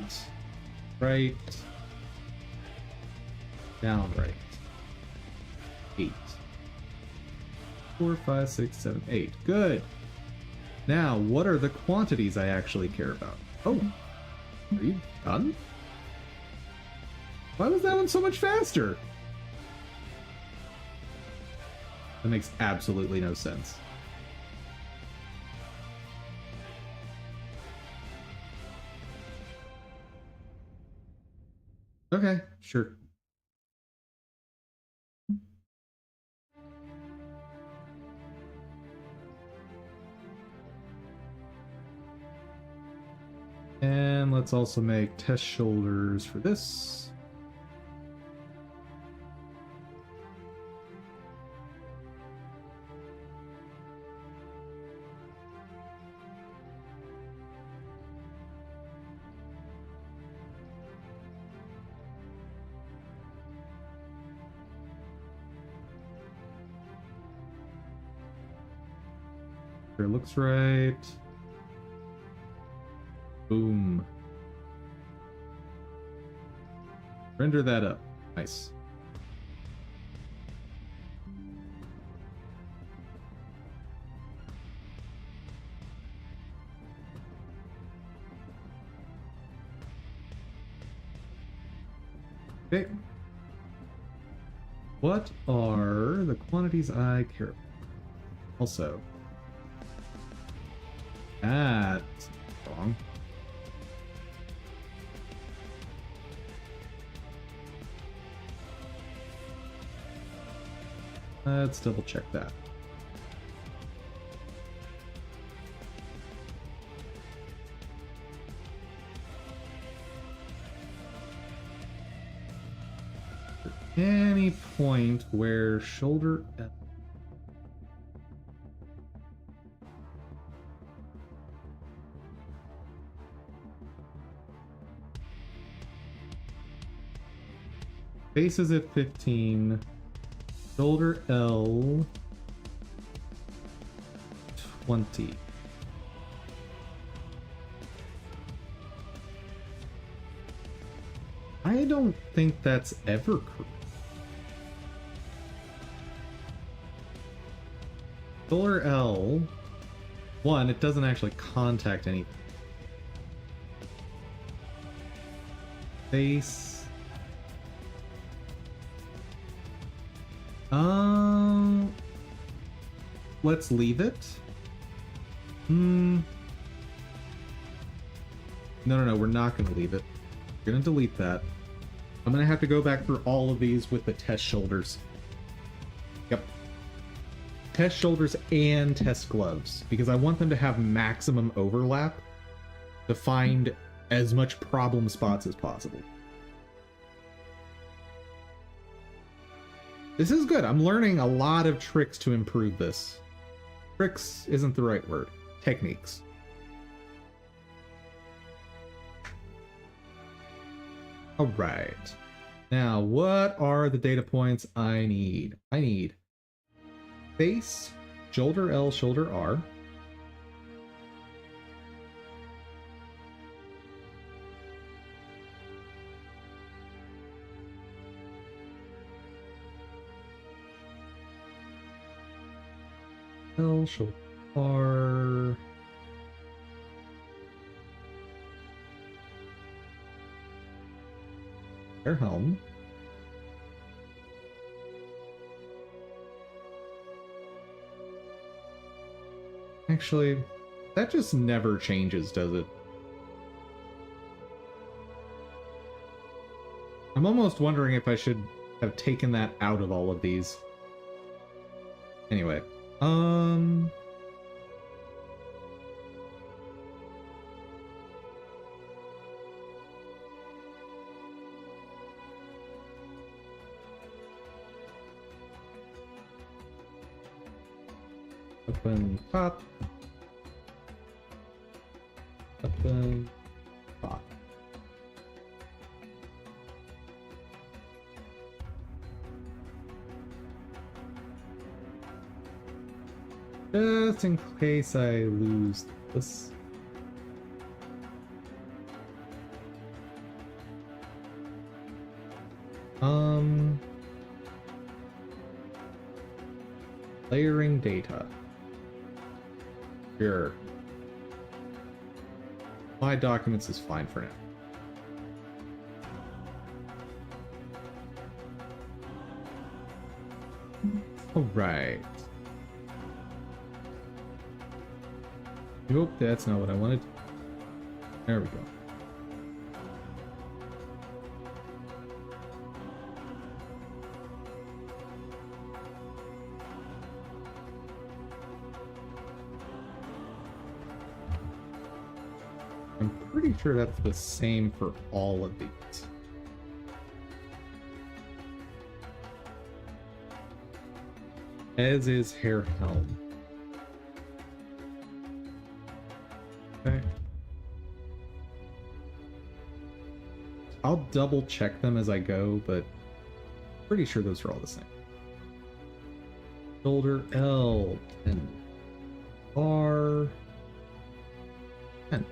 Speaker 1: down right, 8, 4, 5, 6, 7, 8. Good. Now, what are the quantities I actually care about? Oh, are you done? Why was that one so much faster? That makes absolutely no sense. Okay, sure. And let's also make test shoulders for this. Sure, looks right. Boom. Render that up. Nice. Okay. What are the quantities I care about? Also, that's wrong. Let's double check that. Any point where shoulder base is at 15, shoulder L 20. I don't think that's ever correct. Shoulder L 1, it doesn't actually contact anything. Base. Let's leave it. No, we're not gonna leave it. We're gonna delete that. I'm gonna have to go back through all of these with the test shoulders. Yep. Test shoulders and test gloves, because I want them to have maximum overlap to find as much problem spots as possible. This is good. I'm learning a lot of tricks to improve this. Tricks isn't the right word. Techniques. All right. Now, what are the data points I need? I need face, shoulder L, shoulder R. L, shoulder R. Air helm. Actually, that just never changes, does it? I'm almost wondering if I should have taken that out of all of these. Anyway, open pop. Open pop. Just in case I lose this. Layering data. Sure. My documents is fine for now. Alright. Nope, that's not what I wanted. There we go. I'm pretty sure that's the same for all of these. As is hair helm. Okay. I'll double check them as I go, but pretty sure those are all the same. Shoulder L and R 10.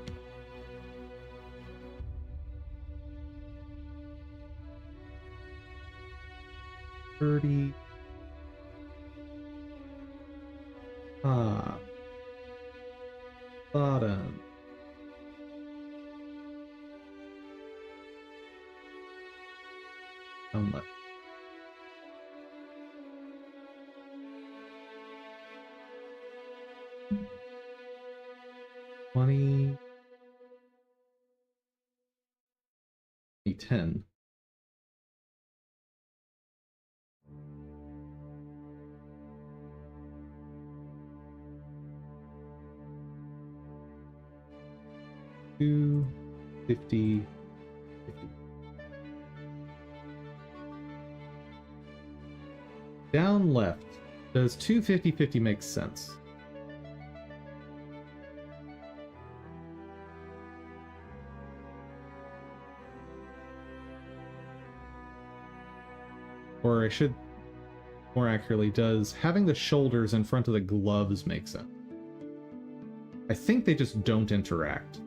Speaker 1: $30. Bottom. Down left. $20. 10. $2, 50, 50. Down left. Does 250/50 make sense? Or I should more accurately, does having the shoulders in front of the gloves make sense? I think they just don't interact.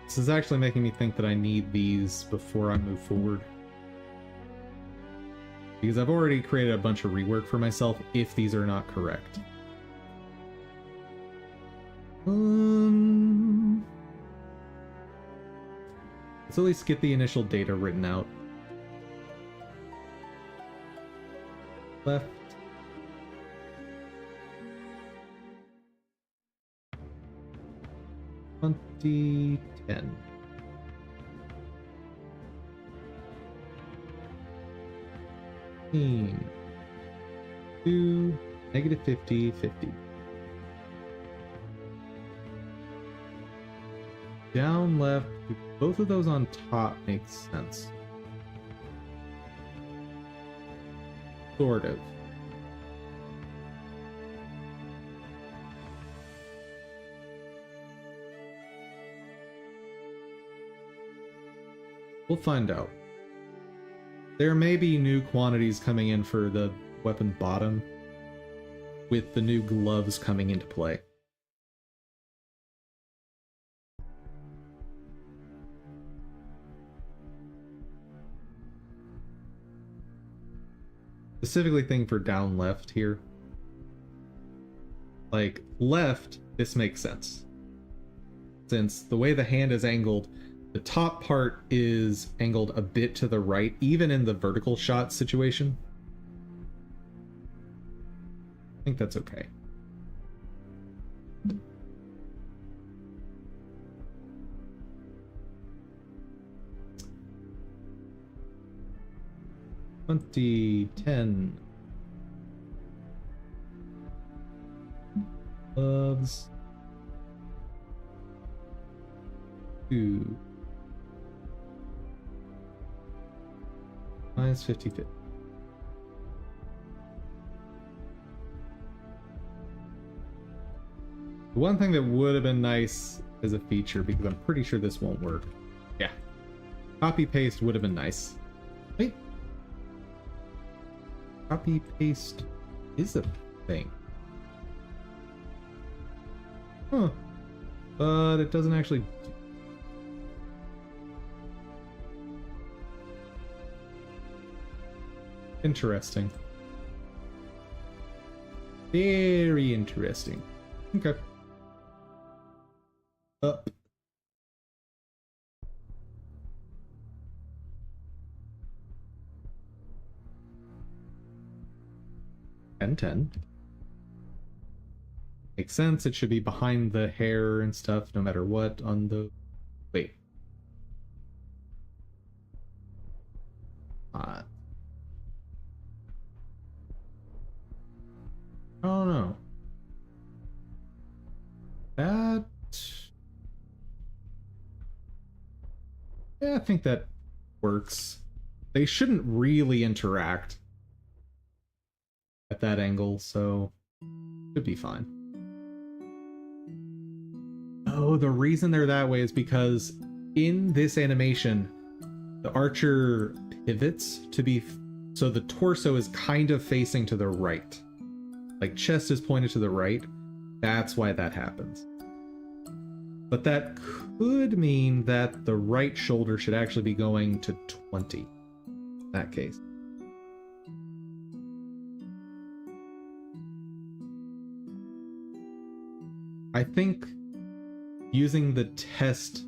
Speaker 1: This is actually making me think that I need these before I move forward. Because I've already created a bunch of rework for myself if these are not correct. Let's at least get the initial data written out. Left. $20, $10. $2, -50, 50. Down left, both of those on top makes sense. Sort of. We'll find out. There may be new quantities coming in for the weapon bottom, with the new gloves coming into play. Specifically thing for down left here. Like, left, this makes sense. Since the way the hand is angled, the top part is angled a bit to the right, even in the vertical shot situation. I think that's okay. $20, $10. Gloves. 2. Minus 50, 50. The one thing that would have been nice as a feature, because I'm pretty sure this won't work. Yeah. Copy paste would have been nice. Wait. Copy paste is a thing. Huh. But it doesn't actually... Interesting. Very interesting. Okay. Up. And 10. Makes sense. It should be behind the hair and stuff, no matter what on the... Wait. Oh no. That... Yeah, I think that works. They shouldn't really interact at that angle, so should be fine. Oh, the reason they're that way is because in this animation, the archer pivots to be... So the torso is kind of facing to the right. Like, chest is pointed to the right. That's why that happens. But that could mean that the right shoulder should actually be going to 20. In that case. I think using the test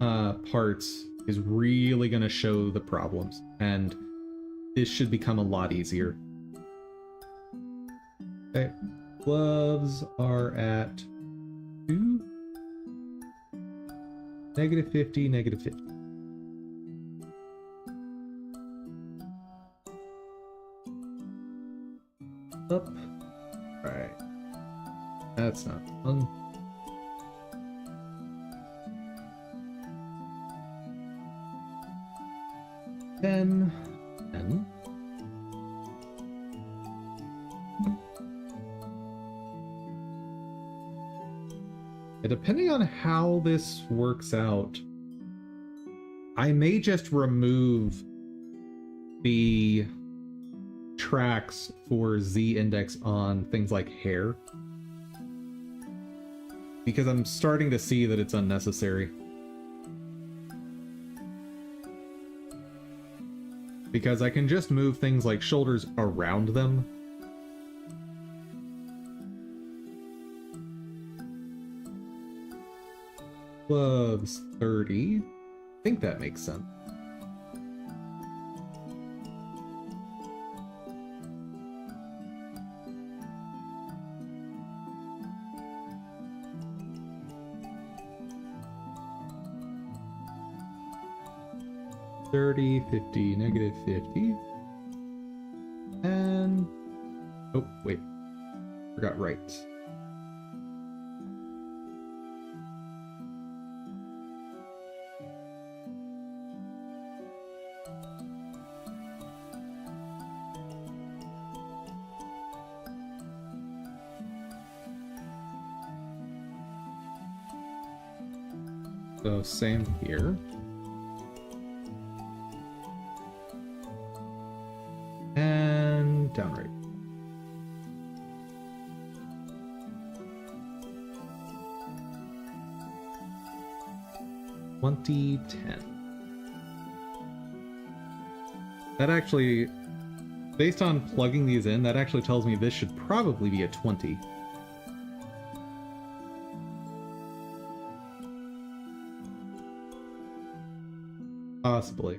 Speaker 1: parts is really going to show the problems, and this should become a lot easier. Okay, gloves are at 2, -50, -50. Up. Alright. That's not fun. Then. And depending on how this works out, I may just remove the tracks for Z index on things like hair, because I'm starting to see that it's unnecessary. Because I can just move things like shoulders around them. Gloves 30. I think that makes sense. -30, 50, -50. And... oh, wait. Forgot right. So same here. And down right. $20.10. That actually, based on plugging these in, that actually tells me this should probably be a 20. Possibly.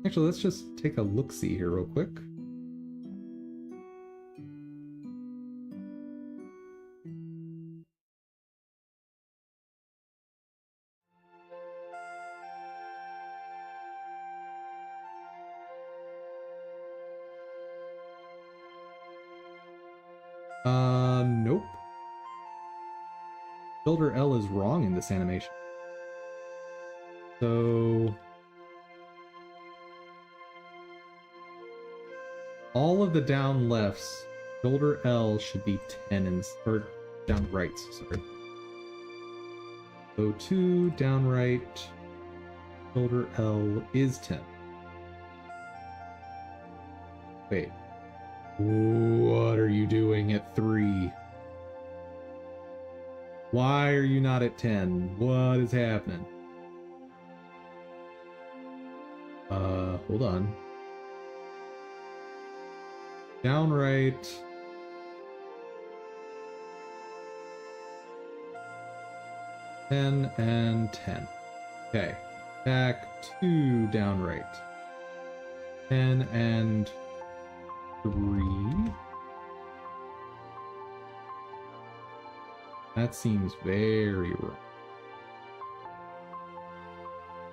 Speaker 1: Actually, let's just take a look-see here real quick. Nope. Builder L is wrong in this animation. So... all of the down lefts, shoulder L should be 10 and or down rights, sorry. So 2 down right, shoulder L is 10. Wait. What are you doing at 3? Why are you not at 10? What is happening? Hold on. Down right. Ten and 10. Okay. Back to down right. 10 and 3. That seems very wrong.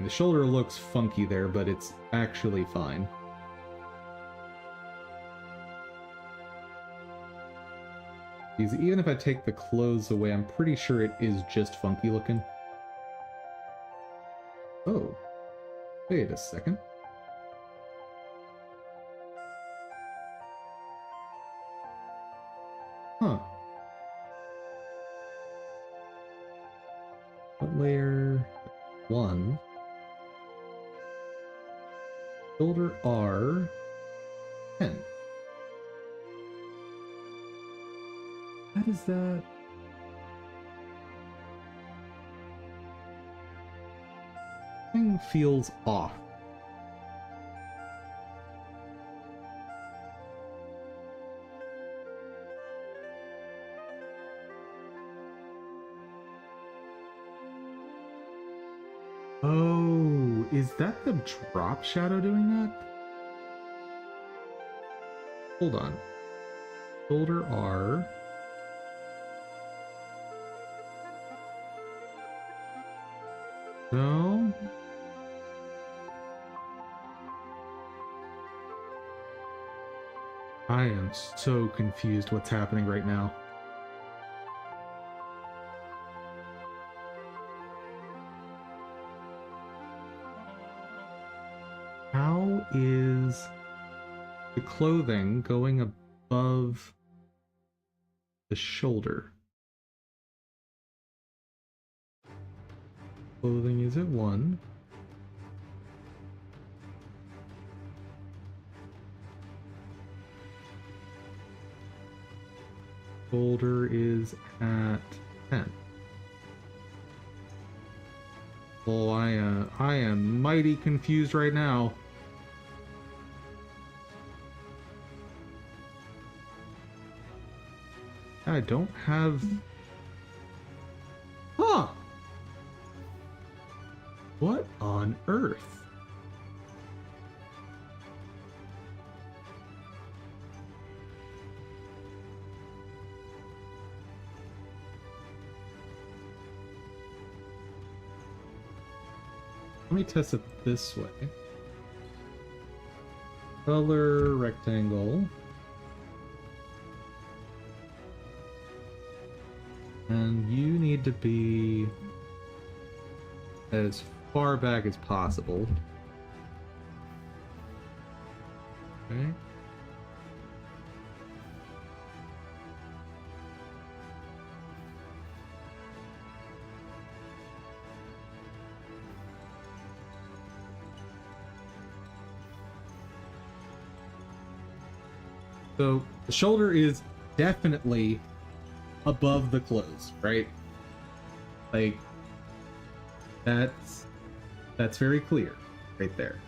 Speaker 1: The shoulder looks funky there, but it's actually fine. Because even if I take the clothes away, I'm pretty sure it is just funky looking. Oh, wait a second. Huh. What layer? 1. Shoulder R. 10. What is that? Thing feels off. Oh, is that the drop shadow doing that? Hold on. Shoulder R. No. I am so confused what's happening right now. How is the clothing going above the shoulder? Clothing is at 1. Shoulder is at 10. Well, I am mighty confused right now. I don't have... Huh! What on earth? Let me test it this way. Color rectangle. And you need to be as far back as possible. Okay. So the shoulder is definitely above the clothes, right? Like that's very clear right there.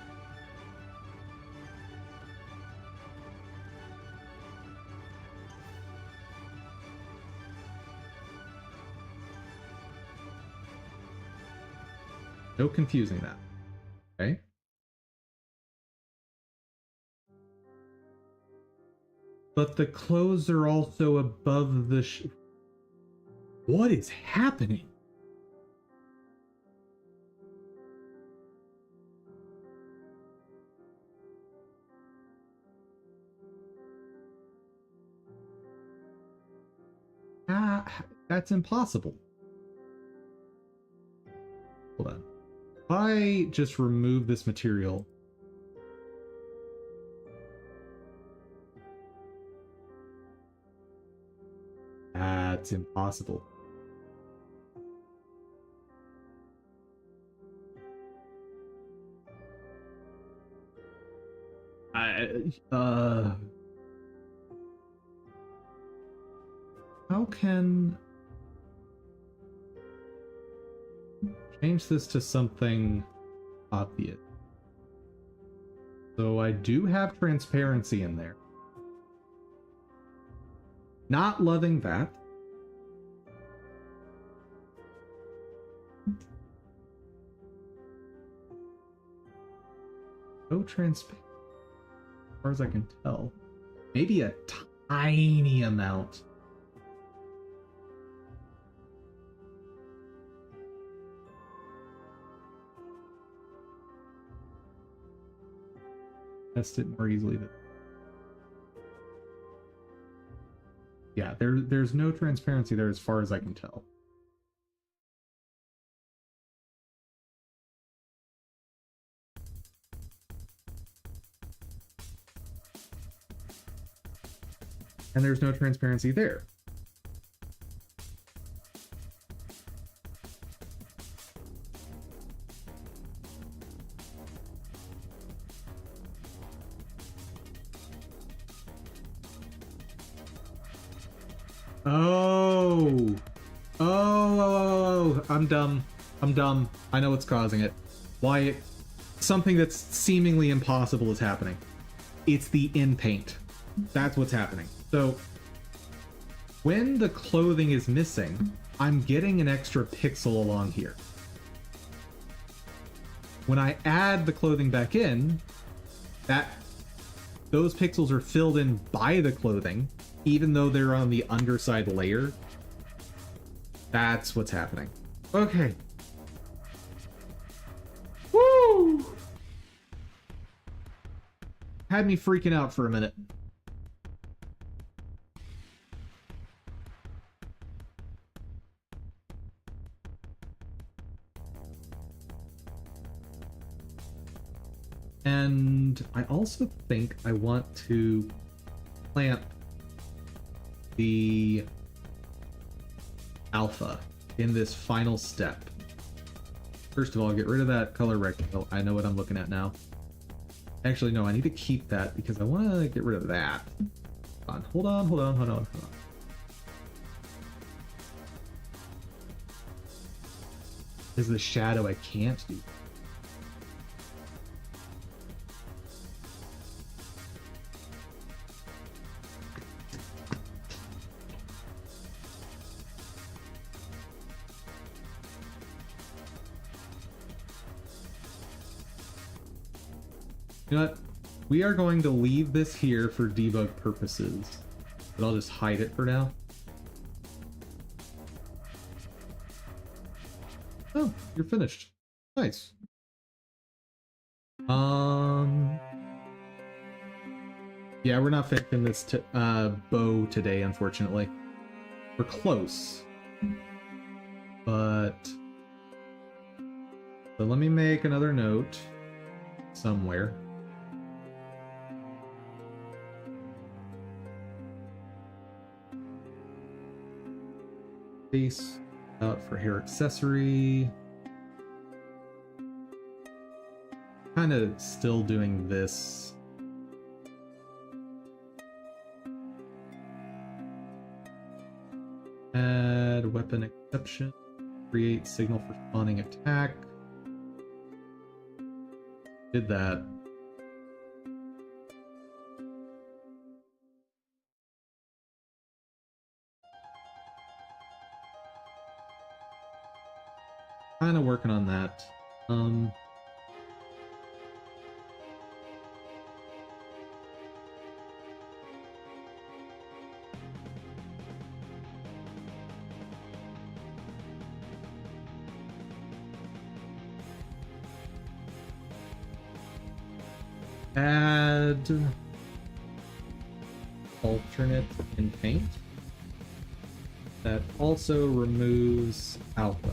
Speaker 1: No confusing that. Okay? But the clothes are also above the What is happening? That's impossible. Hold on. If I just remove this material, that's impossible. How can... change this to something obvious. So I do have transparency in there. Not loving that. So transparent, as far as I can tell. Maybe a tiny amount. Test it more easily. Yeah, there's no transparency there as far as I can tell. And there's no transparency there. Oh, I'm dumb. I know what's causing it. Why something that's seemingly impossible is happening. It's the in paint. That's what's happening. So when the clothing is missing, I'm getting an extra pixel along here. When I add the clothing back in, those pixels are filled in by the clothing, even though they're on the underside layer. That's what's happening. Okay. Woo! Had me freaking out for a minute. And I also think I want to clamp the alpha in this final step. First of all, get rid of that color rectangle. I know what I'm looking at now. Actually, no, I need to keep that because I want to get rid of that. Hold on. Is the shadow I can't do. You know what? We are going to leave this here for debug purposes, but I'll just hide it for now. Oh, you're finished. Nice. Yeah, we're not fixing this bow today, unfortunately. We're close. But so let me make another note somewhere. Face out for hair accessory. Kind of still doing this. Add weapon exception. Create signal for spawning attack. Did that. Kind of working on that. Add alternate in paint. That also removes alpha.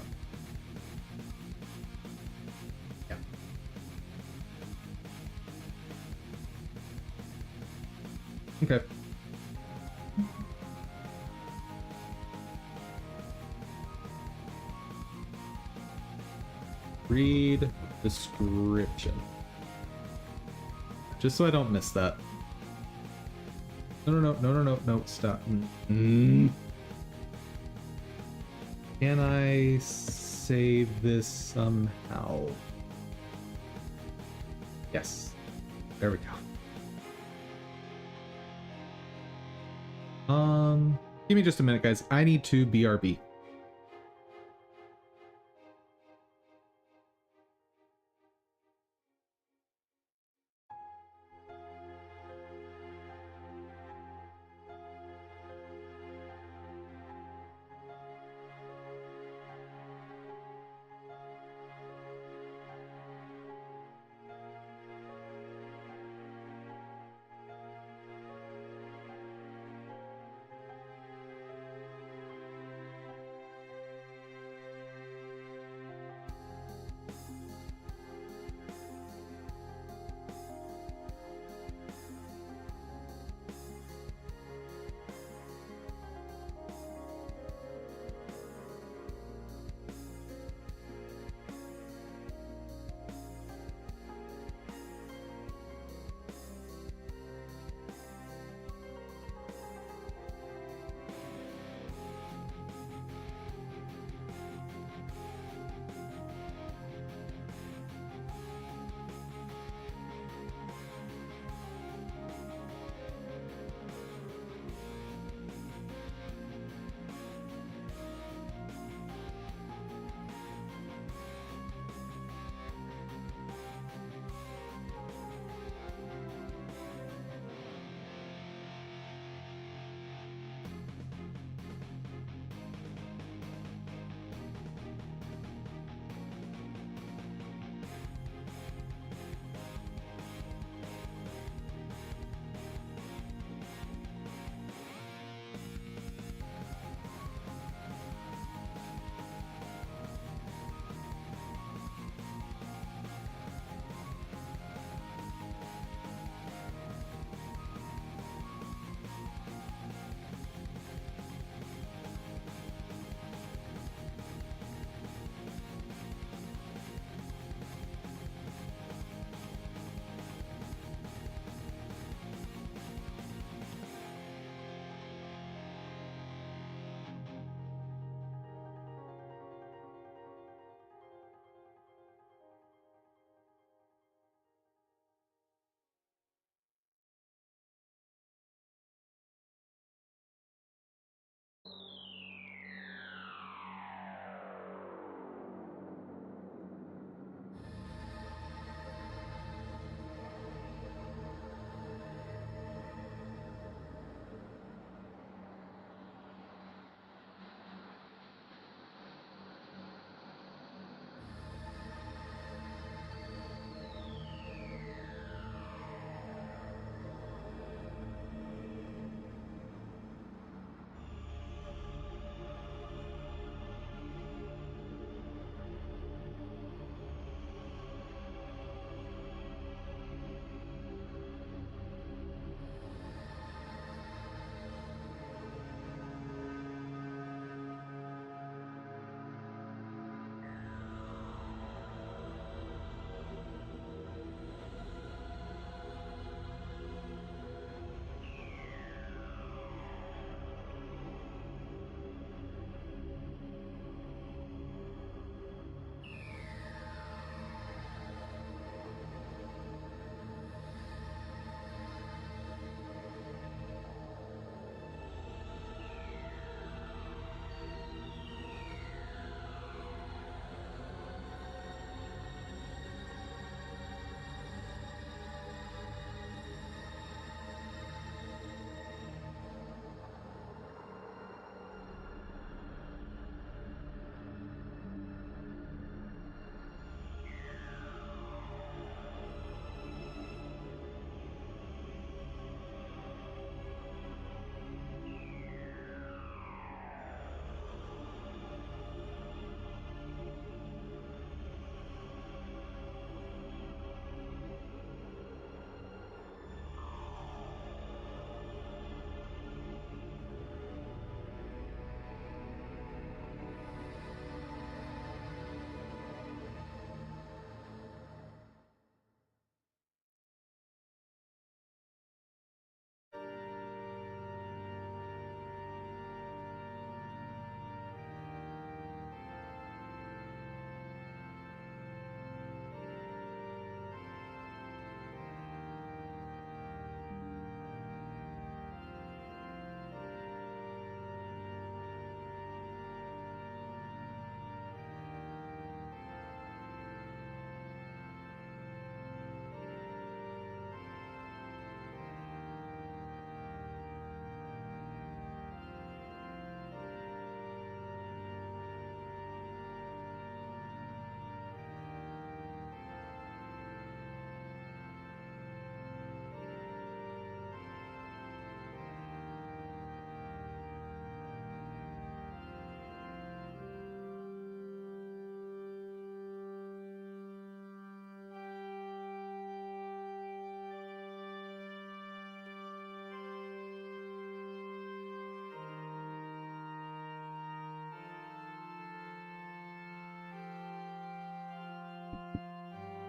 Speaker 1: Yeah. Okay. Read description. Just so I don't miss that. No, stop. Can I save save this somehow. Yes. There we go. Give me just a minute, guys. I need to BRB.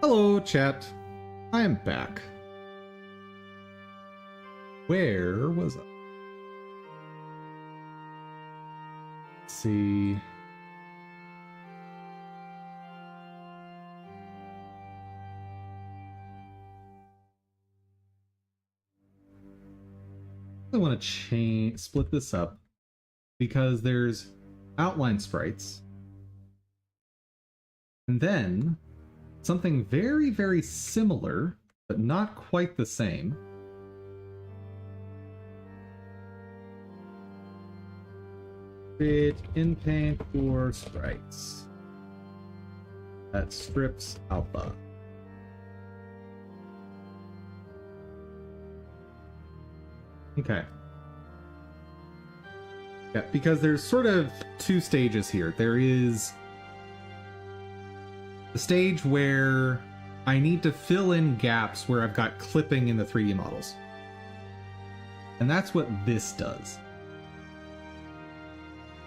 Speaker 1: Hello, chat. I am back. Where was I? Let's see. I want to split this up because there's outline sprites and then something very, very similar, but not quite the same. Create in paint for sprites. That strips alpha. Okay. Yeah, because there's sort of two stages here. There is the stage where I need to fill in gaps where I've got clipping in the 3D models. And that's what this does.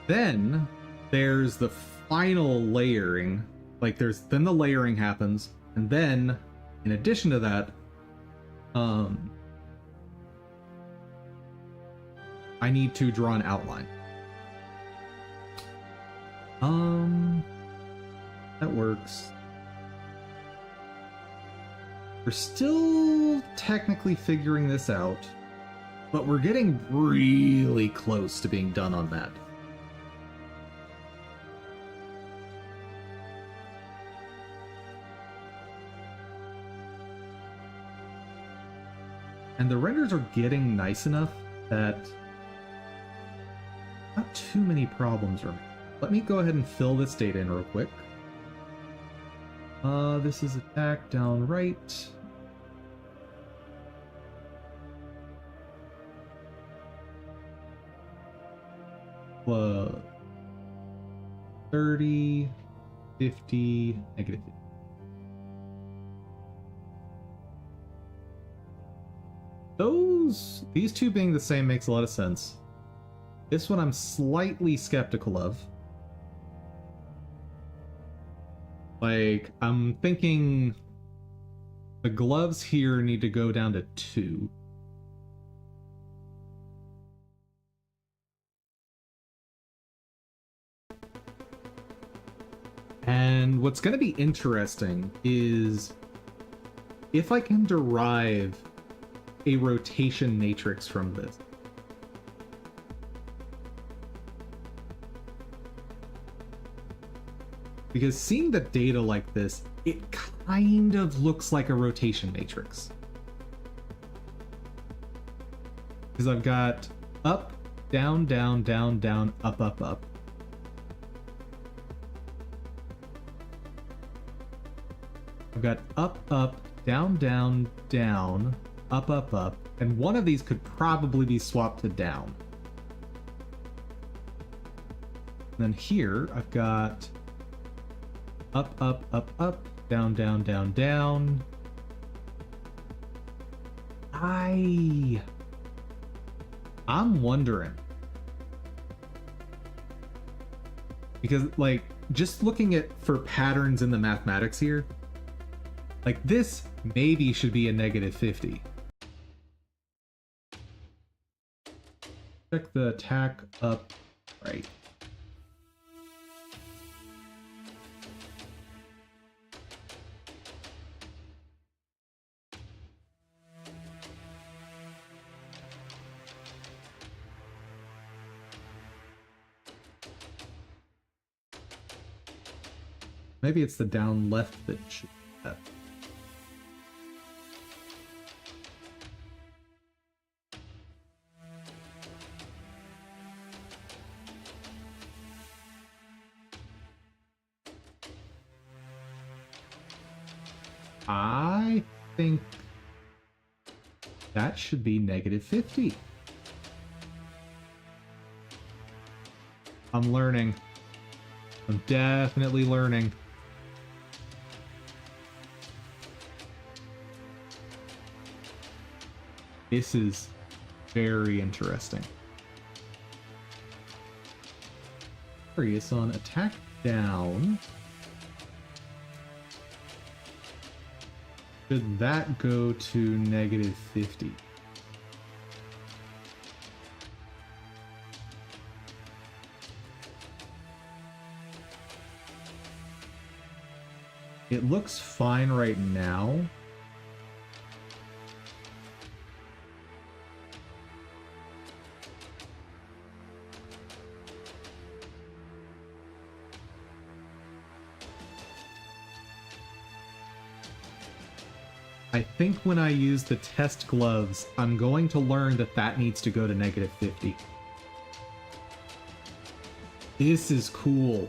Speaker 1: Then there's the final layering. Like then the layering happens, and then in addition to that, I need to draw an outline. That works. We're still technically figuring this out, but we're getting really close to being done on that. And the renders are getting nice enough that not too many problems remain. Let me go ahead and fill this data in real quick. This is attack down right. Plus 30, 50, negative 50. These two being the same makes a lot of sense. This one I'm slightly skeptical of. Like, I'm thinking the gloves here need to go down to 2. And what's going to be interesting is if I can derive a rotation matrix from this. Because seeing the data like this, it kind of looks like a rotation matrix. Because I've got up, down, down, down, down, up, up, up. I've got up, up, down, down, down, up, up, up, and one of these could probably be swapped to down. And then here, I've got up, up, up, up, down, down, down, down. I'm wondering. Because, like, just looking at for patterns in the mathematics here, like, this maybe should be a negative 50. Check the attack up right. Maybe it's the down left that should do that. I think that should be negative 50. I'm learning. I'm definitely learning. This is very interesting. Curious on attack down. Should that go to negative 50? It looks fine right now. I think when I use the test gloves, I'm going to learn that that needs to go to negative 50. This is cool.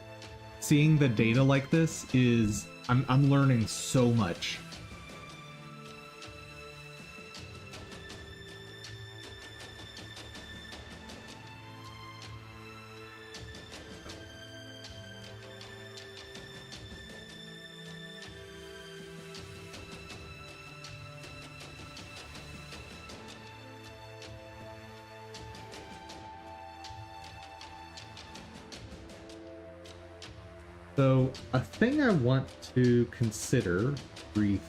Speaker 1: Seeing the data like this is... I'm learning so much. So, a thing I want to consider, brief.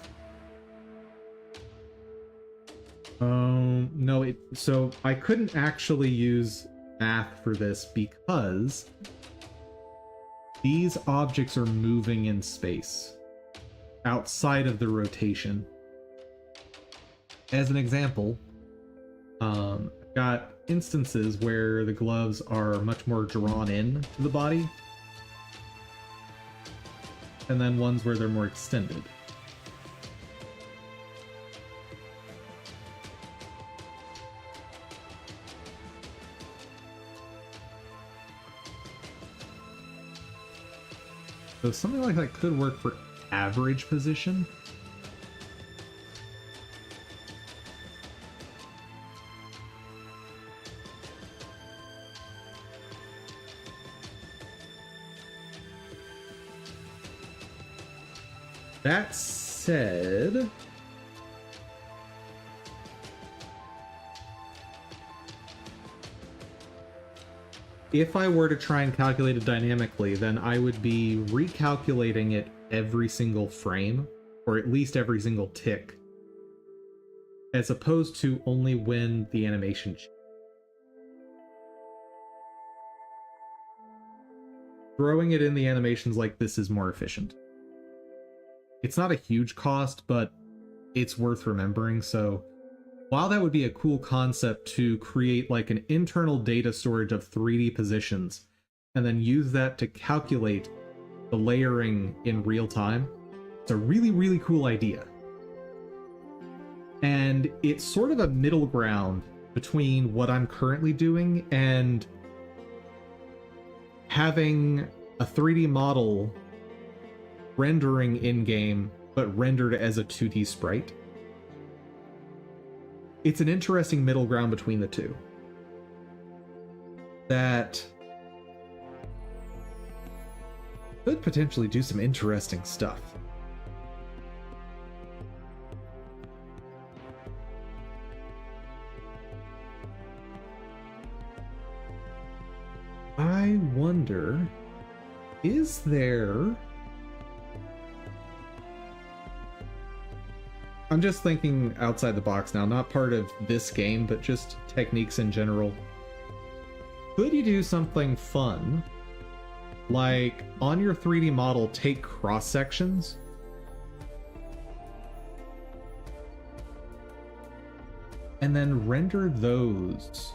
Speaker 1: No, so I couldn't actually use math for this because these objects are moving in space outside of the rotation. As an example, I've got instances where the gloves are much more drawn in to the body, and then ones where they're more extended. So something like that could work for average position. That said, if I were to try and calculate it dynamically, then I would be recalculating it every single frame, or at least every single tick, as opposed to only when the animation changes. Throwing it in the animations like this is more efficient. It's not a huge cost, but it's worth remembering. So while that would be a cool concept to create like an internal data storage of 3D positions and then use that to calculate the layering in real time, it's a really, really cool idea. And it's sort of a middle ground between what I'm currently doing and having a 3D model rendering in-game, but rendered as a 2D sprite. It's an interesting middle ground between the two that could potentially do some interesting stuff. I wonder, is there... I'm just thinking outside the box now, not part of this game, but just techniques in general. Could you do something fun, like on your 3D model, take cross sections and then render those?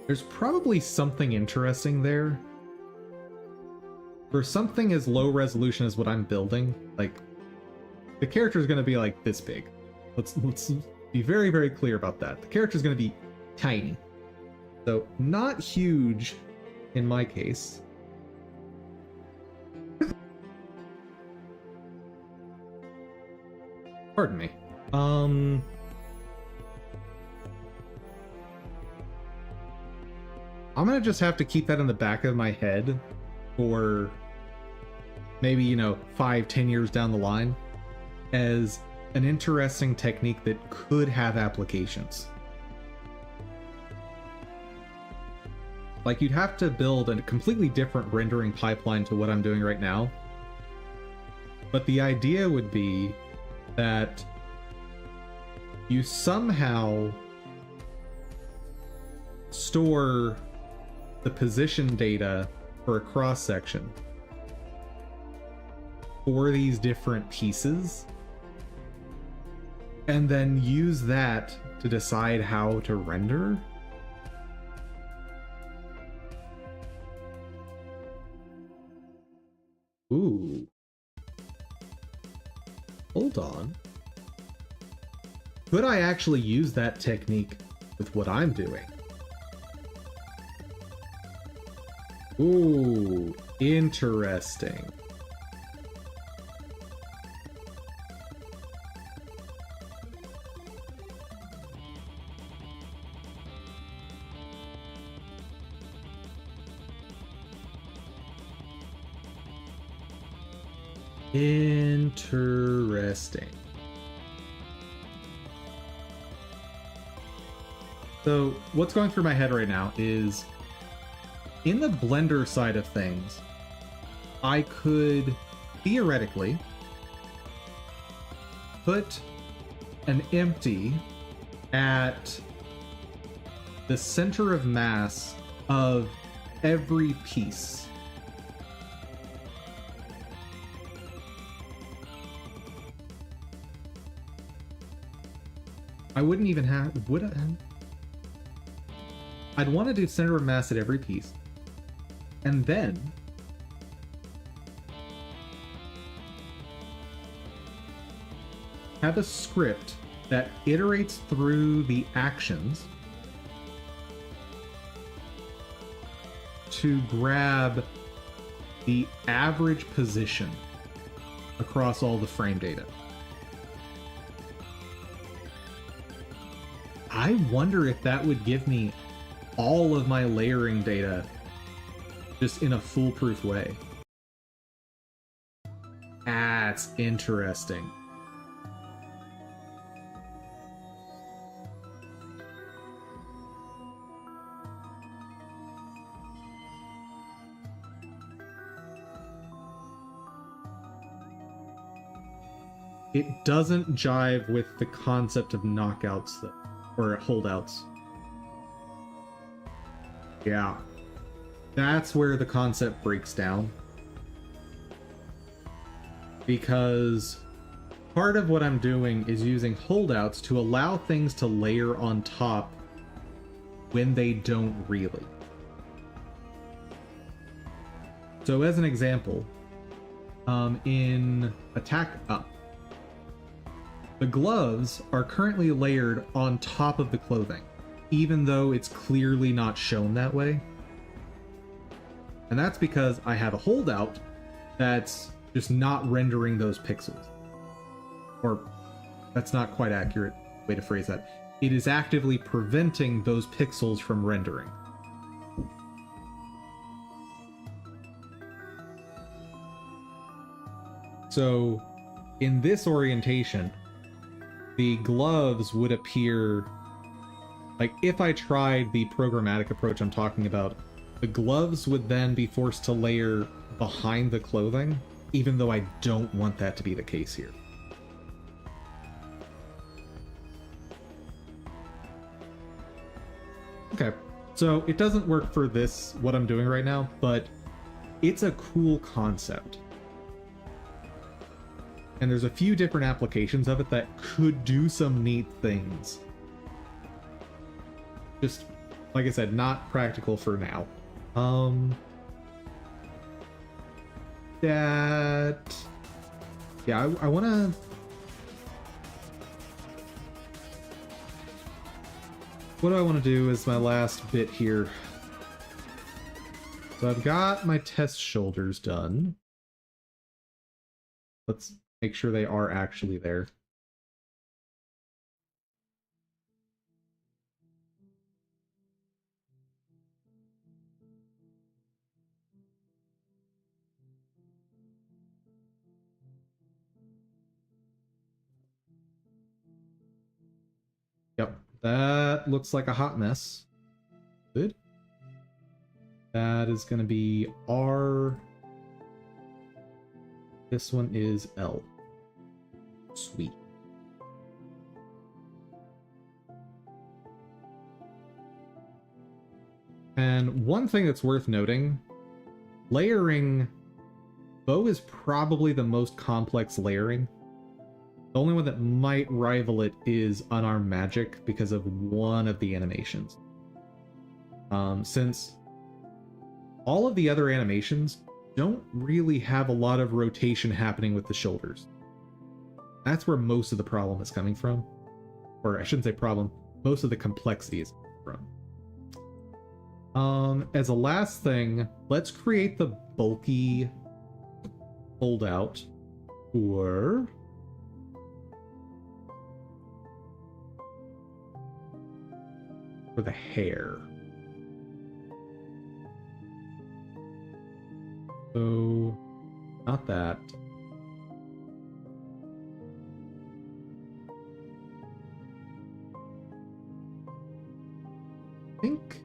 Speaker 1: There's probably something interesting there. For something as low resolution as what I'm building, like, the character is going to be like this big. Let's be very, very clear about that. The character is going to be tiny. So, not huge in my case. Pardon me. I'm gonna just have to keep that in the back of my head for maybe, 5-10 years down the line, as an interesting technique that could have applications. Like, you'd have to build a completely different rendering pipeline to what I'm doing right now. But the idea would be that you somehow store the position data for a cross-section for these different pieces, and then use that to decide how to render. Ooh. Hold on. Could I actually use that technique with what I'm doing? Ooh, interesting. Interesting. So what's going through my head right now is, in the Blender side of things, I could theoretically put an empty at the center of mass of every piece. I wouldn't even have... would I? I'd want to do center of mass at every piece. And then have a script that iterates through the actions to grab the average position across all the frame data. I wonder if that would give me all of my layering data just in a foolproof way. That's interesting. It doesn't jive with the concept of knockouts, though, or holdouts. Yeah. That's where the concept breaks down. Because part of what I'm doing is using holdouts to allow things to layer on top when they don't really. So as an example, in Attack Up, the gloves are currently layered on top of the clothing, even though it's clearly not shown that way. And that's because I have a holdout that's just not rendering those pixels. Or, that's not quite accurate way to phrase that. It is actively preventing those pixels from rendering. So, in this orientation, the gloves would appear... like, if I tried the programmatic approach I'm talking about, the gloves would then be forced to layer behind the clothing, even though I don't want that to be the case here. Okay, so it doesn't work for this, what I'm doing right now, but it's a cool concept. And there's a few different applications of it that could do some neat things. Just, like I said, not practical for now. Yeah, I wanna... what do I want to do as my last bit here? So I've got my test shoulders done. Let's make sure they are actually there. that looks like a hot mess. Good. That is going to be R. This one is L. Sweet. And one thing that's worth noting, layering, bow is probably the most complex layering. The only one that might rival it is unarmed magic because of one of the animations. Since all of the other animations don't really have a lot of rotation happening with the shoulders. That's where most of the problem is coming from. Or I shouldn't say problem, most of the complexity is coming from. As a last thing, let's create the bulky holdout for the hair. So, not that. I think.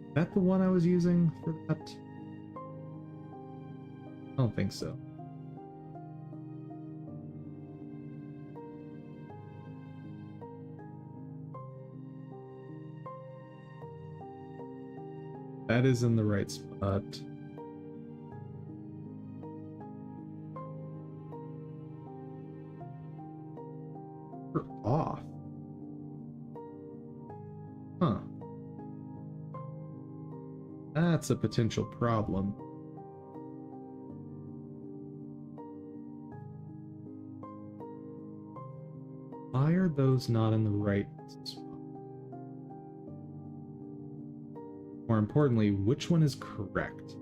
Speaker 1: Is that the one I was using for that? I don't think so. That is in the right spot. We're off. Huh. That's a potential problem. Why are those not in the right spot? More importantly, which one is correct?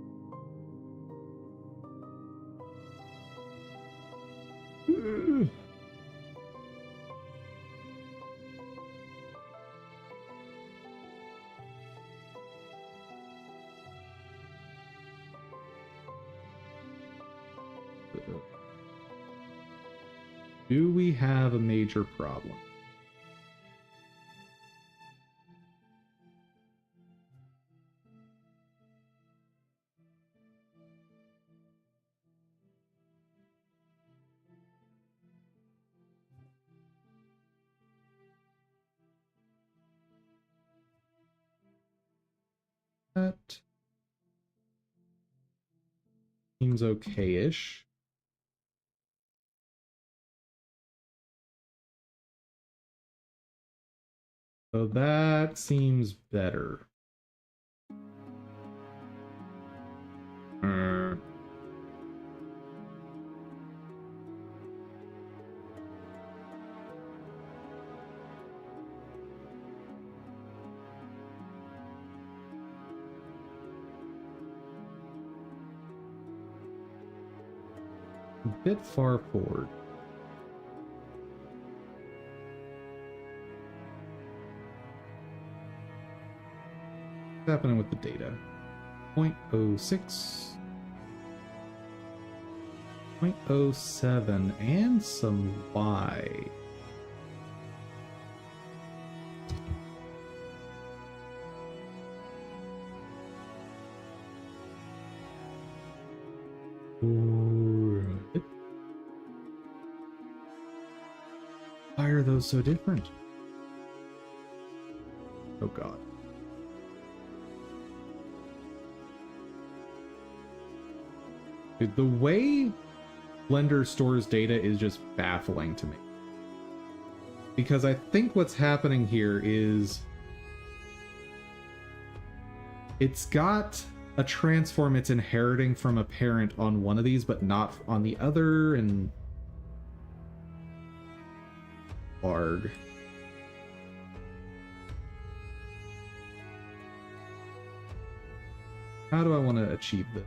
Speaker 1: Do we have a major problem? That seems okay-ish. So that seems better. A bit far forward. What's happening with the data? 0.06, 0.07, and some Y. Why are those so different? Oh god. Dude, the way Blender stores data is just baffling to me. Because I think what's happening here is it's got a transform it's inheriting from a parent on one of these, but not on the other, and Arg. How do I want to achieve this?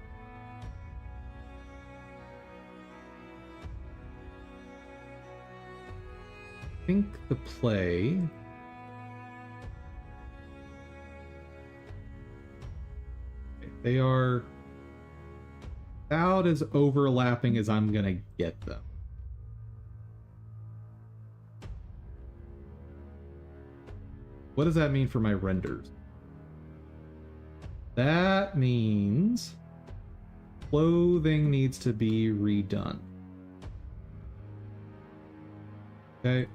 Speaker 1: I think the play they are about as overlapping as I'm gonna get them. what does that mean for my renders? That means clothing needs to be redone. Okay.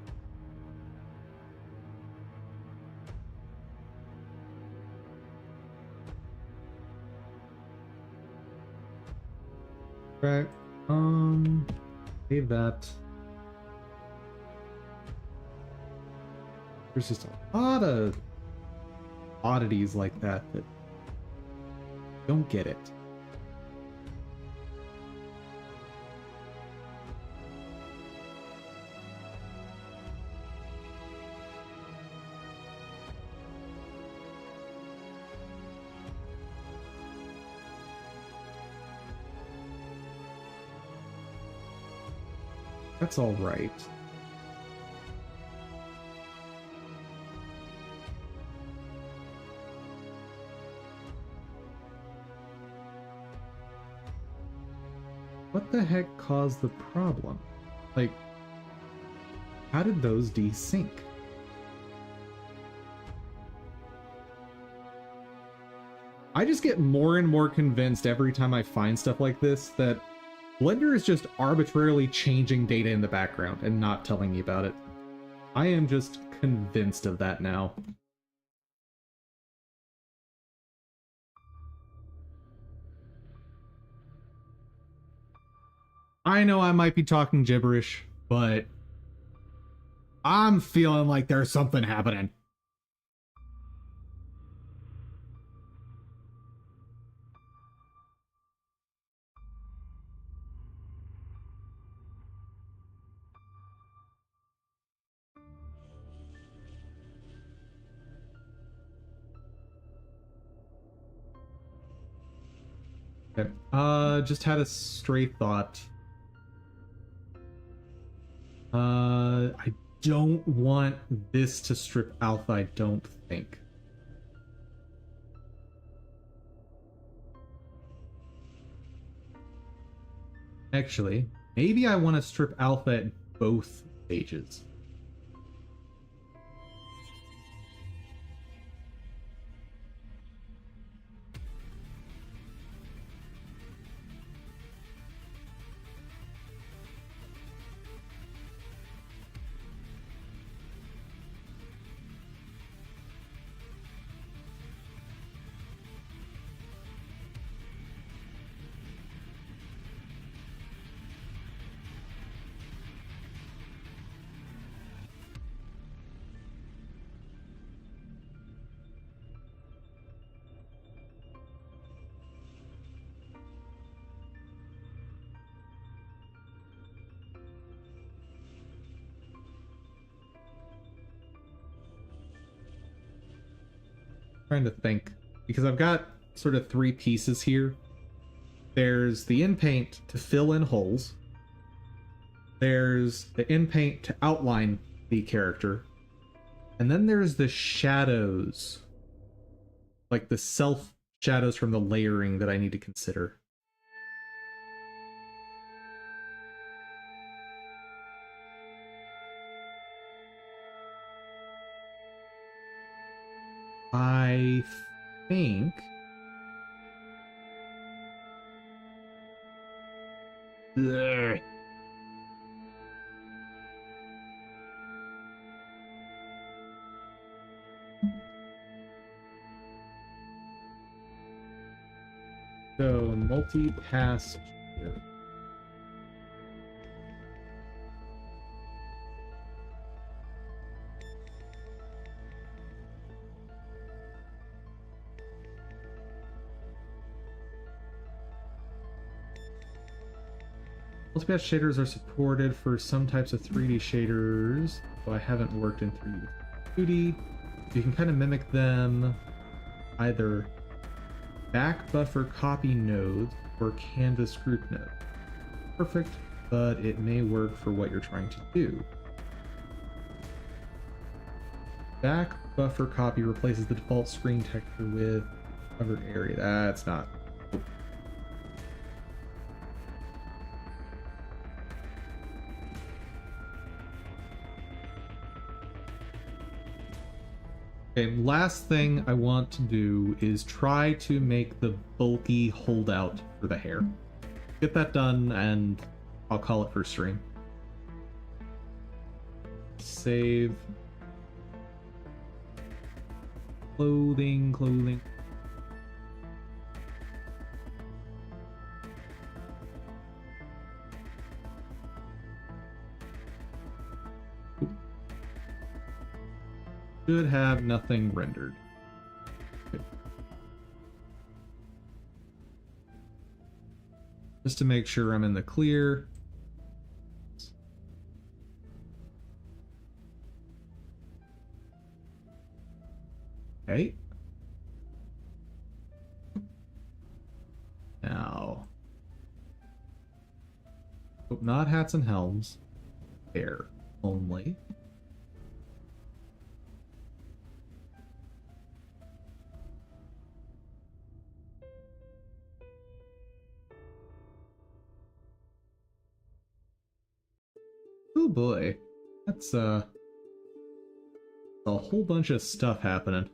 Speaker 1: Right. Save that. There's just a lot of oddities like that that don't get it. That's all right. What the heck caused the problem? Like, how did those desync? I just get more and more convinced every time I find stuff like this that Blender is just arbitrarily changing data in the background and not telling me about it. I am just convinced of that now. I know I might be talking gibberish, but I'm feeling like there's something happening. Okay. Just had a stray thought. I don't want this to strip alpha, I don't think. Actually, maybe I want to strip alpha at both stages. Trying to think, because I've got sort of three pieces here. There's the in paint to fill in holes. There's the in paint to outline the character. And then there's the shadows, like the self shadows from the layering that I need to consider. I think Ugh. So multi-pass here. Multipass shaders are supported for some types of 3D shaders, though I haven't worked in 3D with 2D. You can kind of mimic them either back buffer copy nodes or canvas group nodes. Perfect, but it may work for what you're trying to do. Back buffer copy replaces the default screen texture with covered area. That's not. Okay, last thing I want to do is try to make the bulky holdout for the hair. Get that done, and I'll call it for stream. Save. Clothing. Should have nothing rendered. Okay. Just to make sure I'm in the clear. Okay. Now. Oh, not hats and helms. Hair only. Oh boy. That's a whole bunch of stuff happening.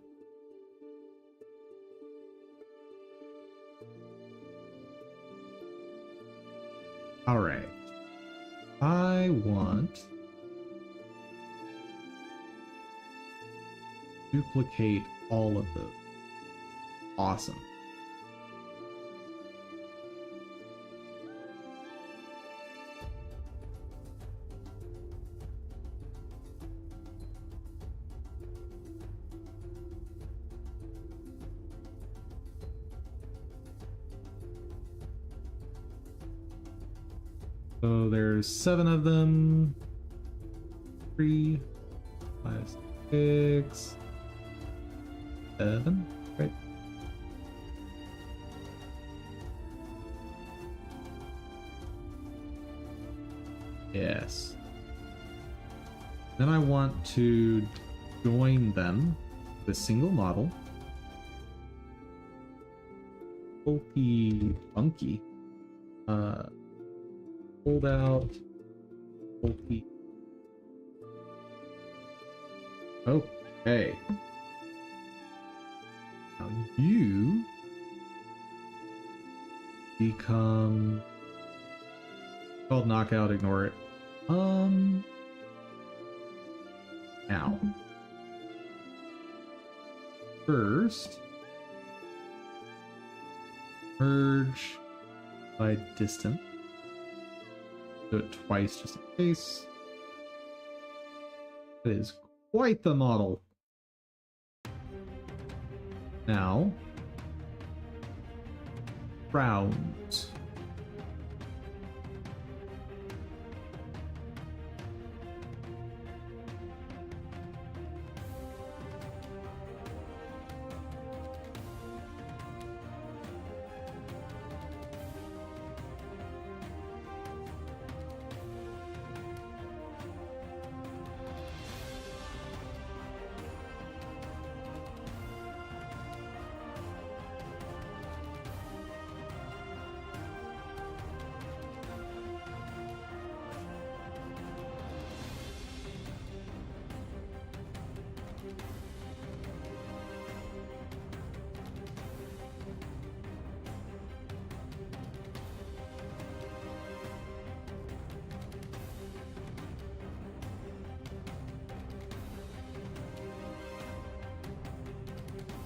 Speaker 1: Alright. I want to duplicate all of those. Awesome. So there's 7 of them. 3, 5, 6, 7, right? Yes. Then I want to join them with a single model. Funky. Hold out. Bulky. Okay. Now you become called knockout, ignore it. Now. First, merge by distance. Do it twice just in case. That is quite the model. Now, rounds.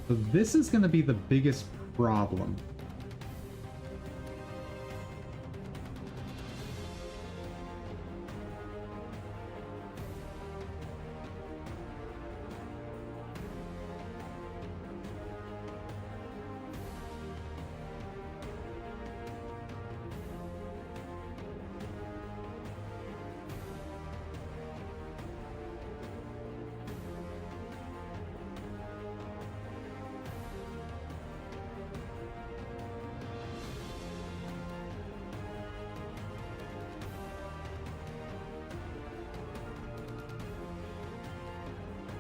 Speaker 1: So this is going to be the biggest problem.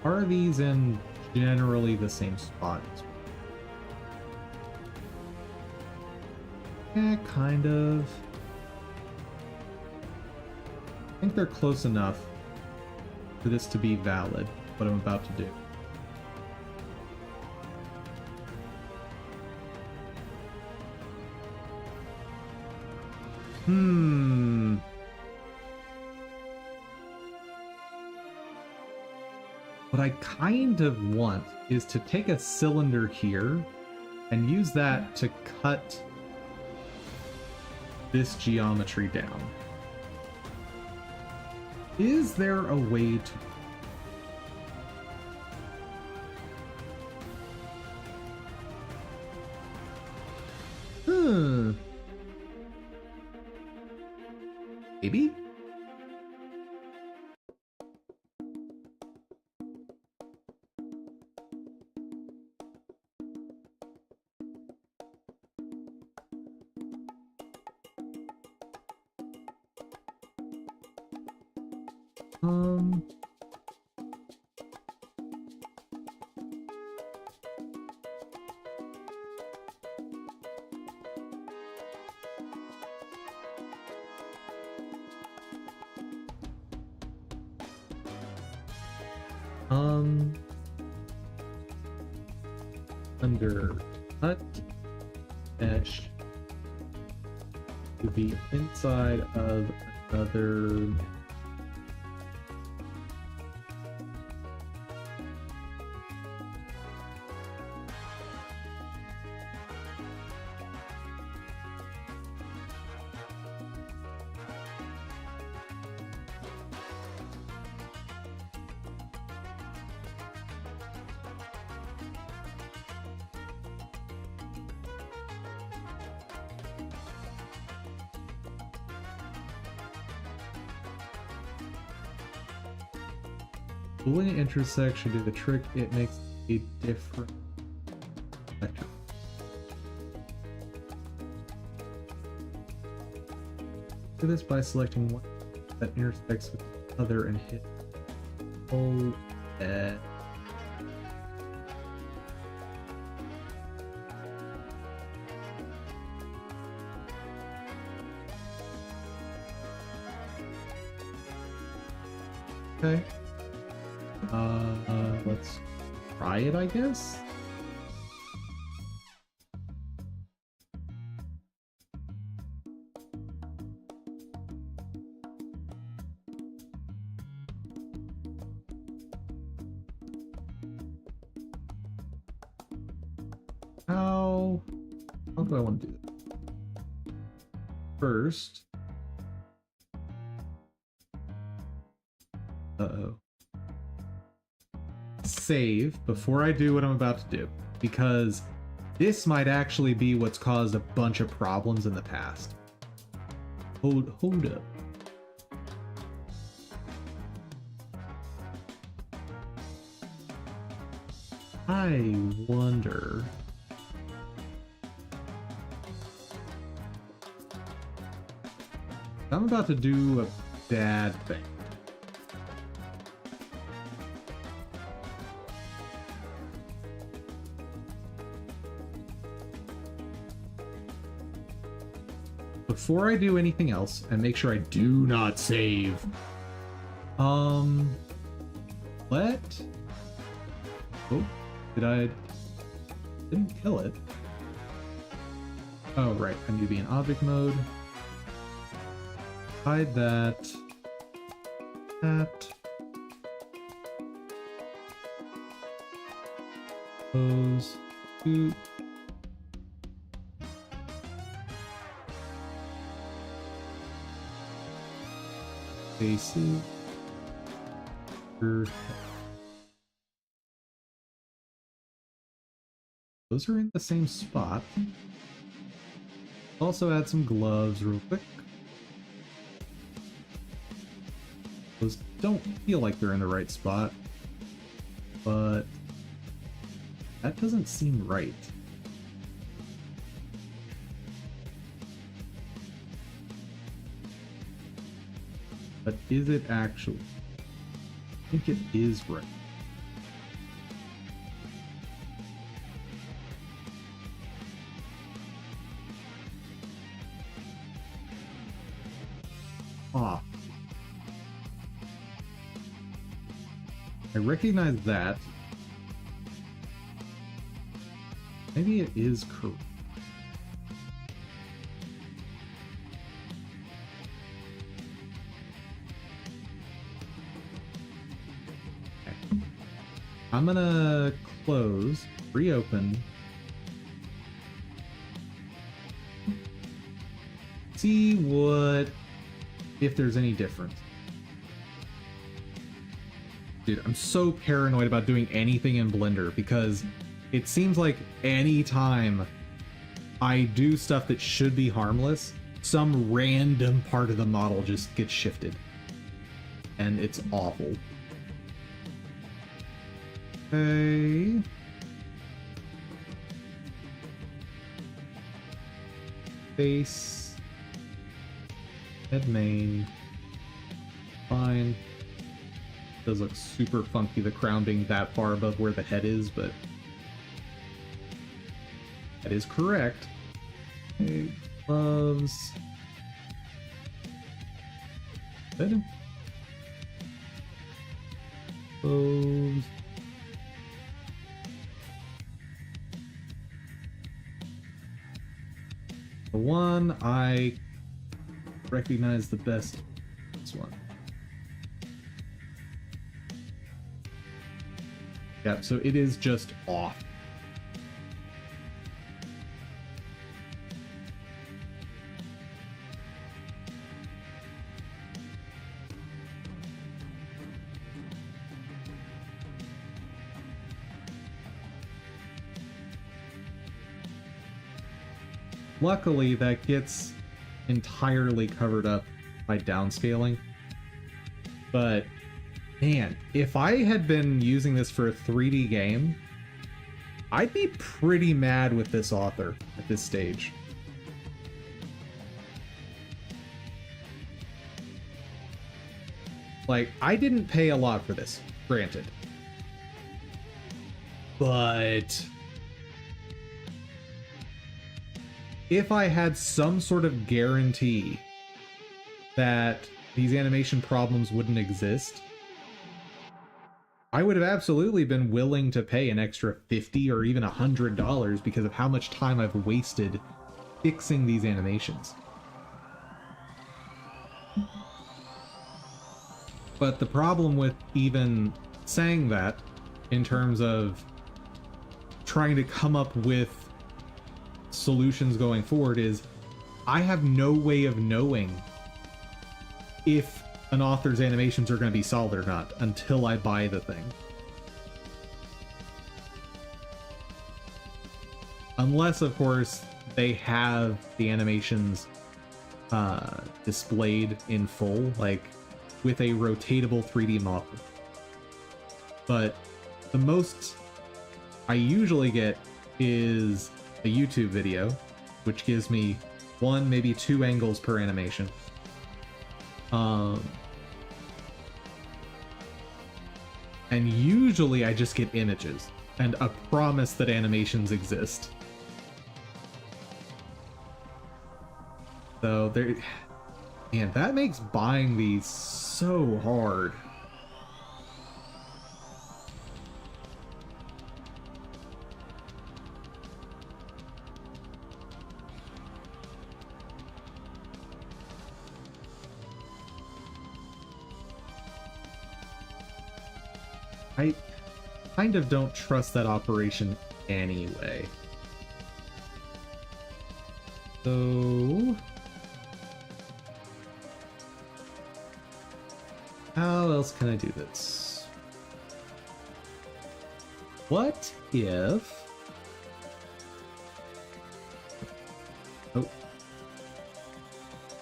Speaker 1: Are these in generally the same spot? Yeah, kind of. I think they're close enough for this to be valid, what I'm about to do. Hmm. What I kind of want is to take a cylinder here and use that to cut this geometry down. Is there a way to... Maybe? Um... Under cut mesh to be inside of another. When it intersection do the trick, it makes a different vector. Do this by selecting one that intersects with the other and hit hold that. Okay. Let's try it, I guess. How do I want to do that? First. Uh-oh. Save before I do what I'm about to do, because this might actually be what's caused a bunch of problems in the past. Hold up. I wonder. I'm about to do a bad thing. Before I do anything else, and make sure I do not save, let... Oh, didn't kill it. Oh, right, I need to be in object mode. Hide that. Close. Boop. AC. Those are in the same spot. Also add some gloves real quick. Those don't feel like they're in the right spot, but that doesn't seem right. But is it actually? I think it is right. Ah. I recognize that. Maybe it is correct. I'm gonna close, reopen, see if there's any difference. Dude, I'm so paranoid about doing anything in Blender because it seems like any time I do stuff that should be harmless, some random part of the model just gets shifted. And it's awful. Okay. Face. Head main. Fine. Does look super funky, the crown being that far above where the head is, but that is correct. Okay. Gloves. Good. Clothes. The one I recognize the best, this one. Yeah, so it is just off. Luckily, that gets entirely covered up by downscaling. But, man, if I had been using this for a 3D game, I'd be pretty mad with this author at this stage. Like, I didn't pay a lot for this, granted. But if I had some sort of guarantee that these animation problems wouldn't exist, I would have absolutely been willing to pay an extra $50 or even $100 because of how much time I've wasted fixing these animations. But the problem with even saying that, in terms of trying to come up with solutions going forward, is I have no way of knowing if an author's animations are going to be solid or not until I buy the thing. Unless, of course, they have the animations displayed in full, like with a rotatable 3D model. But the most I usually get is a YouTube video, which gives me one, maybe two angles per animation. And usually I just get images and a promise that animations exist. So there, man, that makes buying these so hard. I kind of don't trust that operation anyway. So how else can I do this? What if... Oh.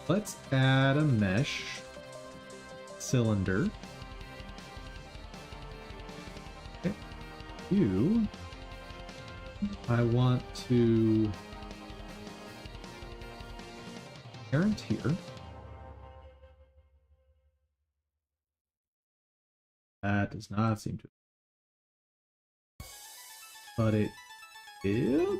Speaker 1: Let's add a mesh cylinder. Okay. You... I want to parent here. That does not seem to, but it did.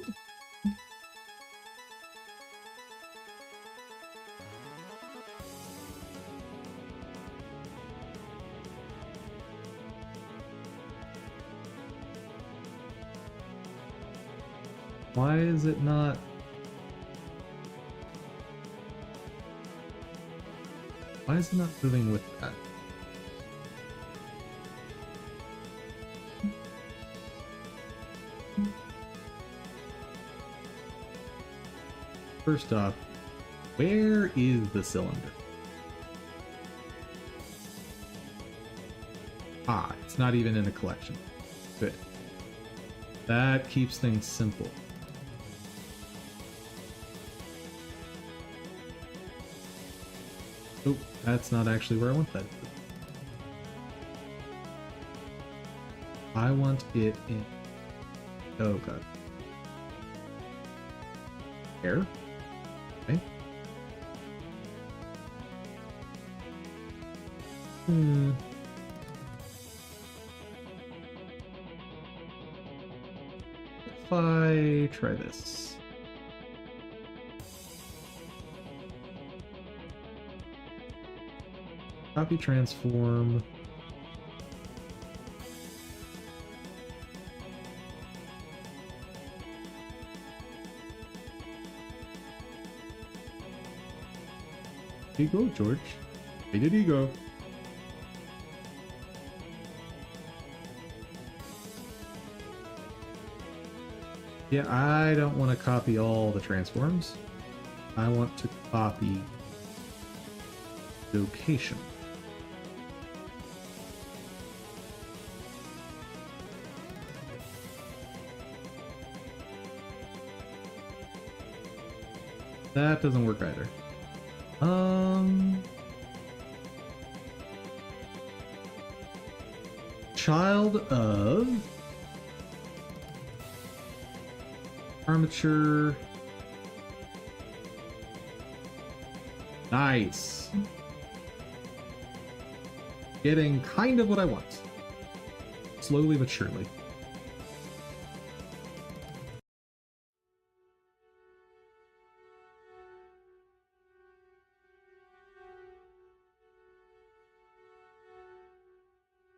Speaker 1: Why is it not? Why is it not moving with that? First off, where is the cylinder? Ah, it's not even in a collection. Good. That keeps things simple. Oh, that's not actually where I want that. I want it in... Oh, God. Air? Okay. If I try this. Copy transform. There you go, George. Where did he go? Yeah, I don't want to copy all the transforms. I want to copy location. That doesn't work either. Child of armature. Nice. Getting kind of what I want. Slowly but surely.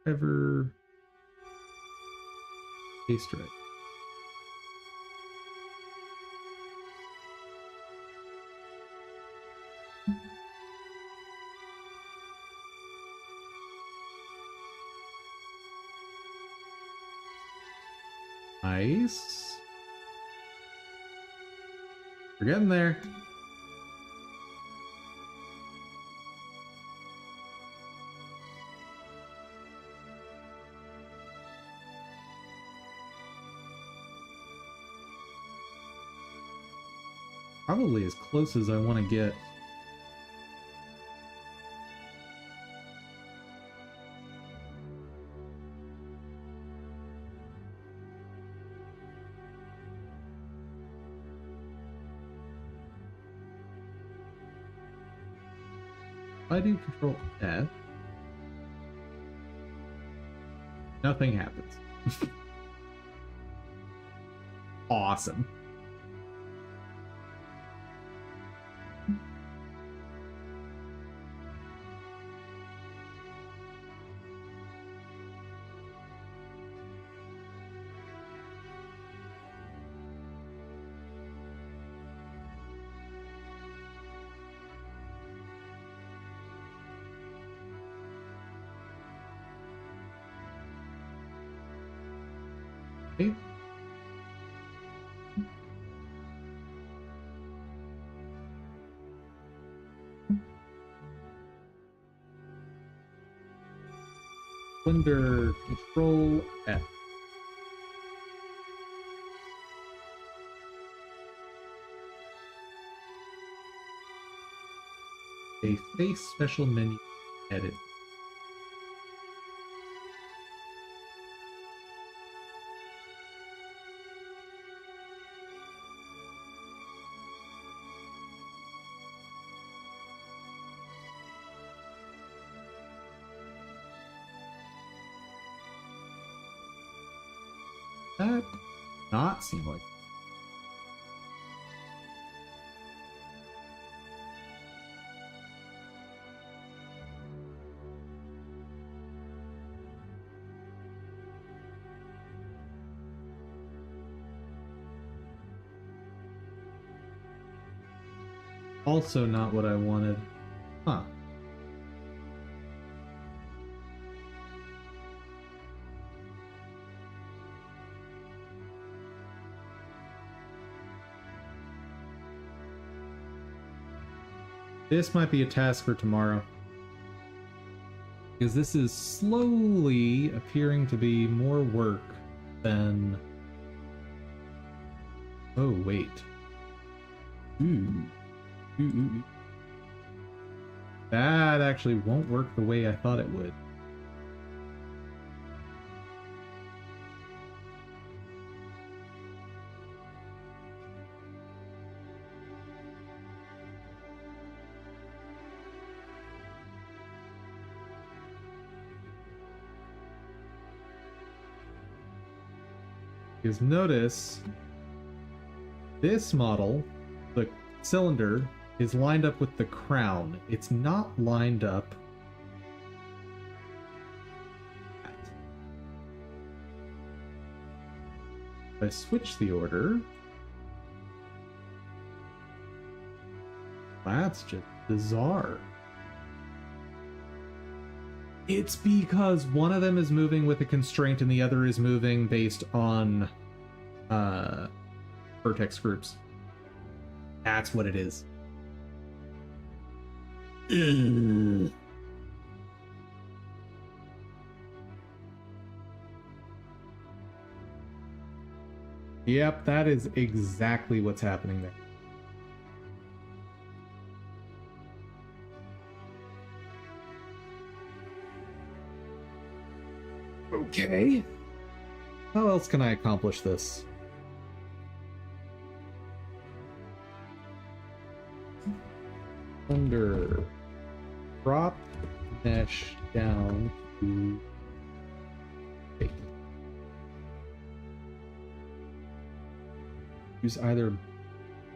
Speaker 1: Ever taste right. Nice. We're getting there. Probably as close as I want to get. If I do control F, nothing happens. Awesome. Okay. Under control F. A face special menu edit. That not seem like. Also not what I wanted. Huh. This might be a task for tomorrow. Because this is slowly appearing to be more work than... Oh, wait. Ooh. Ooh. That actually won't work the way I thought it would. Because notice, this model, the cylinder, is lined up with the crown. It's not lined up. If I switch the order, that's just bizarre. It's because one of them is moving with a constraint and the other is moving based on vertex groups. That's what it is. Yep, that is exactly what's happening there. Okay. How else can I accomplish this? Under drop mesh down to 8. Use either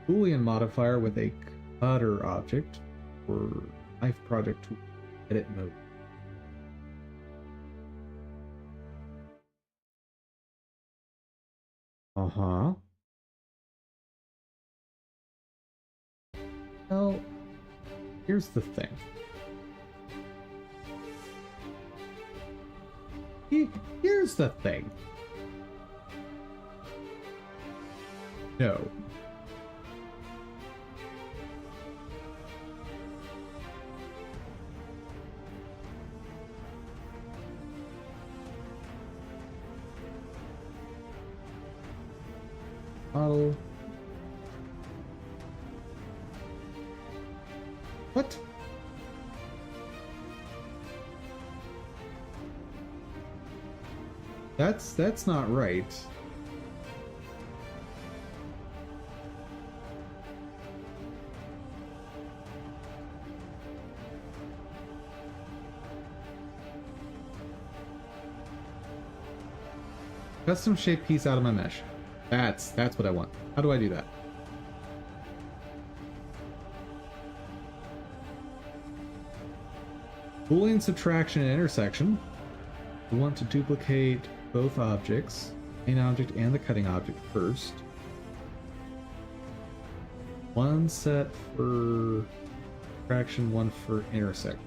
Speaker 1: Boolean modifier with a cutter object or knife project tool edit mode. Uh-huh. Well, here's the thing. Here's the thing. No. Model. What? That's not right. Custom shape piece out of my mesh. That's what I want. How do I do that? Boolean subtraction and intersection. We want to duplicate both objects, main object and the cutting object first. One set for subtraction, one for intersection.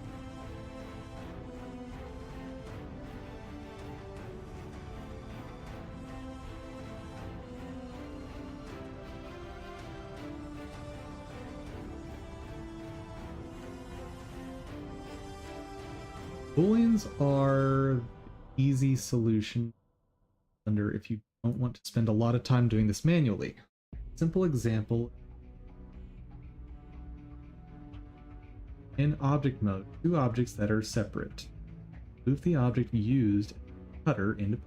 Speaker 1: Booleans are easy solution under if you don't want to spend a lot of time doing this manually. Simple example. In object mode, two objects that are separate. Move the object used cutter into.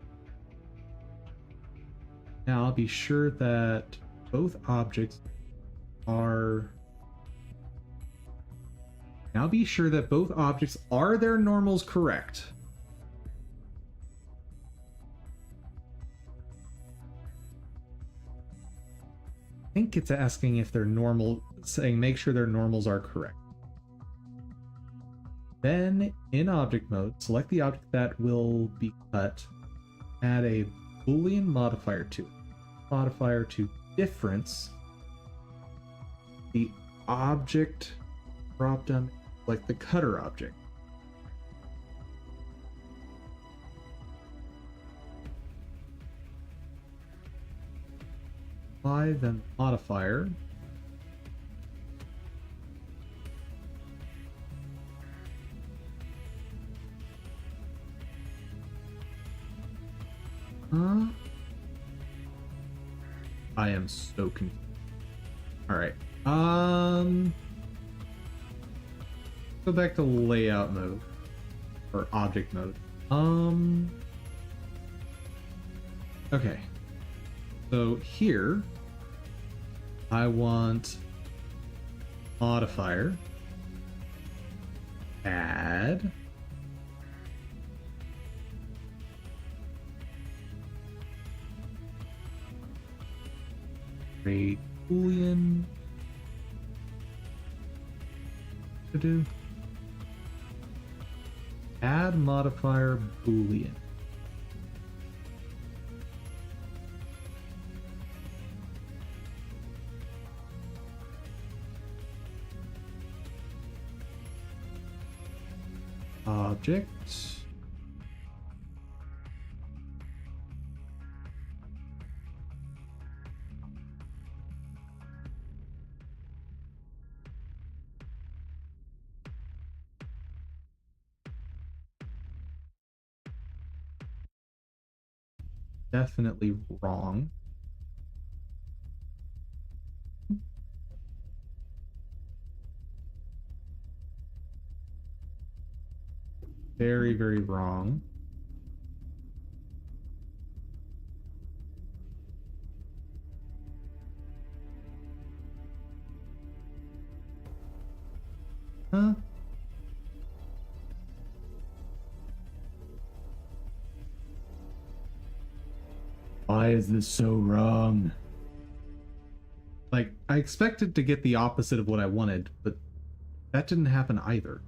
Speaker 1: Now be sure that both objects are their normals correct. I think it's asking if they're normal, saying make sure their normals are correct. Then in object mode, select the object that will be cut, add a Boolean modifier to it. Modifier to difference the object drop down, like the cutter object. Apply then modifier. Huh? I am so confused. All right. Go back to layout mode or object mode. Okay. So here I want modifier, add, create boolean, to do, add modifier boolean. Object. Definitely wrong. Very, very wrong. Huh? Why is this so wrong? Like, I expected to get the opposite of what I wanted, but that didn't happen either.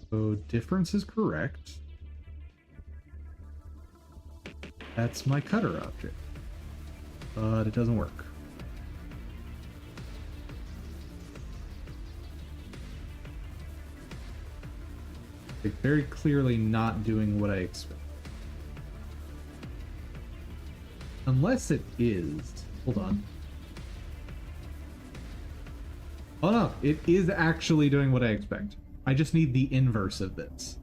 Speaker 1: So difference is correct. That's my cutter object. But it doesn't work. It's very clearly not doing what I expect. Unless it is. Hold on. Oh no, it is actually doing what I expect. I just need the inverse of this.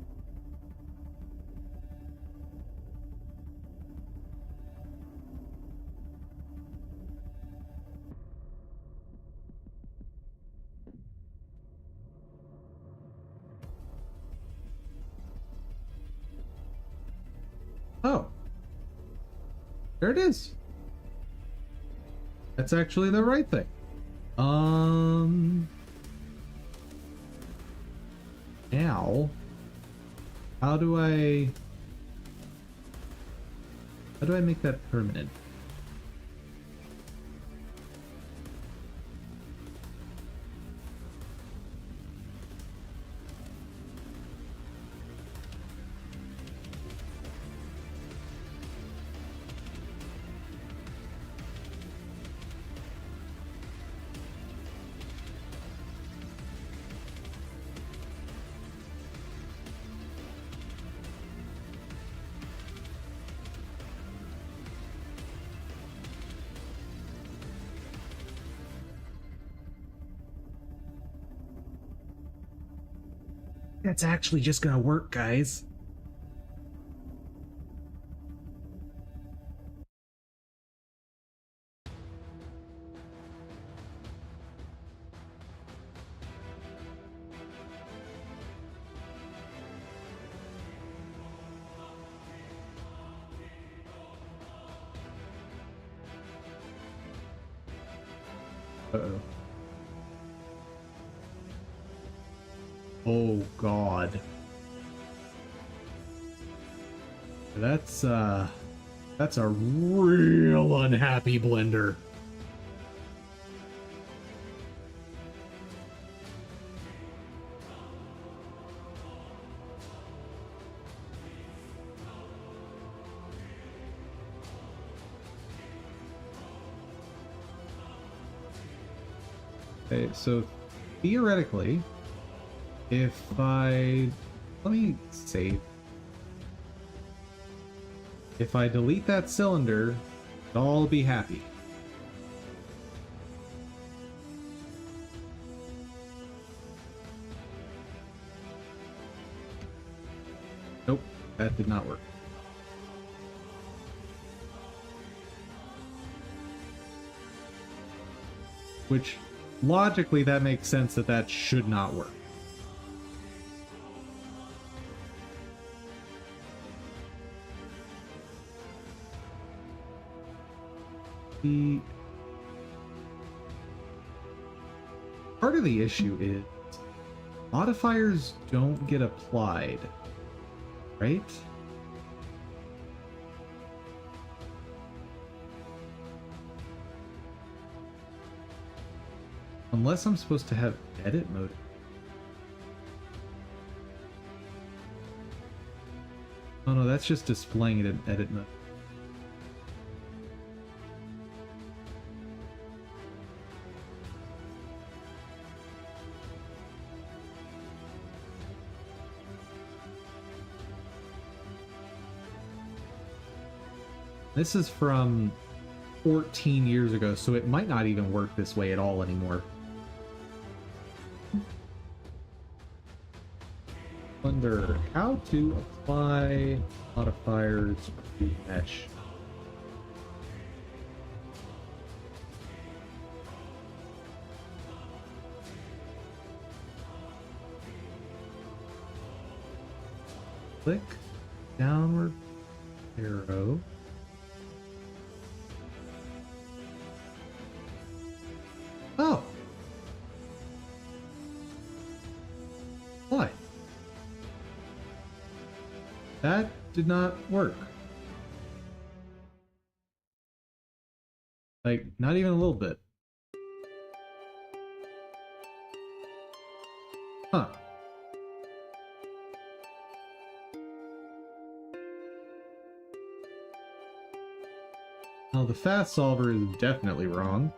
Speaker 1: Oh. There it is. That's actually the right thing. Now, how do I make that permanent? That's actually just gonna work, guys. Uh-oh. Oh god. That's a real unhappy blender. Okay, so theoretically, if let me save. If I delete that cylinder, I'll be happy. That did not work. Which, logically, that makes sense that that should not work. The part of the issue is modifiers don't get applied, right? Unless I'm supposed to have edit mode. Oh no, that's just displaying it in edit mode. This is from 14 years ago, so it might not even work this way at all anymore. Wonder how to apply modifiers to mesh. Click downward arrow. Oh. Why? That did not work. Like, not even a little bit. Huh. Now, the fast solver is definitely wrong.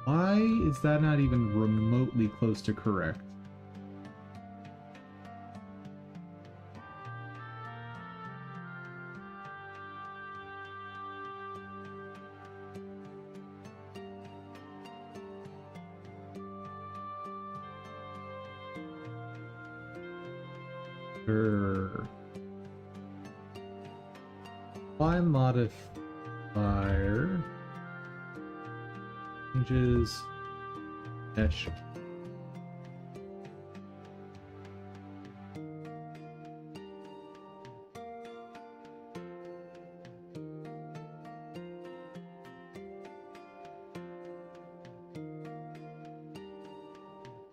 Speaker 1: Why is that not even remotely close to correct? Sure. Apply modifier changes mesh.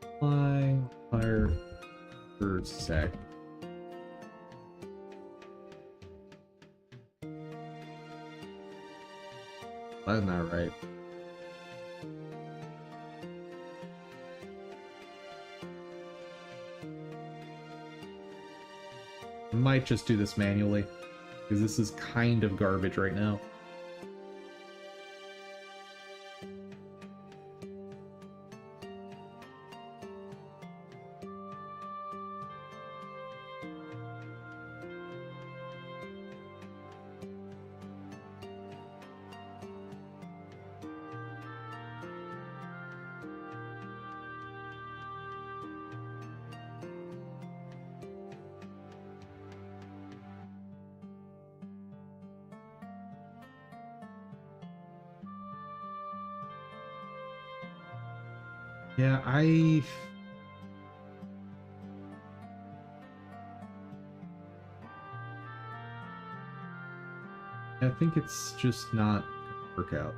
Speaker 1: Apply modifier per sec. That's not right. I might just do this manually, because this is kind of garbage right now. Yeah, I think it's just not gonna work out.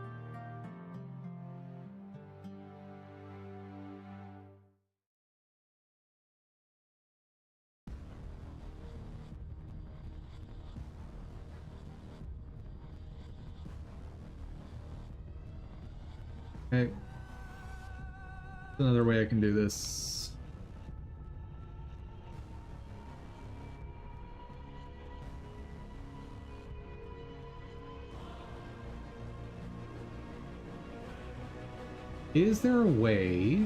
Speaker 1: Okay. Another way I can do this. Is there a way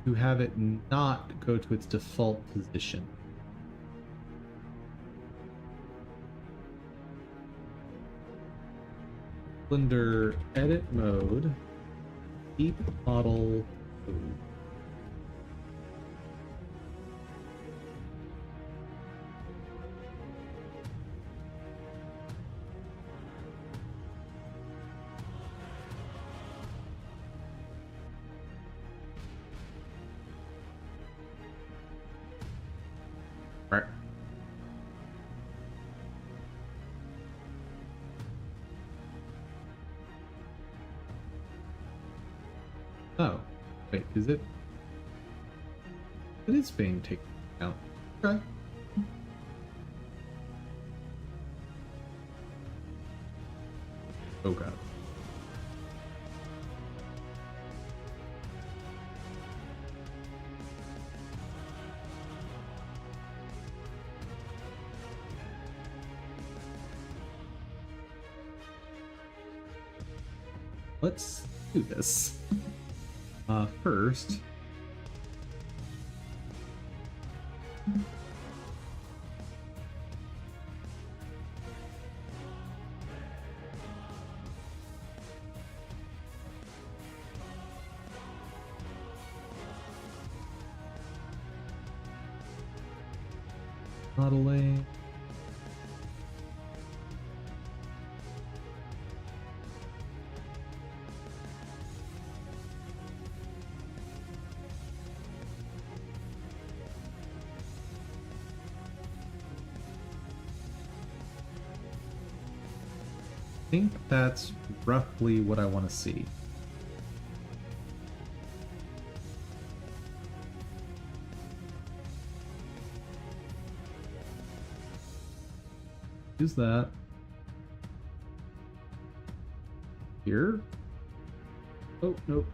Speaker 1: to have it not go to its default position? Blender edit mode, keep model code. Right. Oh, wait, is it? It is being taken out. Okay. Oh god. Let's do this. First, modeling. I think that's roughly what I want to see. Use that. Here? Oh, nope.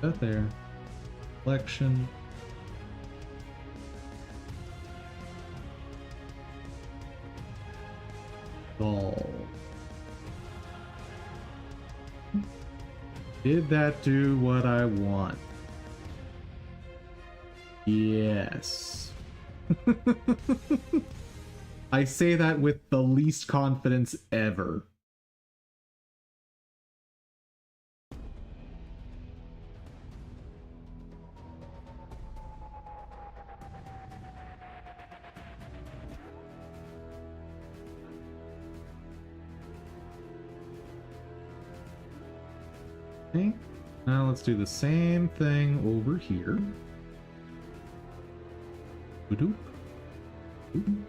Speaker 1: That there. Collection. Ball. Did that do what I want? Yes. I say that with the least confidence ever. Okay. Now let's do the same thing over here. Boop. Boop.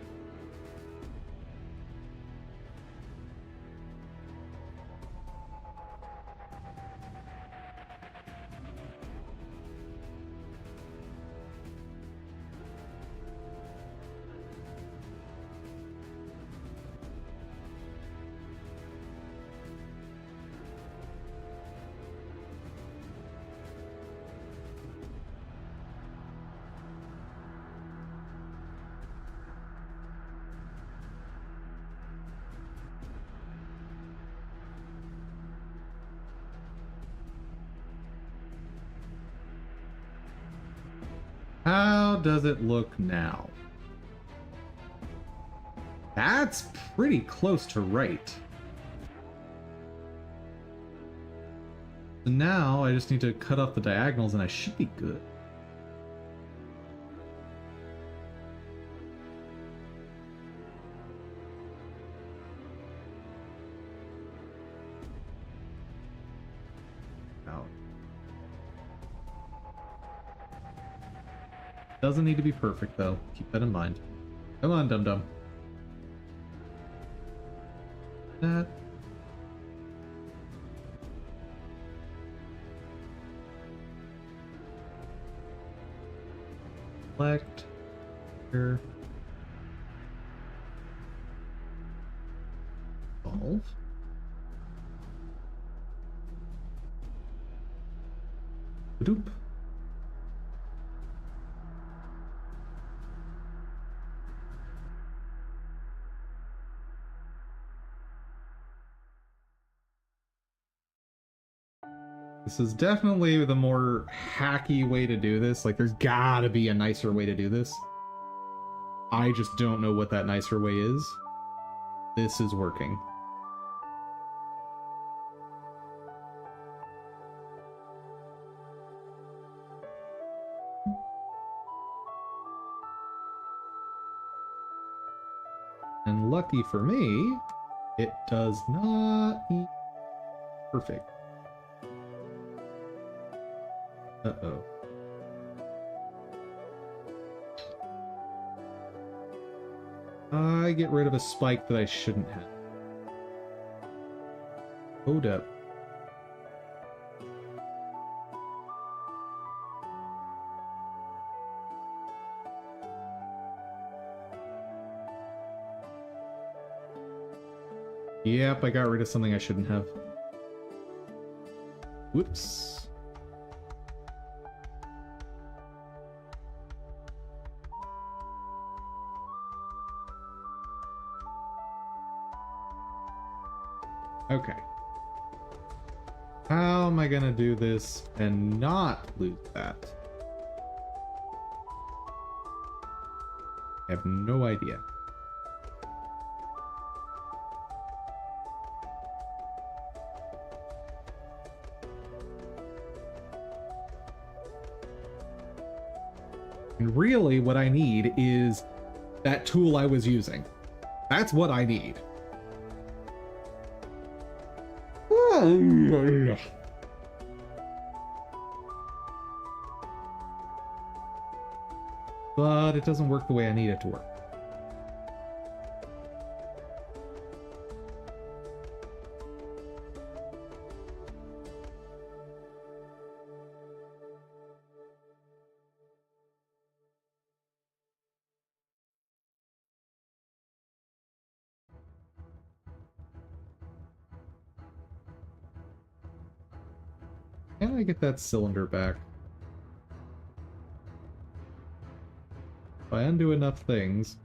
Speaker 1: How does it look now? That's pretty close to right. So now I just need to cut off the diagonals and I should be good. Doesn't need to be perfect, though. Keep that in mind. Come on, dum-dum. That. Select. Here. Solve. Doop. This is definitely the more hacky way to do this. Like, there's gotta be a nicer way to do this. I just don't know what that nicer way is. This is working. And lucky for me, it does not need perfect. Uh-oh. I get rid of a spike that I shouldn't have. Hold up. Yep, I got rid of something I shouldn't have. Whoops. Okay. How am I gonna do this and not lose that? I have no idea. And really what I need is that tool I was using. That's what I need. But it doesn't work the way I need it to work. Can I get that cylinder back? If I undo enough things,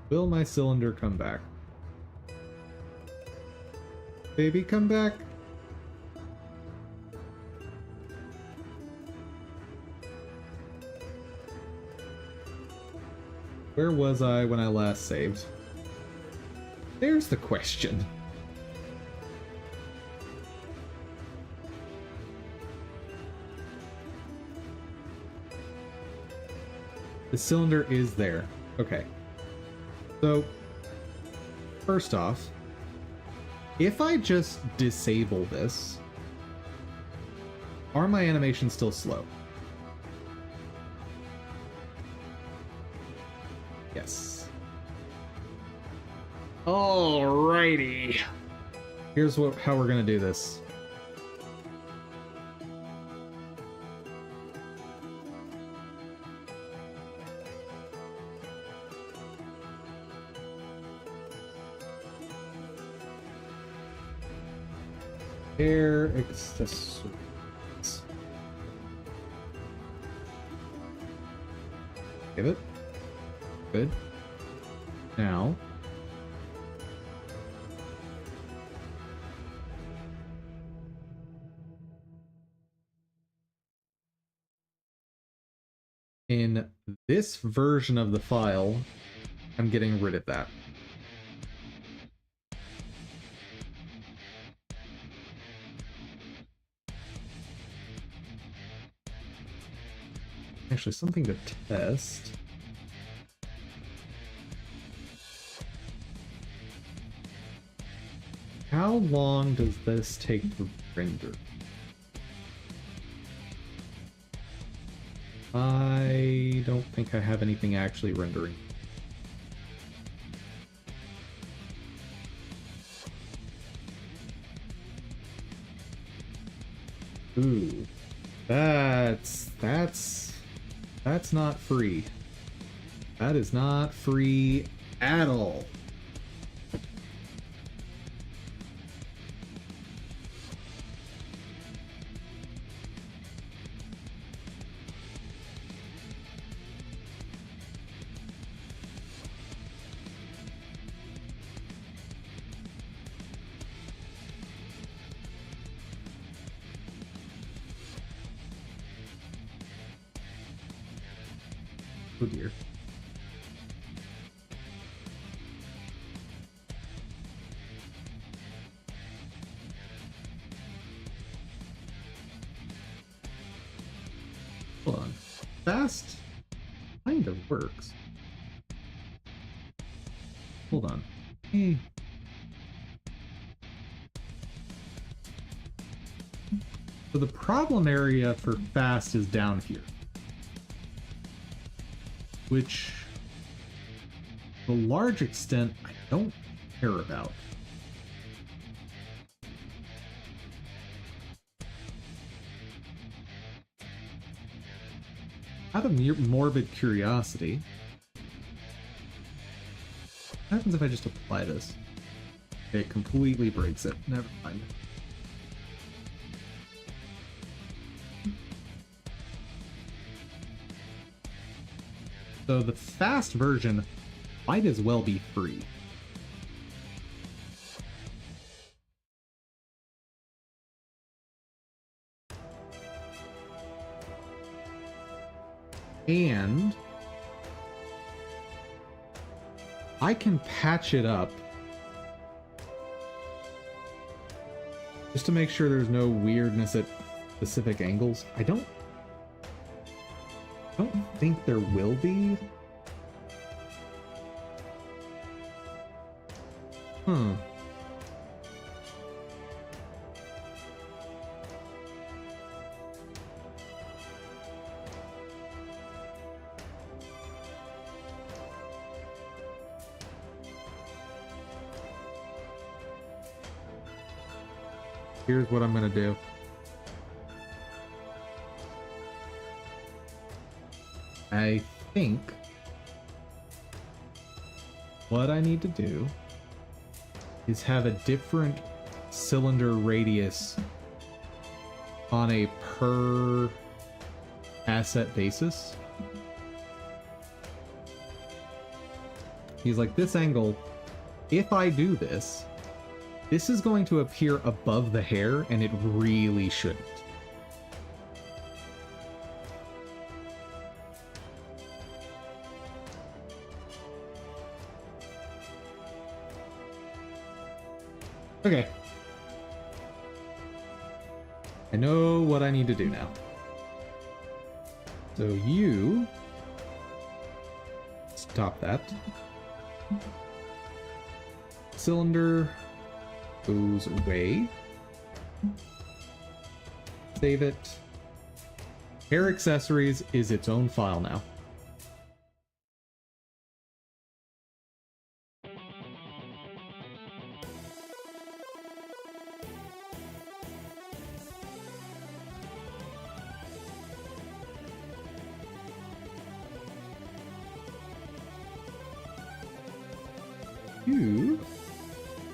Speaker 1: will my cylinder come back? Baby, come back! Where was I when I last saved? There's the question. The cylinder is there. Okay. So, first off, if I just disable this, are my animations still slow? Yes. Alrighty. Here's how we're gonna do this. Air accessories. Give it. Good. Now. In this version of the file, I'm getting rid of that. Actually, something to test. How long does this take to render? I don't think I have anything actually rendering. Ooh, that's not free. That is not free at all. Oh dear. Hold on. Fast kind of works. Hold on. Hey. So the problem area for fast is down here. Which, to a large extent, I don't care about. Out of morbid curiosity, what happens if I just apply this? It completely breaks it. Never mind. So the fast version might as well be free. And I can patch it up just to make sure there's no weirdness at specific angles. I don't think there will be. Here's what I'm gonna do. I think what I need to do is have a different cylinder radius on a per asset basis. He's like, this angle, if I do this, this is going to appear above the hair, and it really shouldn't. Okay. I know what I need to do now. So you stop that. Cylinder goes away. Save it. Hair accessories is its own file now.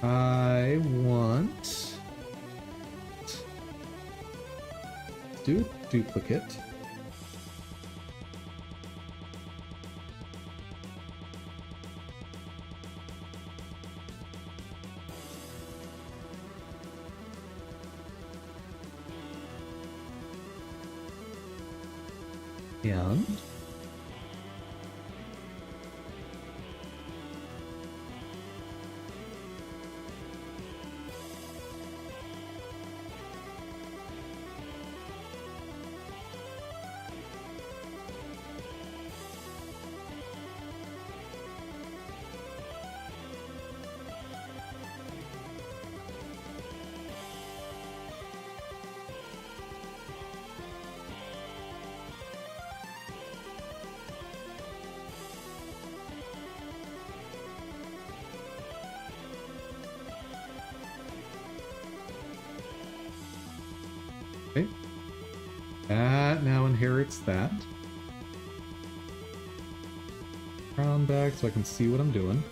Speaker 1: I want do a duplicate. And okay. That now inherits that. crown back so I can see what I'm doing.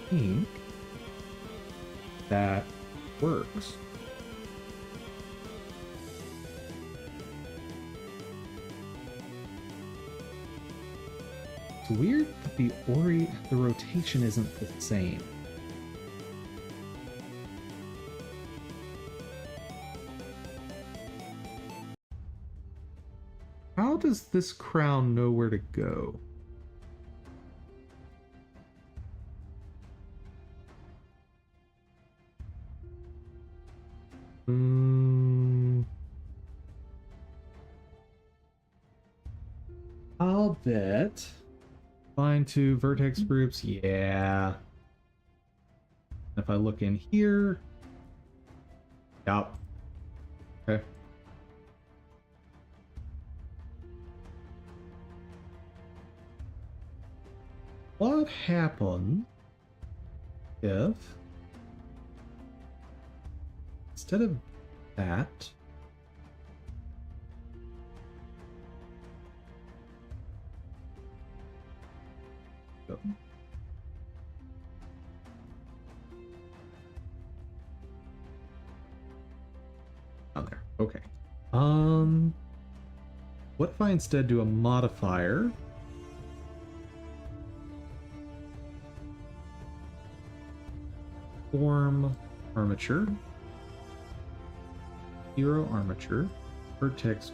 Speaker 1: I think that works. It's weird that the rotation isn't the same. How does this crown know where to go? I'll bet. Find two vertex groups, yeah. If I look in here, yep. Okay. What happens if instead of that, go. On there. Okay. What if I instead do a modifier? Form armature. Hero armature. Vertex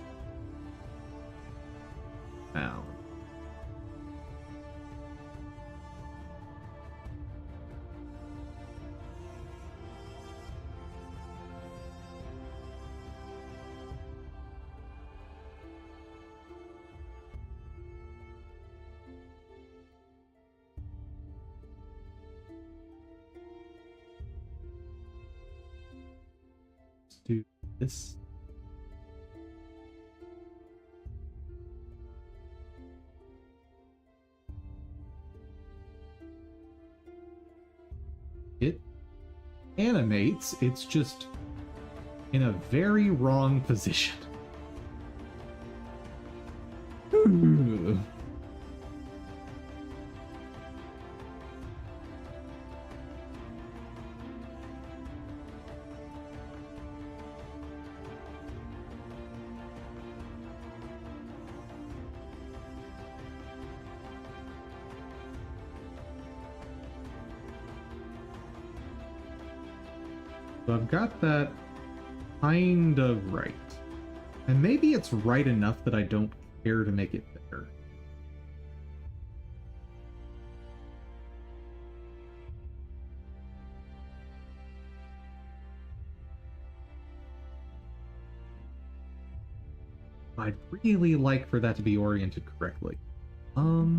Speaker 1: bound. Do this. It animates, it's just in a very wrong position. So I've got that kind of right. And maybe it's right enough that I don't care to make it better. I'd really like for that to be oriented correctly. Oh.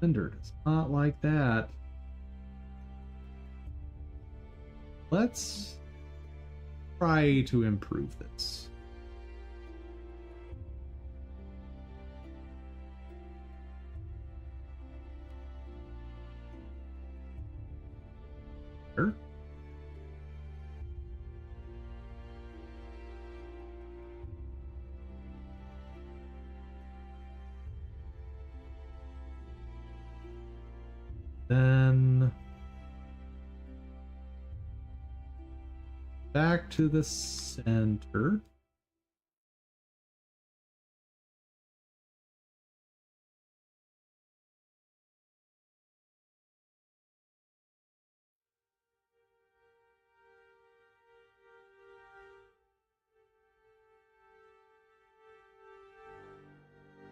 Speaker 1: Blender does not like that. Let's try to improve this. Sure. Then back to the center.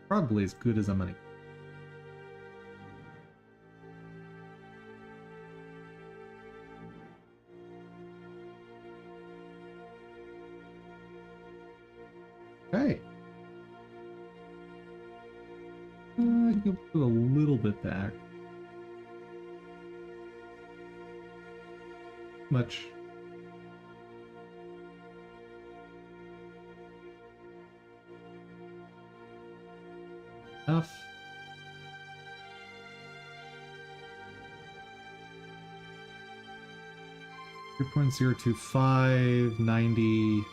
Speaker 1: Probably as good as I'm gonna. Okay. I can put a little bit back. Much. enough. .025, 90.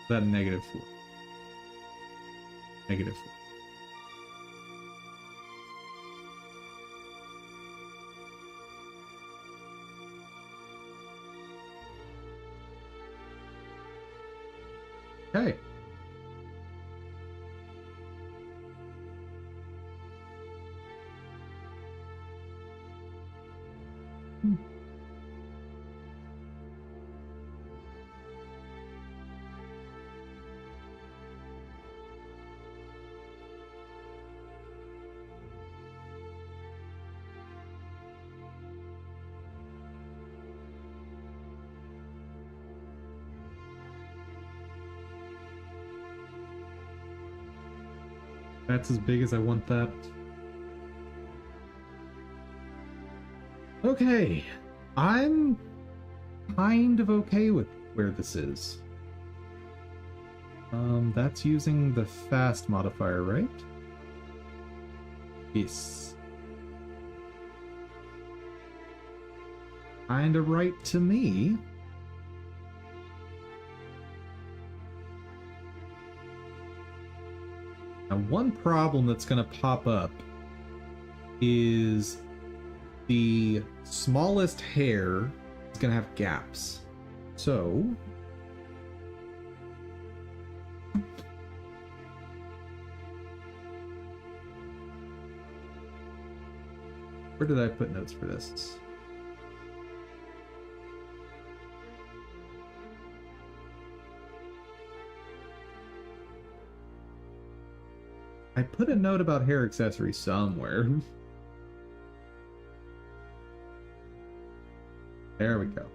Speaker 1: That -4. -4. Okay. That's as big as I want that. Okay. I'm kind of okay with where this is. That's using the fast modifier, right? Yes. Kinda right to me. Now, one problem that's going to pop up is the smallest hair is going to have gaps. So, where did I put notes for this? I put a note about hair accessories somewhere. There we go.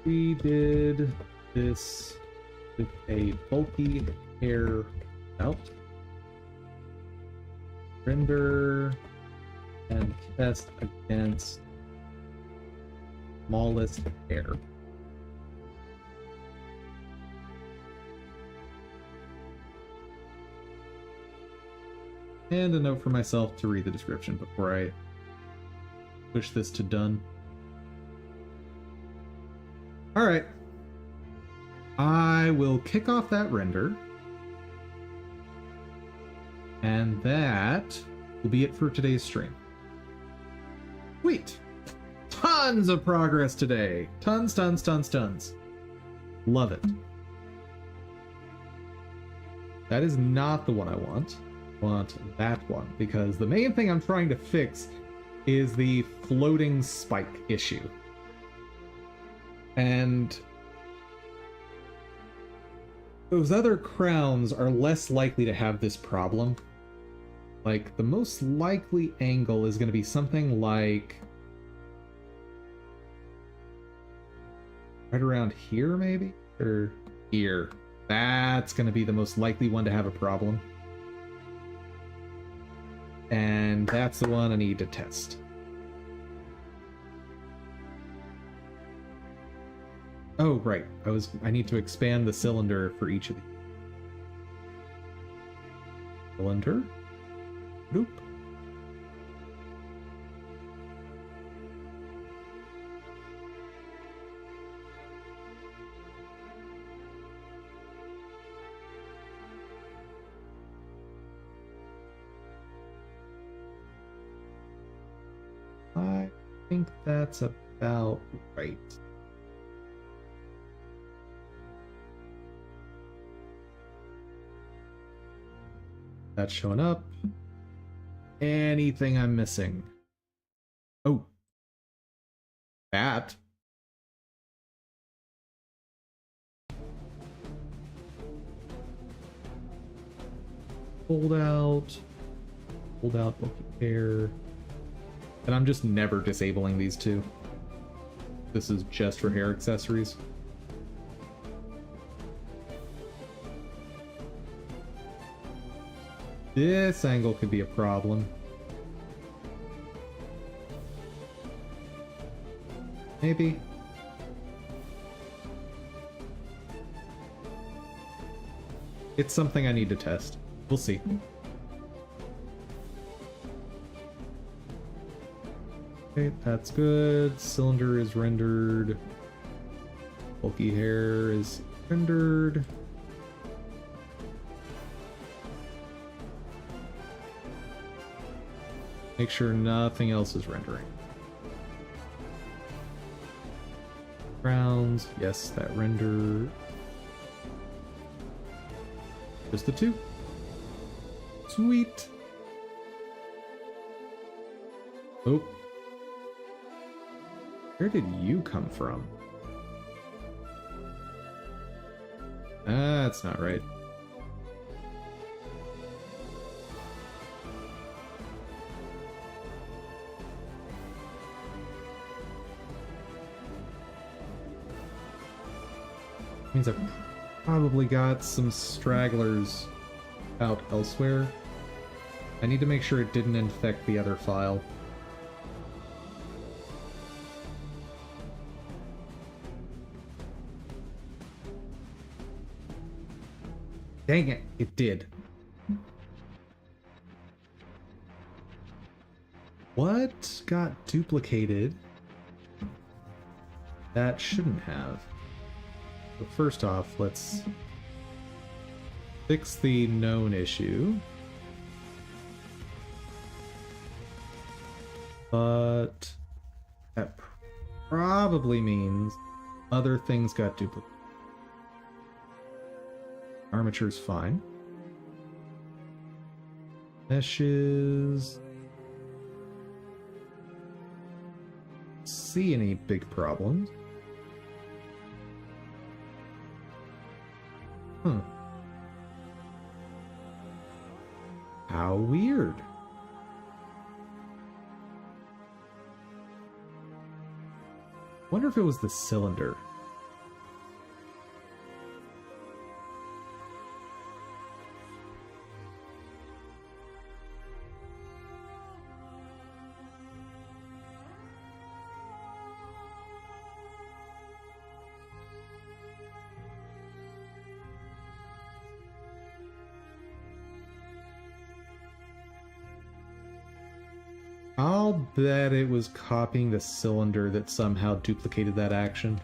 Speaker 1: We did this with a bulky hair belt. Render and test against smallest hair. And a note for myself to read the description before I push this to done. Alright. I will kick off that render. And that will be it for today's stream. Sweet! Tons of progress today! Tons. Love it. That is not the one I want. Want that one, because the main thing I'm trying to fix is the floating spike issue. And those other crowns are less likely to have this problem. Like, the most likely angle is going to be something like right around here, maybe? Or here. That's going to be the most likely one to have a problem. And that's the one I need to test. Oh, right. I need to expand the cylinder for each of these. Cylinder. Bloop. I think that's about right. That's showing up. Anything I'm missing? Oh. That. Hold out. Hold out bulky hair. And I'm just never disabling these two. This is just for hair accessories. This angle could be a problem. Maybe. It's something I need to test. We'll see. Okay, that's good. Cylinder is rendered. Bulky hair is rendered. Make sure nothing else is rendering. Browns, yes, that render. Just the two. Sweet. Oh. Where did you come from? That's not right. Means I've probably got some stragglers out elsewhere. I need to make sure it didn't infect the other file. Dang it, it did. What got duplicated? That shouldn't have. So first off, let's fix the known issue. But that probably means other things got duplicated. Armature's fine. Meshes. See any big problems? Huh. How weird. Wonder if it was the cylinder. I'll bet it was copying the cylinder that somehow duplicated that action.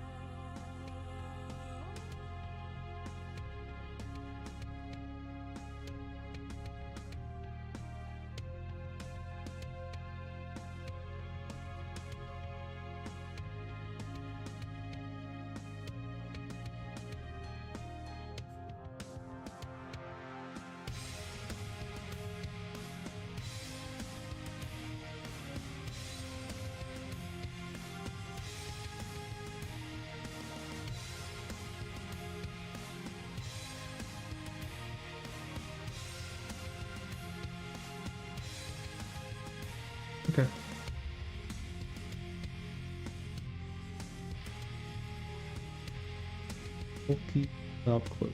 Speaker 1: Okay. We'll keep up close.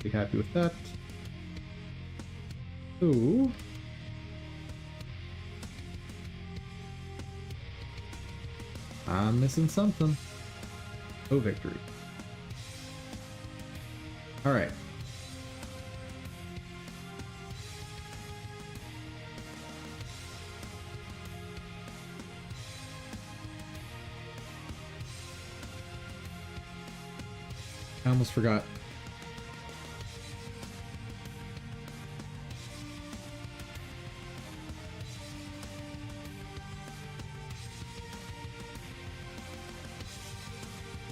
Speaker 1: Be happy with that. Ooh. I'm missing something. Oh, victory. All right. I almost forgot.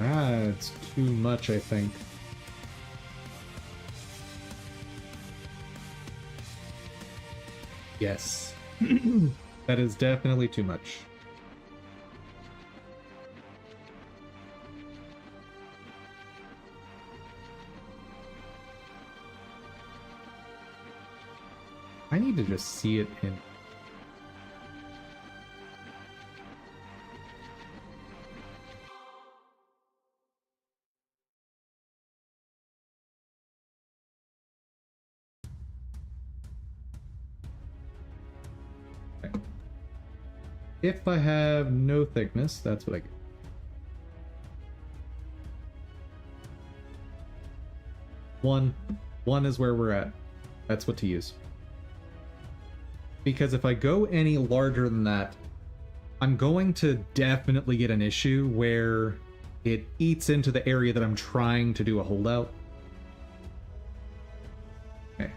Speaker 1: It's too much, I think. Yes. That is definitely too much. I need to just see it in if I have no thickness, that's what I get. One is where we're at. That's what to use. Because if I go any larger than that, I'm going to definitely get an issue where it eats into the area that I'm trying to do a holdout. Okay.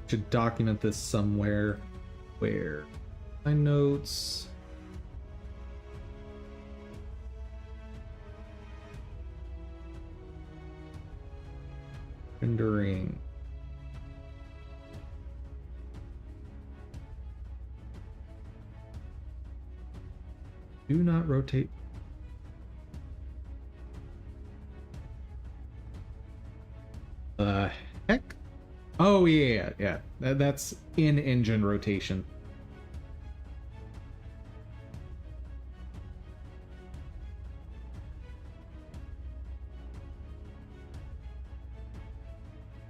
Speaker 1: Should document this somewhere. Where? My notes. Rendering. Do not rotate. Heck? Oh yeah, yeah. That's in-engine rotation.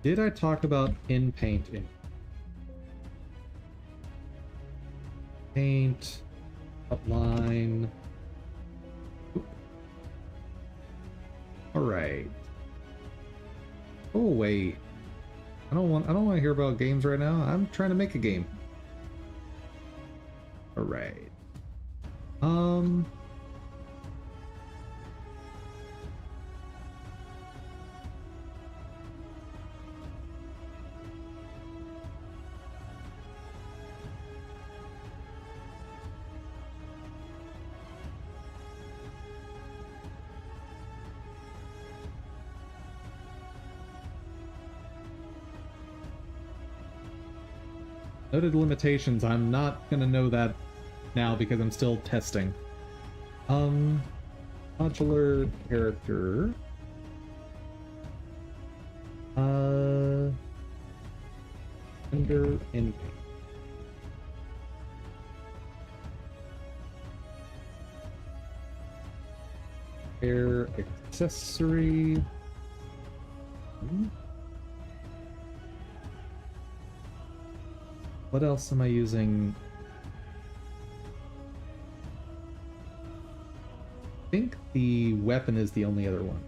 Speaker 1: Did I talk about in-paint? Paint, outline. All right. Oh wait, I don't want to hear about games right now. I'm trying to make a game. All right. Noted limitations. I'm not gonna know that now because I'm still testing. Modular character. Render in. Air accessory. What else am I using? I think the weapon is the only other one.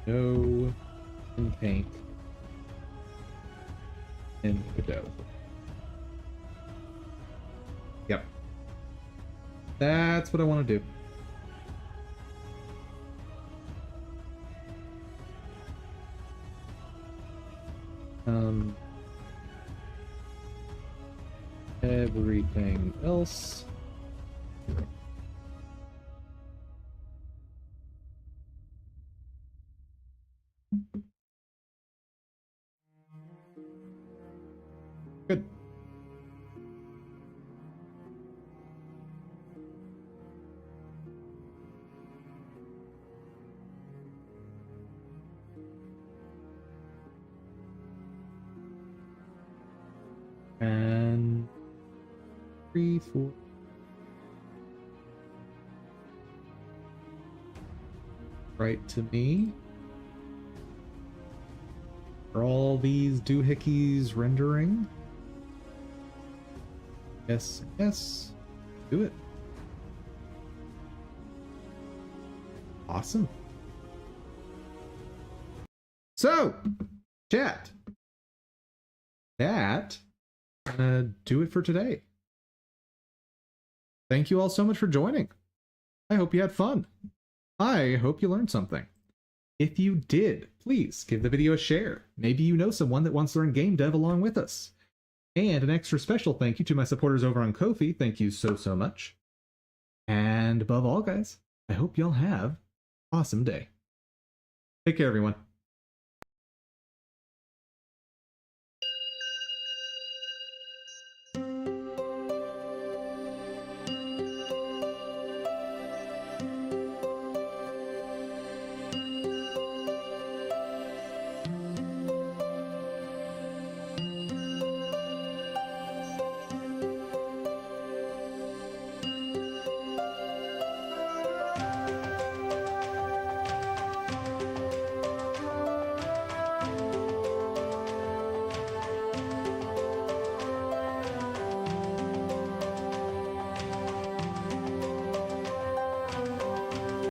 Speaker 1: No in paint. In Godot. Yep. That's what I want to do. Everything else. Good. And 3, 4. Right to me. Are all these doohickeys rendering? Yes, yes. Do it. Awesome. So, chat. That do it for today. Thank you all so much for joining. I hope you had fun. I hope you learned something. If you did, please give the video a share. Maybe you know someone that wants to learn game dev along with us. And an extra special thank you to my supporters over on Ko-fi. Thank you so, so much. And above all, guys, I hope y'all have an awesome day. Take care, everyone.